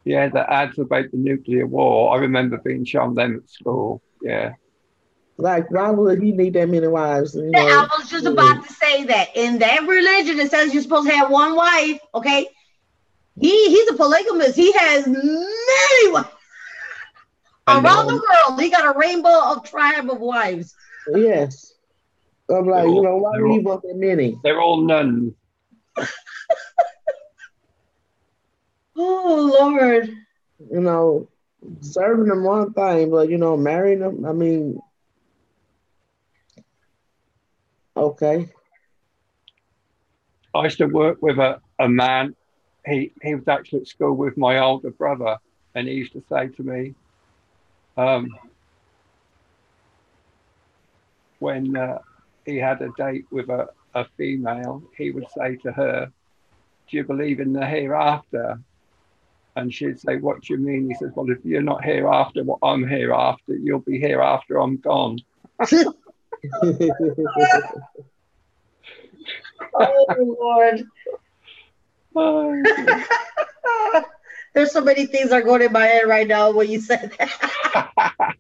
Yeah, the ads about the nuclear war. I remember being shown them at school. Yeah. Like, why would he need that many wives? I was just about to say that. In that religion, it says you're supposed to have one wife. Okay. He's a polygamist. He has many wives. Around the world, he got a rainbow of tribe of wives. Yes. I'm like, why would he want that many? They're all nuns. Oh, Lord. Serving them one thing, but, marrying them, I mean, okay. I used to work with a man. He was actually at school with my older brother, and he used to say to me, when he had a date with a female, he would say to her, "Do you believe in the hereafter?" And she'd say, "What do you mean?" He says, "Well, if you're not here after what I'm here after, you'll be here after I'm gone." Oh, Lord. There's so many things are going in my head right now when you said that.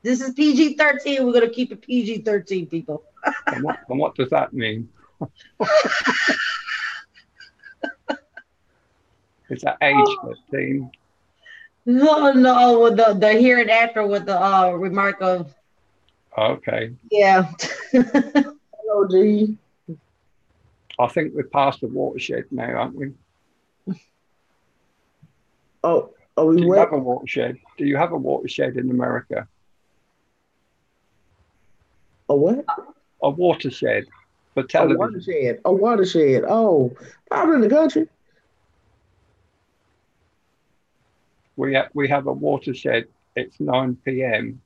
This is PG-13. We're going to keep it PG-13, people. And what does that mean? Is that age 13? No, with the here and after with the remark of. Okay. Yeah. Hello, G. I think we're past the watershed now, aren't we? Oh, are we Do you what? have a watershed? Do you have a watershed in America? A what? A watershed. for A television. watershed. A watershed. Oh, probably in the country. We have a watershed. It's 9 p.m.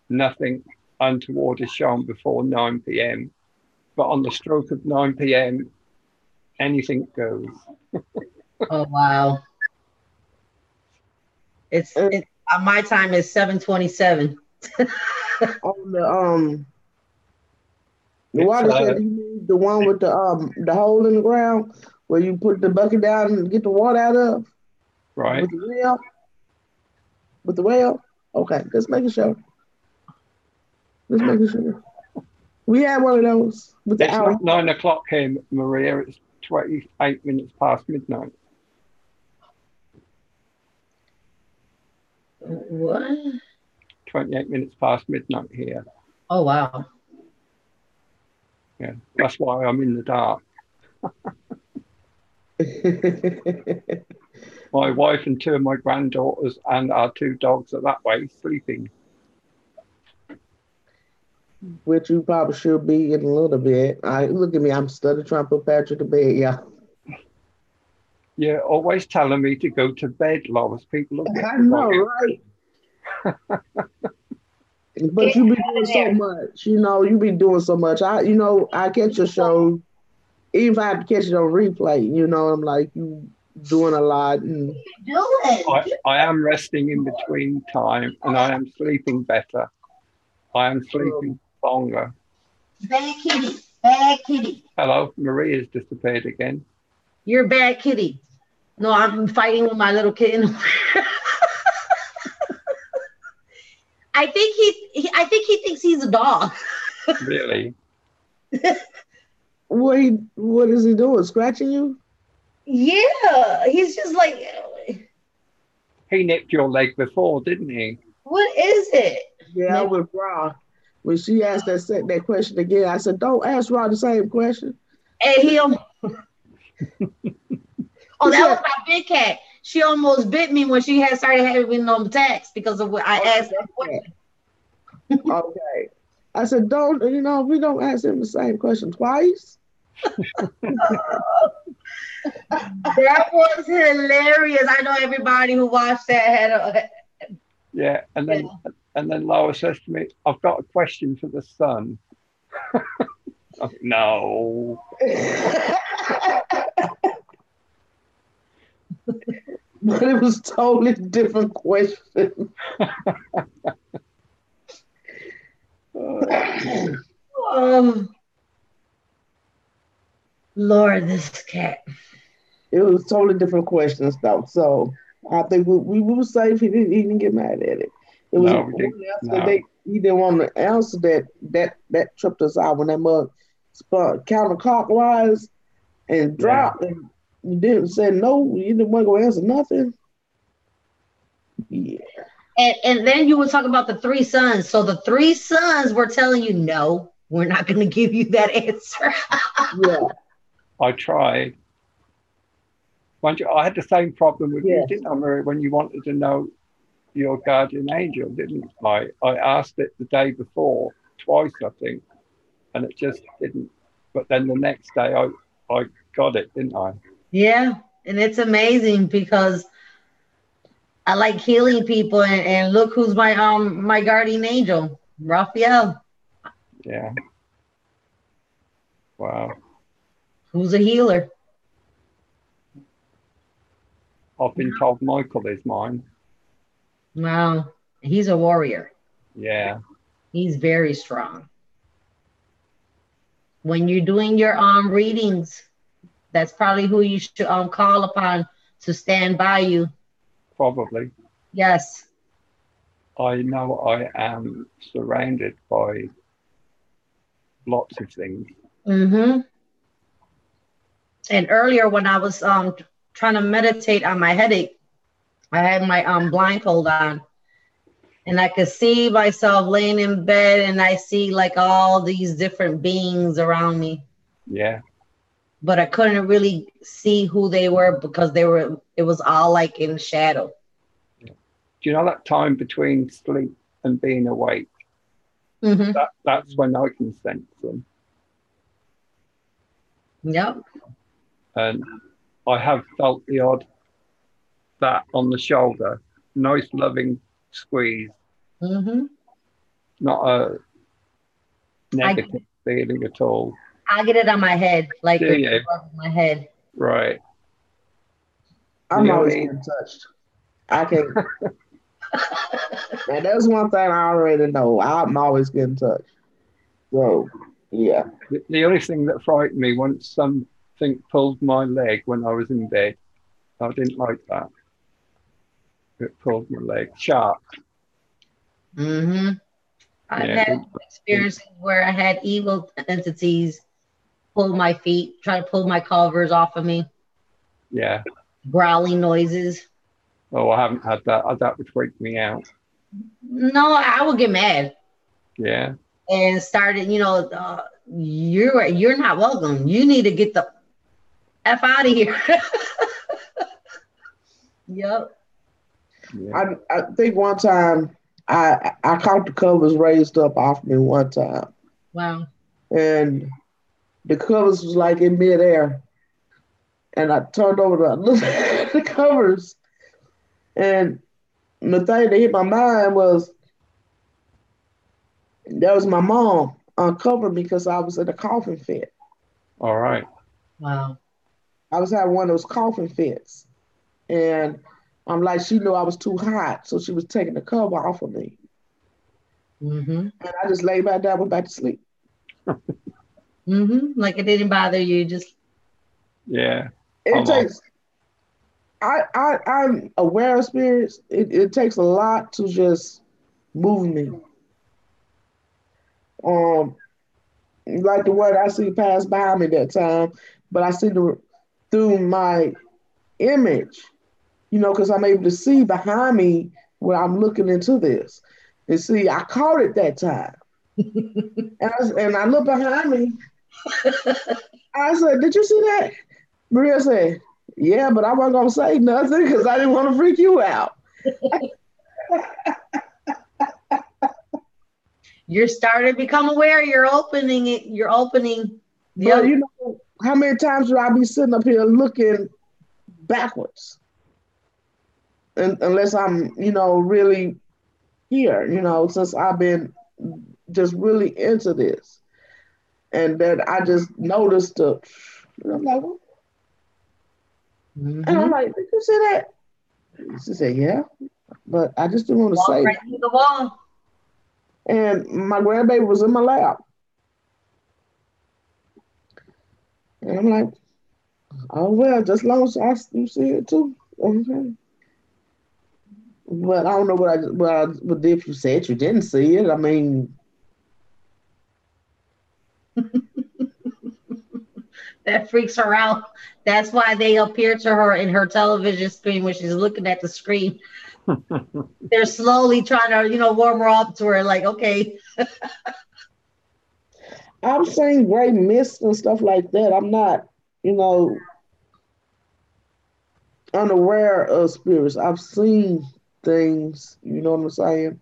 Nothing untoward is shown before 9 p.m. But on the stroke of 9 p.m., anything goes. Oh wow. It's And it my time is 7:27. on the It's watershed, you mean the one with the hole in the ground where you put the bucket down and get the water out of right. with the well? With the well? Okay, just making sure. Just making sure. We had one of those with the It's owl. not 9 o'clock here, Maria. It's 28 minutes past midnight. What? 28 minutes past midnight here. Oh wow. Yeah, that's why I'm in the dark. My wife and two of my granddaughters and our two dogs are that way sleeping. Which you probably should be in a little bit. Look at me, I'm studying trying to put Patrick to bed, y'all. You're always telling me to go to bed, Lois. People look at I me know, like, right? But you be doing so much, you be doing so much. I catch your show, even if I have to catch it on replay, I'm like, you doing a lot. And Do it. I am resting in between time and I am sleeping better. I am sleeping longer. Bad kitty. Bad kitty. Hello, Maria's disappeared again. You're a bad kitty. No, I'm fighting with my little kitten. I think he thinks he's a dog. Really? what is he doing? Scratching you? Yeah, he's just like, He nipped your leg before, didn't he? what is it? Yeah, I was Ra. When she asked that question again, I said, "Don't ask Ra the same question." And he, oh, He that said, was my big cat. She almost bit me when she had started having me on attacks because of what I asked her question. Okay. I said, don't, we don't ask him the same question twice. That was hilarious. I know everybody who watched that had a. Yeah, and then Lois says to me, "I've got a question for the son." No. But it was totally different question. Oh, Lord, this cat. It was totally different questions though. So I think we were safe. He didn't get mad at it. It was No, one we didn't. answer No. that he didn't want to answer that tripped us out when that mug spun counterclockwise and dropped and you didn't say no, you didn't want to go answer nothing. Yeah. And then you were talking about the three sons. So the three sons were telling you, no, we're not going to give you that answer. Yeah. I tried. Mind you, I had the same problem with you, didn't I, Maria, when you wanted to know your guardian angel, didn't I? I asked it the day before, twice, I think, and it just didn't. But then the next day, I got it, didn't I? Yeah, and it's amazing because I like healing people, and look who's my guardian angel, Raphael. Yeah. Wow. Who's a healer. I've been told Michael is mine. Wow, he's a warrior. Yeah. He's very strong. When you're doing your readings, that's probably who you should call upon to stand by you. Probably. Yes. I know I am surrounded by lots of things. Mm-hmm. And earlier when I was trying to meditate on my headache, I had my blindfold on, and I could see myself laying in bed, and I see like all these different beings around me. Yeah. But I couldn't really see who they were because it was all like in shadow. Do you know that time between sleep and being awake? Mm-hmm. That's when I can sense them. Yep. And I have felt the odd that on the shoulder. Nice, loving squeeze. Mm-hmm. Not a I negative feeling at all. I get it on my head, like Do it's you? above my head. Right. I'm The always only getting touched. I can't. And that's one thing I already know. I'm always getting touched. So, yeah. the only thing that frightened me once something pulled my leg when I was in bed. I didn't like that. It pulled my leg sharp. Mm-hmm. I've Yeah. had experiences where I had evil entities pull my feet, try to pull my covers off of me, Yeah. growling noises. Oh, I haven't had that. That would freak me out. No, I would get mad Yeah. and started, you're not welcome. You need to get the F out of here. Yep. Yeah. I think one time I caught the covers raised up off me one time. Wow. And the covers was like in midair. And I turned over to look at the covers. And the thing that hit my mind was that was my mom uncovering me because I was in a coughing fit. All right. Wow. I was having one of those coughing fits. And I'm like, she knew I was too hot, so she was taking the cover off of me. Mm-hmm. And I just laid back down, went back to sleep. Mm-hmm. Like it didn't bother you, just Yeah. It takes I'm aware of spirits. It takes a lot to just move me. Um, like the one I see pass by me that time, but I see the through my image, because I'm able to see behind me where I'm looking into this. And see, I caught it that time. And I look behind me. I said, "Did you see that?" Maria said, "Yeah, but I wasn't gonna say nothing because I didn't want to freak you out." you're starting to become aware. You're opening it. You're opening. But Yep. how many times would I be sitting up here looking backwards? Unless I'm, really here, since I've been just really into this. And then I just noticed and I'm like, and I'm Mm-hmm. like, did you see that? She said, yeah. But I just didn't want to Walk say right it. through the wall. And my grandbaby was in my lap. And I'm like, oh well, just as long as you see it too. Okay. But I don't know what if you said you didn't see it. I mean, That freaks her out. That's why they appear to her in her television screen when she's looking at the screen. They're slowly trying to, warm her up to her, like, okay. I'm saying great mist and stuff like that. I'm not, you know, unaware of spirits. I've seen things, you know what I'm saying?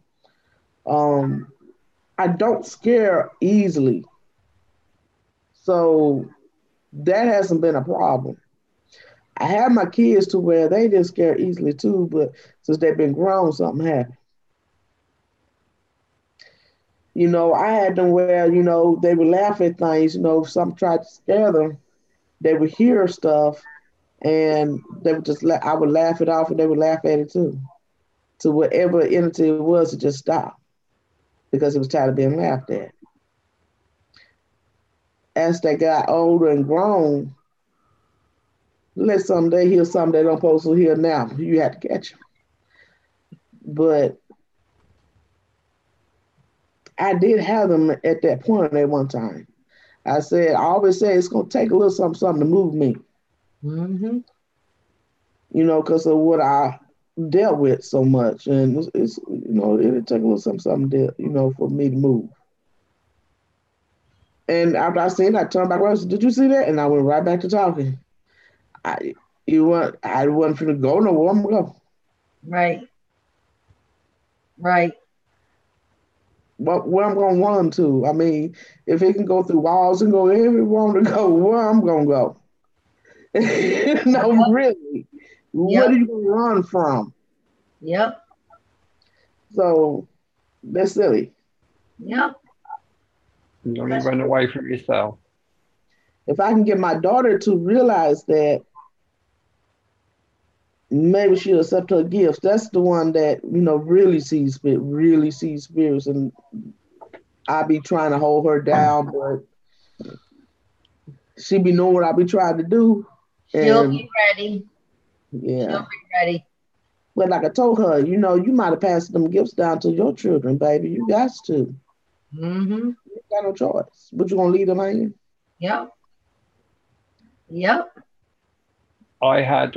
Um, I don't scare easily. So that hasn't been a problem. I have my kids to where they didn't scare easily too, but since they've been grown, something happened. I had them where, they would laugh at things, if something tried to scare them, they would hear stuff and they would just I would laugh it off and they would laugh at it too. To whatever entity it was, it just stopped because it was tired of being laughed at. As they got older and grown, let some they hear something they don't supposed to hear now. You have to catch them. But I did have them at that point at one time. I always say it's gonna take a little something to move me. Mm-hmm. Because of what I dealt with so much, and it'll take a little something for me to move. And after I seen, I turned back around. And said, "Did you see that?" And I went right back to talking. I I wasn't finna go nowhere. I'm gonna go. Right. Right. where I'm gonna run to. I mean, if it can go through walls and go everywhere to go, where I'm gonna go. No, really. What Yep. are you gonna run from? Yep. So that's silly. Yep. You only run away from yourself. If I can get my daughter to realize that, maybe she'll accept her gifts. That's the one that really sees spirits, and I be trying to hold her down, but she be knowing what I be trying to do, She'll and be ready. She'll yeah. be ready. But like I told her, you might have passed them gifts down to your children, baby. You got to. Mm-hmm. You got no choice. But you gonna leave them hanging? Yep. Yep. I had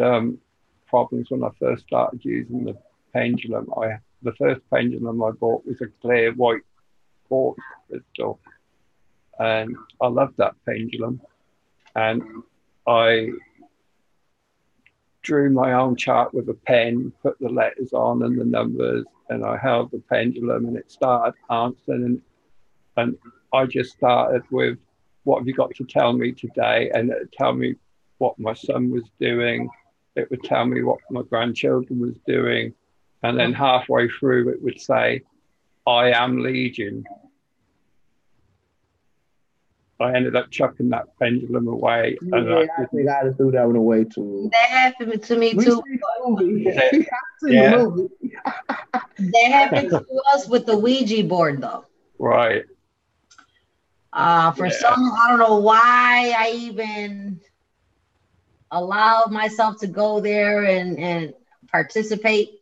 problems when I first started using the pendulum. The first pendulum I bought was a clear white quartz crystal, and I loved that pendulum. And I drew my own chart with a pen, put the letters on and the numbers, and I held the pendulum, and it started answering. And I just started with, "What have you got to tell me today?" And it would tell me what my son was doing. It would tell me what my grandchildren was doing. And then halfway through, it would say, "I am Legion." I ended up chucking that pendulum away. And Yeah, I think I just threw that one away too. That happened to me We too. seen the movie. Yeah. I seen the Yeah. movie. That happened to us with the Ouija board though. Right. For some, I don't know why I even allowed myself to go there and participate.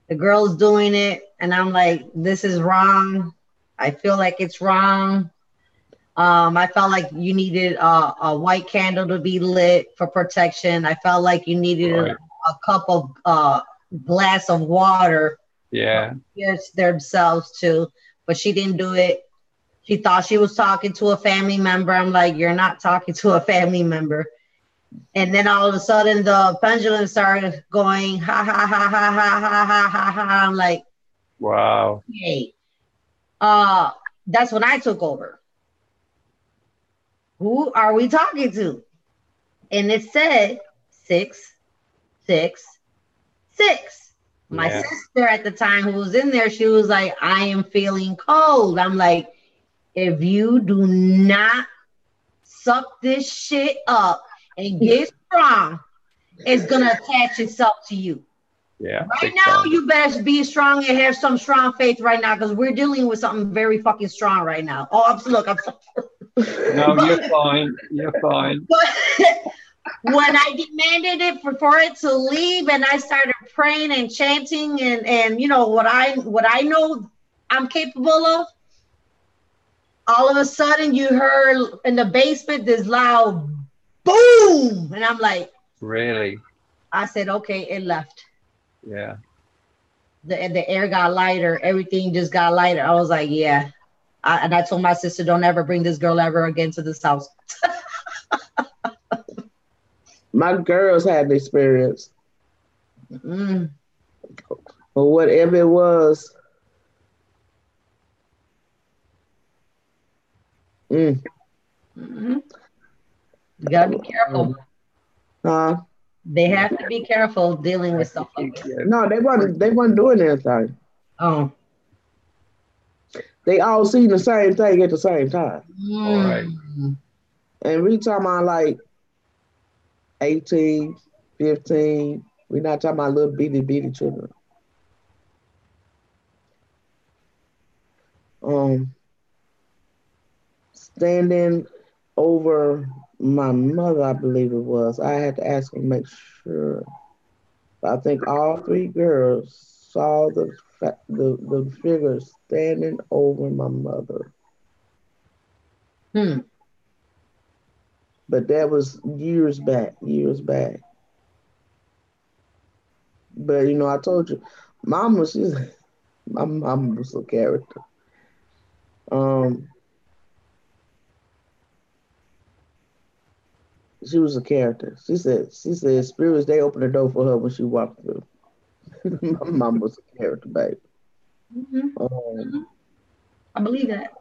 The girl's doing it, and I'm like, this is wrong. I feel like it's wrong. I felt like you needed a white candle to be lit for protection. I felt like you needed a cup of glass of water. Yeah. Yes, themselves too, but she didn't do it. She thought she was talking to a family member. I'm like, you're not talking to a family member. And then all of a sudden, the pendulum started going ha ha ha ha ha ha ha ha ha. I'm like, wow. Hey, that's when I took over. Who are we talking to? And it said 666. My sister at the time who was in there, she was like, I am feeling cold. I'm like, if you do not suck this shit up and get strong, it's gonna attach itself to you. Yeah. Right now, you better be strong and have some strong faith right now, because we're dealing with something very fucking strong right now. Oh, I'm sorry. No, you're fine. You're fine. But when I demanded it for it to leave, and I started praying and chanting and what I know I'm capable of, all of a sudden you heard in the basement this loud boom, and I'm like, really? I said, okay, it left. Yeah. The air got lighter, everything just got lighter. I was like, yeah. And I told my sister, don't ever bring this girl ever again to this house. My girls had the experience. Mm. But whatever it was, Mm-hmm. You gotta be careful. They have to be careful dealing with stuff like this. No, they wasn't doing anything. Oh. They all seen the same thing at the same time. All right. And we talking about like 18, 15. We're not talking about little bitty children. Standing over my mother, I believe it was. I had to ask her to make sure. But I think all three girls saw the figure standing over my mother. But that was years back. But I told you, my mom was a character. She was a character. She said spirits, they opened the door for her when she walked through. My mom was a character, baby. I believe that.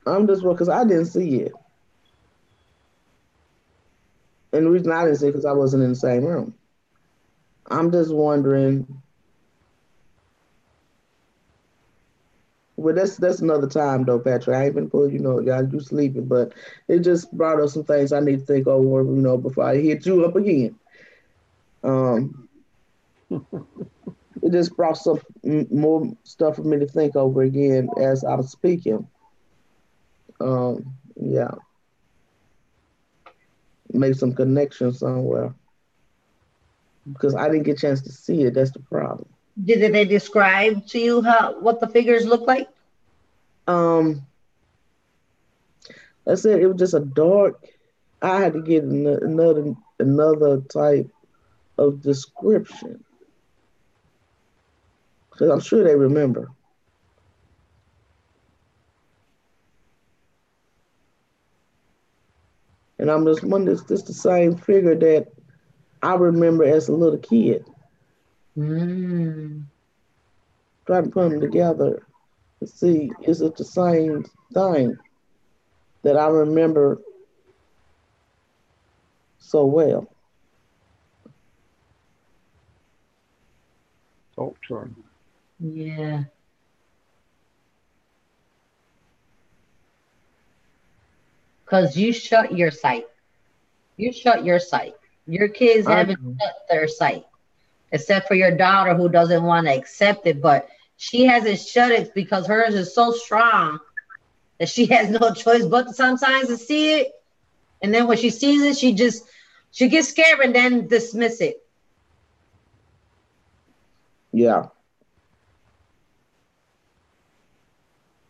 I'm just because I didn't see it. And the reason I didn't see it because I wasn't in the same room. I'm just wondering. Well, that's another time though, Patrick. I ain't been pulling, y'all you sleeping, but it just brought up some things I need to think over, before I hit you up again. Um, it just brought some more stuff for me to think over again as I was speaking. Yeah, make some connection somewhere because I didn't get a chance to see it. That's the problem. Did they describe to you what the figures look like? Um, I said it was just a dark. I had to get another type of description because I'm sure they remember. And I'm just wondering, is this the same figure that I remember as a little kid? Mm. Trying to put them together to see, is it the same thing that I remember so well? Talk to him. Yeah. Because you shut your sight. You shut your sight. Your kids haven't shut their sight, except for your daughter who doesn't want to accept it. But she hasn't shut it because hers is so strong that she has no choice but to sometimes to see it. And then when she sees it, she gets scared and then dismiss it. Yeah.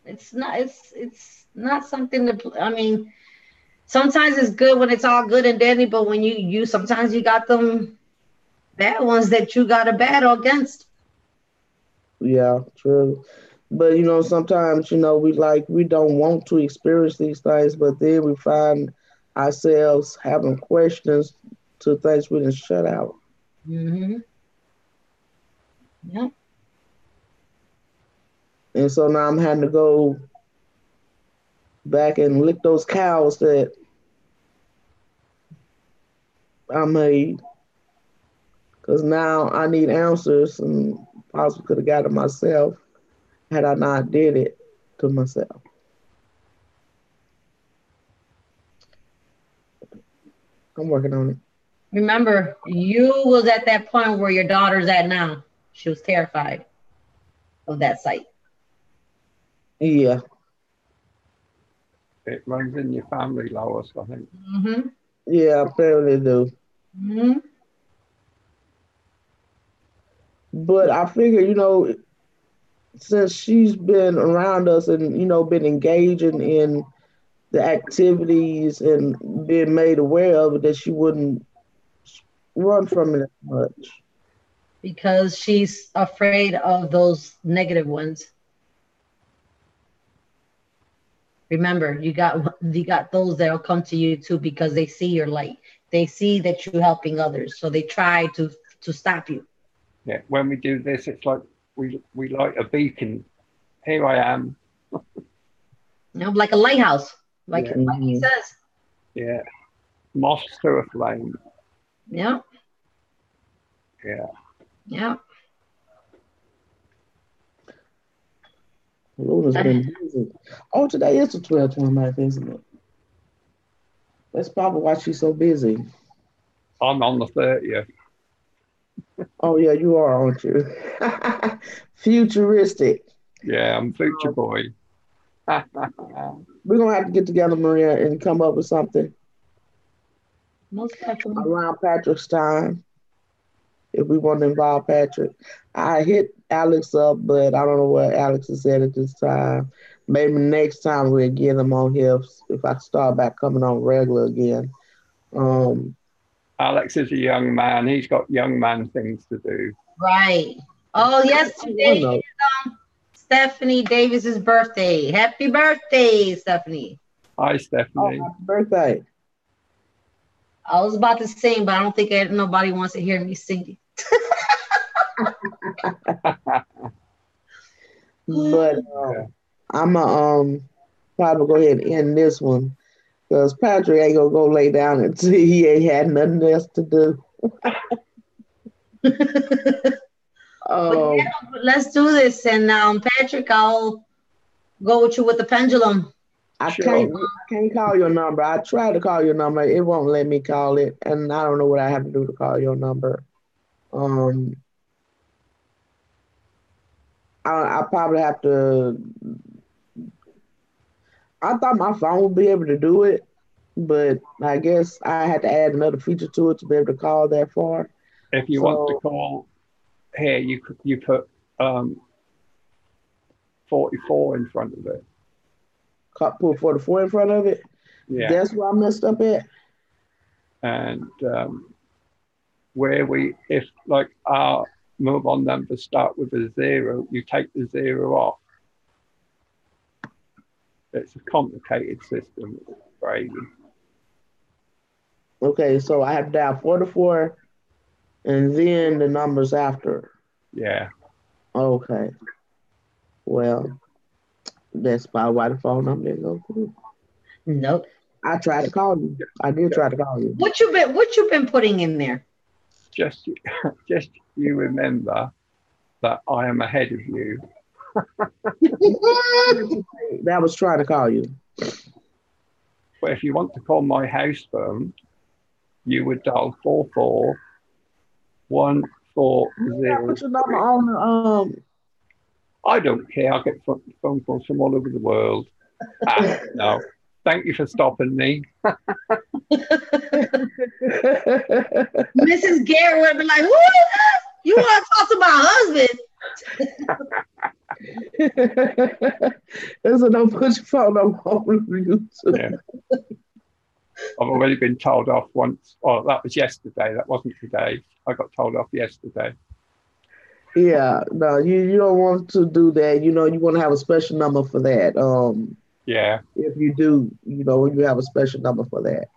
It's not something to. I mean, sometimes it's good when it's all good and dandy, but when you sometimes you got them bad ones that you got to battle against. Yeah, true. But sometimes we don't want to experience these things, but then we find ourselves having questions to things we didn't shut out. Mm-hmm. Yeah. And so now I'm having to go back and lick those cows that I made. Because now I need answers and possibly could have got it myself had I not did it to myself. I'm working on it. Remember, you was at that point where your daughter's at now. She was terrified of that sight. Yeah. It runs in your family, Lois, I think. Mm-hmm. Yeah, apparently do. Mm-hmm. But I figure, since she's been around us and, been engaging in the activities and being made aware of it, that she wouldn't run from it as much. Because she's afraid of those negative ones. Remember, you got those that'll come to you too because they see your light. They see that you're helping others, so they try to stop you. Yeah, when we do this, it's like we light a beacon. Here I am. Like a lighthouse, like Yeah. he says. Yeah, moths to a flame. Yeah. Yeah. Yeah. Luna's been busy. Oh, today is the 12/29th, isn't it? That's probably why she's so busy. I'm on the 30th. Oh yeah, you are, aren't you? Futuristic. Yeah, I'm future boy. We're gonna have to get together, Maria, and come up with something Most definitely. around Patrick's time if we want to involve Patrick. I hit Alex up, but I don't know what Alex has said at this time. Maybe next time we'll get him on here if I start back coming on regular again. Alex is a young man. He's got young man things to do. Right. Oh, yes, today is Stephanie Davis's birthday. Happy birthday, Stephanie. Hi, Oh, Stephanie. happy birthday. I was about to sing, but I don't think nobody wants to hear me singing. But I'm a probably go ahead and end this one because Patrick ain't gonna go lay down until he ain't had nothing else to do. But yeah, let's do this. And Patrick, I'll go with you with the pendulum. I can't call your number. I tried to call your number. It won't let me call it. And I don't know what I have to do to call your number. I probably have to. I thought my phone would be able to do it, but I guess I had to add another feature to it to be able to call that far. If you want to call here, you put 44 in front of it. Put 44 in front of it? Yeah. That's where I messed up at? And if like our mobile numbers start with a 0, you take the 0 off. It's a complicated system. It's crazy. Okay, so I have to dial 44 and then the numbers after. Yeah. Okay. Well, that's probably why the phone number didn't go through. Nope. I tried to call you. I did try to call you. What you been putting in there? Just you remember that I am ahead of you. That was trying to call you. But if you want to call my house phone, you would dial 441400. Put your number on the I don't care. I get phone calls from all over the world. No. Thank you for stopping me. Mrs. Garratt would be like, who is that? You want to talk to my husband? So don't put your phone on YouTube. Yeah. I've already been told off once. Oh, that was yesterday. That wasn't today. I got told off yesterday. Yeah, no, you don't want to do that. You want to have a special number for that. Yeah. If you do, you have a special number for that.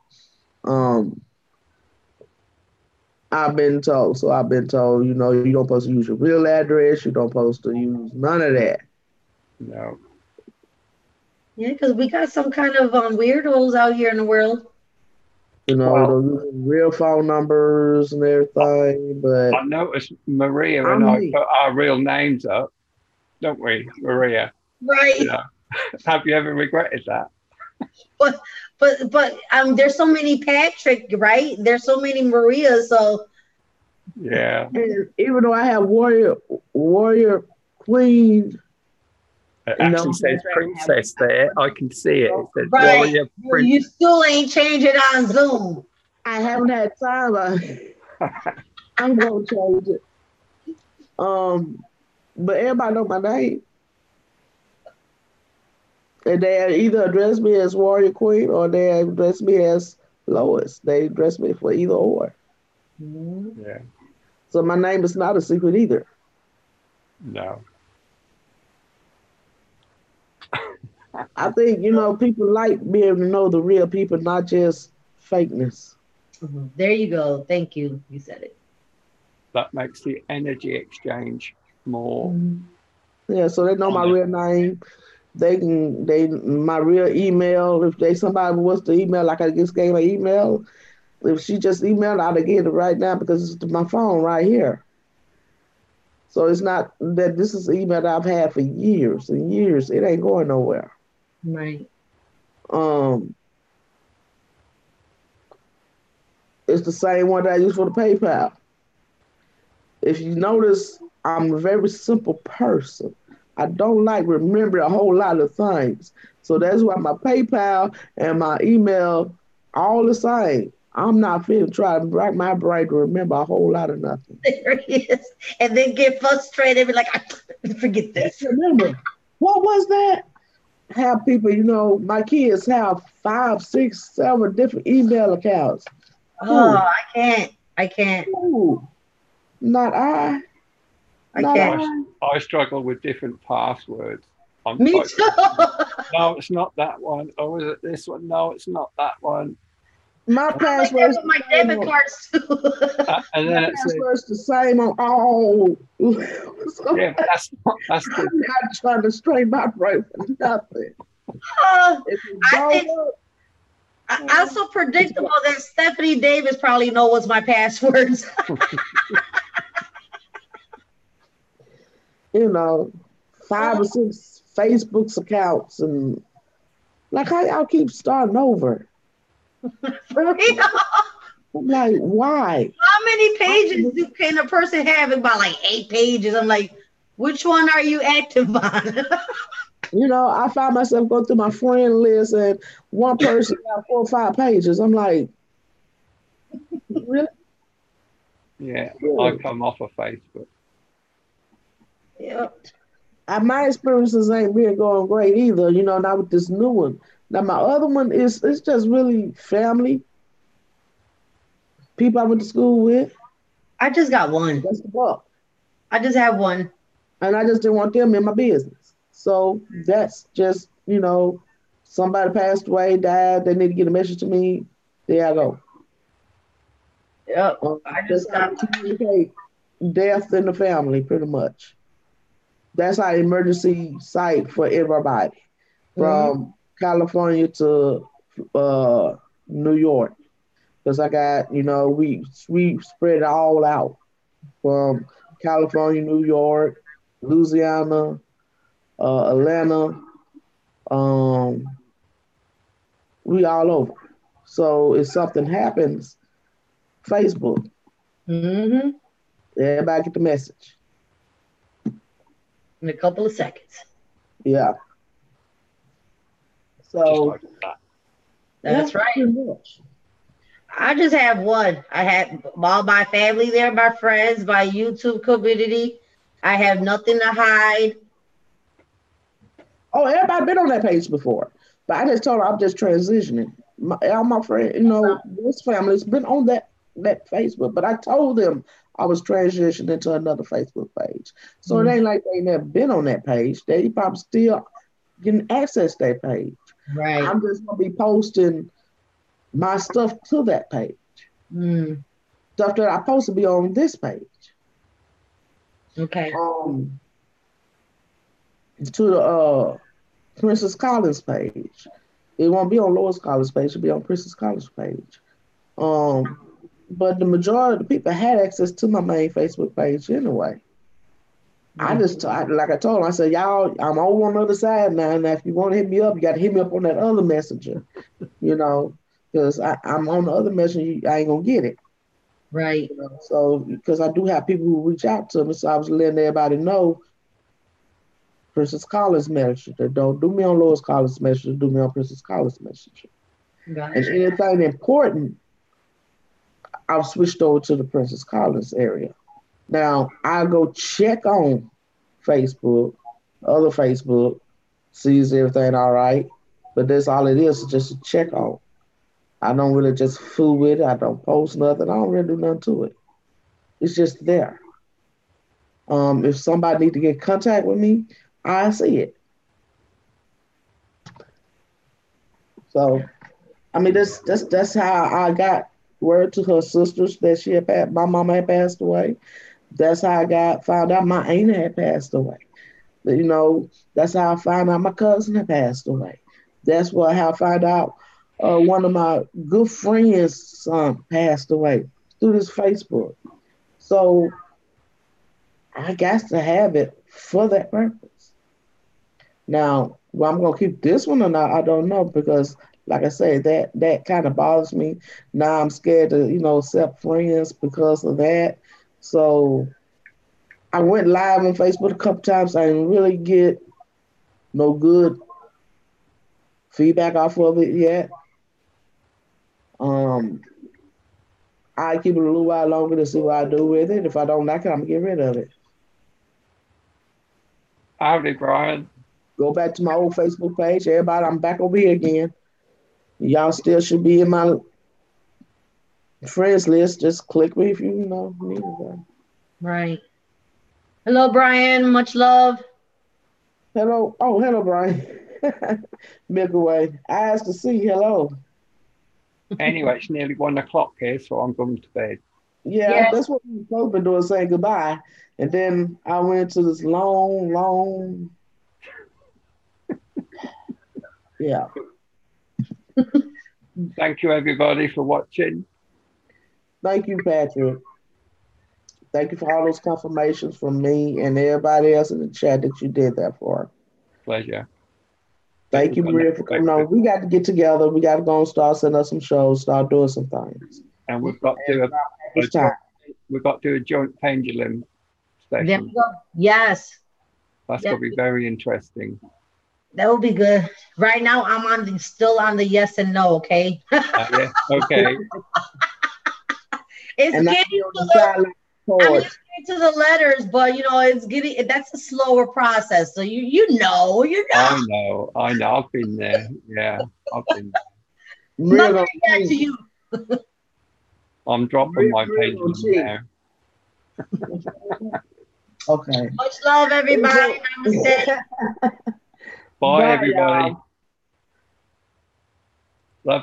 I've been told, you don't supposed to use your real address. You don't supposed to use none of that. No. Yeah, because we got some kind of weirdos out here in the world. Real phone numbers and everything. But I noticed Maria and I put our real names up, don't we, Maria? Right. Have you ever regretted that? But there's so many Patrick, right? There's so many Marias, so yeah. And even though I have warrior queen, it actually says princess there. I can see it. It says right. warrior princess. You still ain't changed it on Zoom. I haven't had time. I'm gonna change it. But everybody know my name. And they either address me as Warrior Queen or they address me as Lois. They address me for either or. Yeah. So my name is not a secret either. No. I think, people like being able to know the real people, not just fakeness. There you go. Thank you. You said it. That makes the energy exchange more. Yeah, so they know my real name. My real email. If somebody wants to email, like I just gave my email, if she just emailed, I'd get it right now because it's my phone right here. So it's not that this is an email that I've had for years and years. It ain't going nowhere. Right. It's the same one that I use for the PayPal. If you notice, I'm a very simple person. I don't like remembering a whole lot of things. So that's why my PayPal and my email all the same. I'm not fit to try to rack my brain to remember a whole lot of nothing. There he is. And then get frustrated and be like, forget this. Remember, what was that? Have people, my kids have 5, 6, 7 different email accounts. Oh, I can't. Ooh, not I. I struggle with different passwords. Me too. No, it's not that one. Oh, is it this one? No, it's not that one. My I'm like password that is with the my same debit on, cards too. And my then it says, password's the same on all. So yeah, that's the I'm not trying to strain my brain for nothing. If it I don't think work, I'm so predictable that Stephanie Davis probably knows my passwords. you know, 5 or 6 Facebook's accounts and like how y'all keep starting over. For real. I'm like, why? How many pages can a person have? About like 8 pages. I'm like, which one are you active on? You know, I find myself going through my friend list and one person got 4 or 5 pages. I'm like, really? yeah. I Really? come off of Facebook. Yep. My experiences ain't really going great either, you know, not with this new one. Now my other one is it's just really family, people I went to school with. I just got one. That's the bulk. I just have one. And I just didn't want them in my business. So that's just, you know, somebody passed away, died, they need to get a message to me. There I go. Yep. I That's just how got. we communicate death in the family, pretty much. That's our emergency site for everybody Mhm. from California to New York. Because I got, you know, we spread it all out from California, New York, Louisiana, Atlanta. Um, we all over. So if something happens, Facebook, Mhm. everybody get the message. In a couple of seconds. Yeah. Just So like that. yeah, That's right. pretty much. I just have one. I have all my family there, my friends, my YouTube community. I have nothing to hide. Oh, everybody been on that page before, but I just told her I'm just transitioning. All my friends, you know, this family's been on that Facebook, but I told them I was transitioning to another Facebook page. So it Mhm. ain't like they never been on that page. They probably still can access that page. Right. I'm just gonna be posting my stuff to that page, Mm. stuff that I supposed to be on this page. Okay. Um, to the Princess Collins page. It won't be on Lois Collins page. It'll be on Princess Collins page. Um, but the majority of the people had access to my main Facebook page anyway. Like I told them, I said, y'all, I'm over on the other side now. Now, if you want to hit me up, you got to hit me up on that other messenger, you know, because I'm on the other messenger, I ain't going to get it. Right. You know? So, because I do have people who reach out to me, so I was letting everybody know Princess Collins Messenger. Don't do me on Lois Collins Messenger, do me on Princess Collins Messenger. And Gotcha. anything important, I've switched over to the Princess Collins area. Now I go check on Facebook, other Facebook, sees everything all right. But that's all it is just a check on. I don't really just fool with it. I don't post nothing. I don't really do nothing to it. It's just there. If somebody need to get in contact with me, I see it. So I mean that's how I got word to her sisters that she had my mama had passed away. That's how I got found out my aunt had passed away. You know, that's how I found out my cousin had passed away. That's how I found out one of my good friends' son passed away through this Facebook. So I got to have it for that purpose. Now, well, I'm gonna keep this one or not, I don't know because, like I say, that kind of bothers me. Now I'm scared to, accept friends because of that. So I went live on Facebook a couple times. I didn't really get no good feedback off of it yet. Um, I keep it a little while longer to see what I do with it. If I don't like it, I'm gonna get rid of it. Howdy, Brian. Go back to my old Facebook page. Everybody, I'm back over here again. Y'all still should be in my friends list. Just click me if you need it. Right. Hello, Brian. Much love. Hello. Oh, hello, Brian. Milky Way. Eyes to see. Hello. Anyway, it's nearly 1 o'clock here, so I'm going to bed. Yeah, that's what we were supposed to be doing, saying goodbye. And then I went to this long, yeah. Thank you, everybody, for watching. Thank you, Patrick. Thank you for all those confirmations from me and everybody else in the chat that you did that for. Pleasure. Thank you, Maria, for coming on. We got to get together. We got to go and start setting up some shows, start doing some things. And we've got to do a joint pendulum session. There we go. Yes. That's going to be very interesting. That will be good. Right now, I'm still on the yes and no. Okay. Yeah. Okay. It's getting to the letters, but it's getting. That's a slower process. So you know. I know. I've been there. Yeah, I've been there. Mother, to you. I'm dropping my pendulum now. Okay. Much love, everybody. Namaste. Bye, everybody. Love you.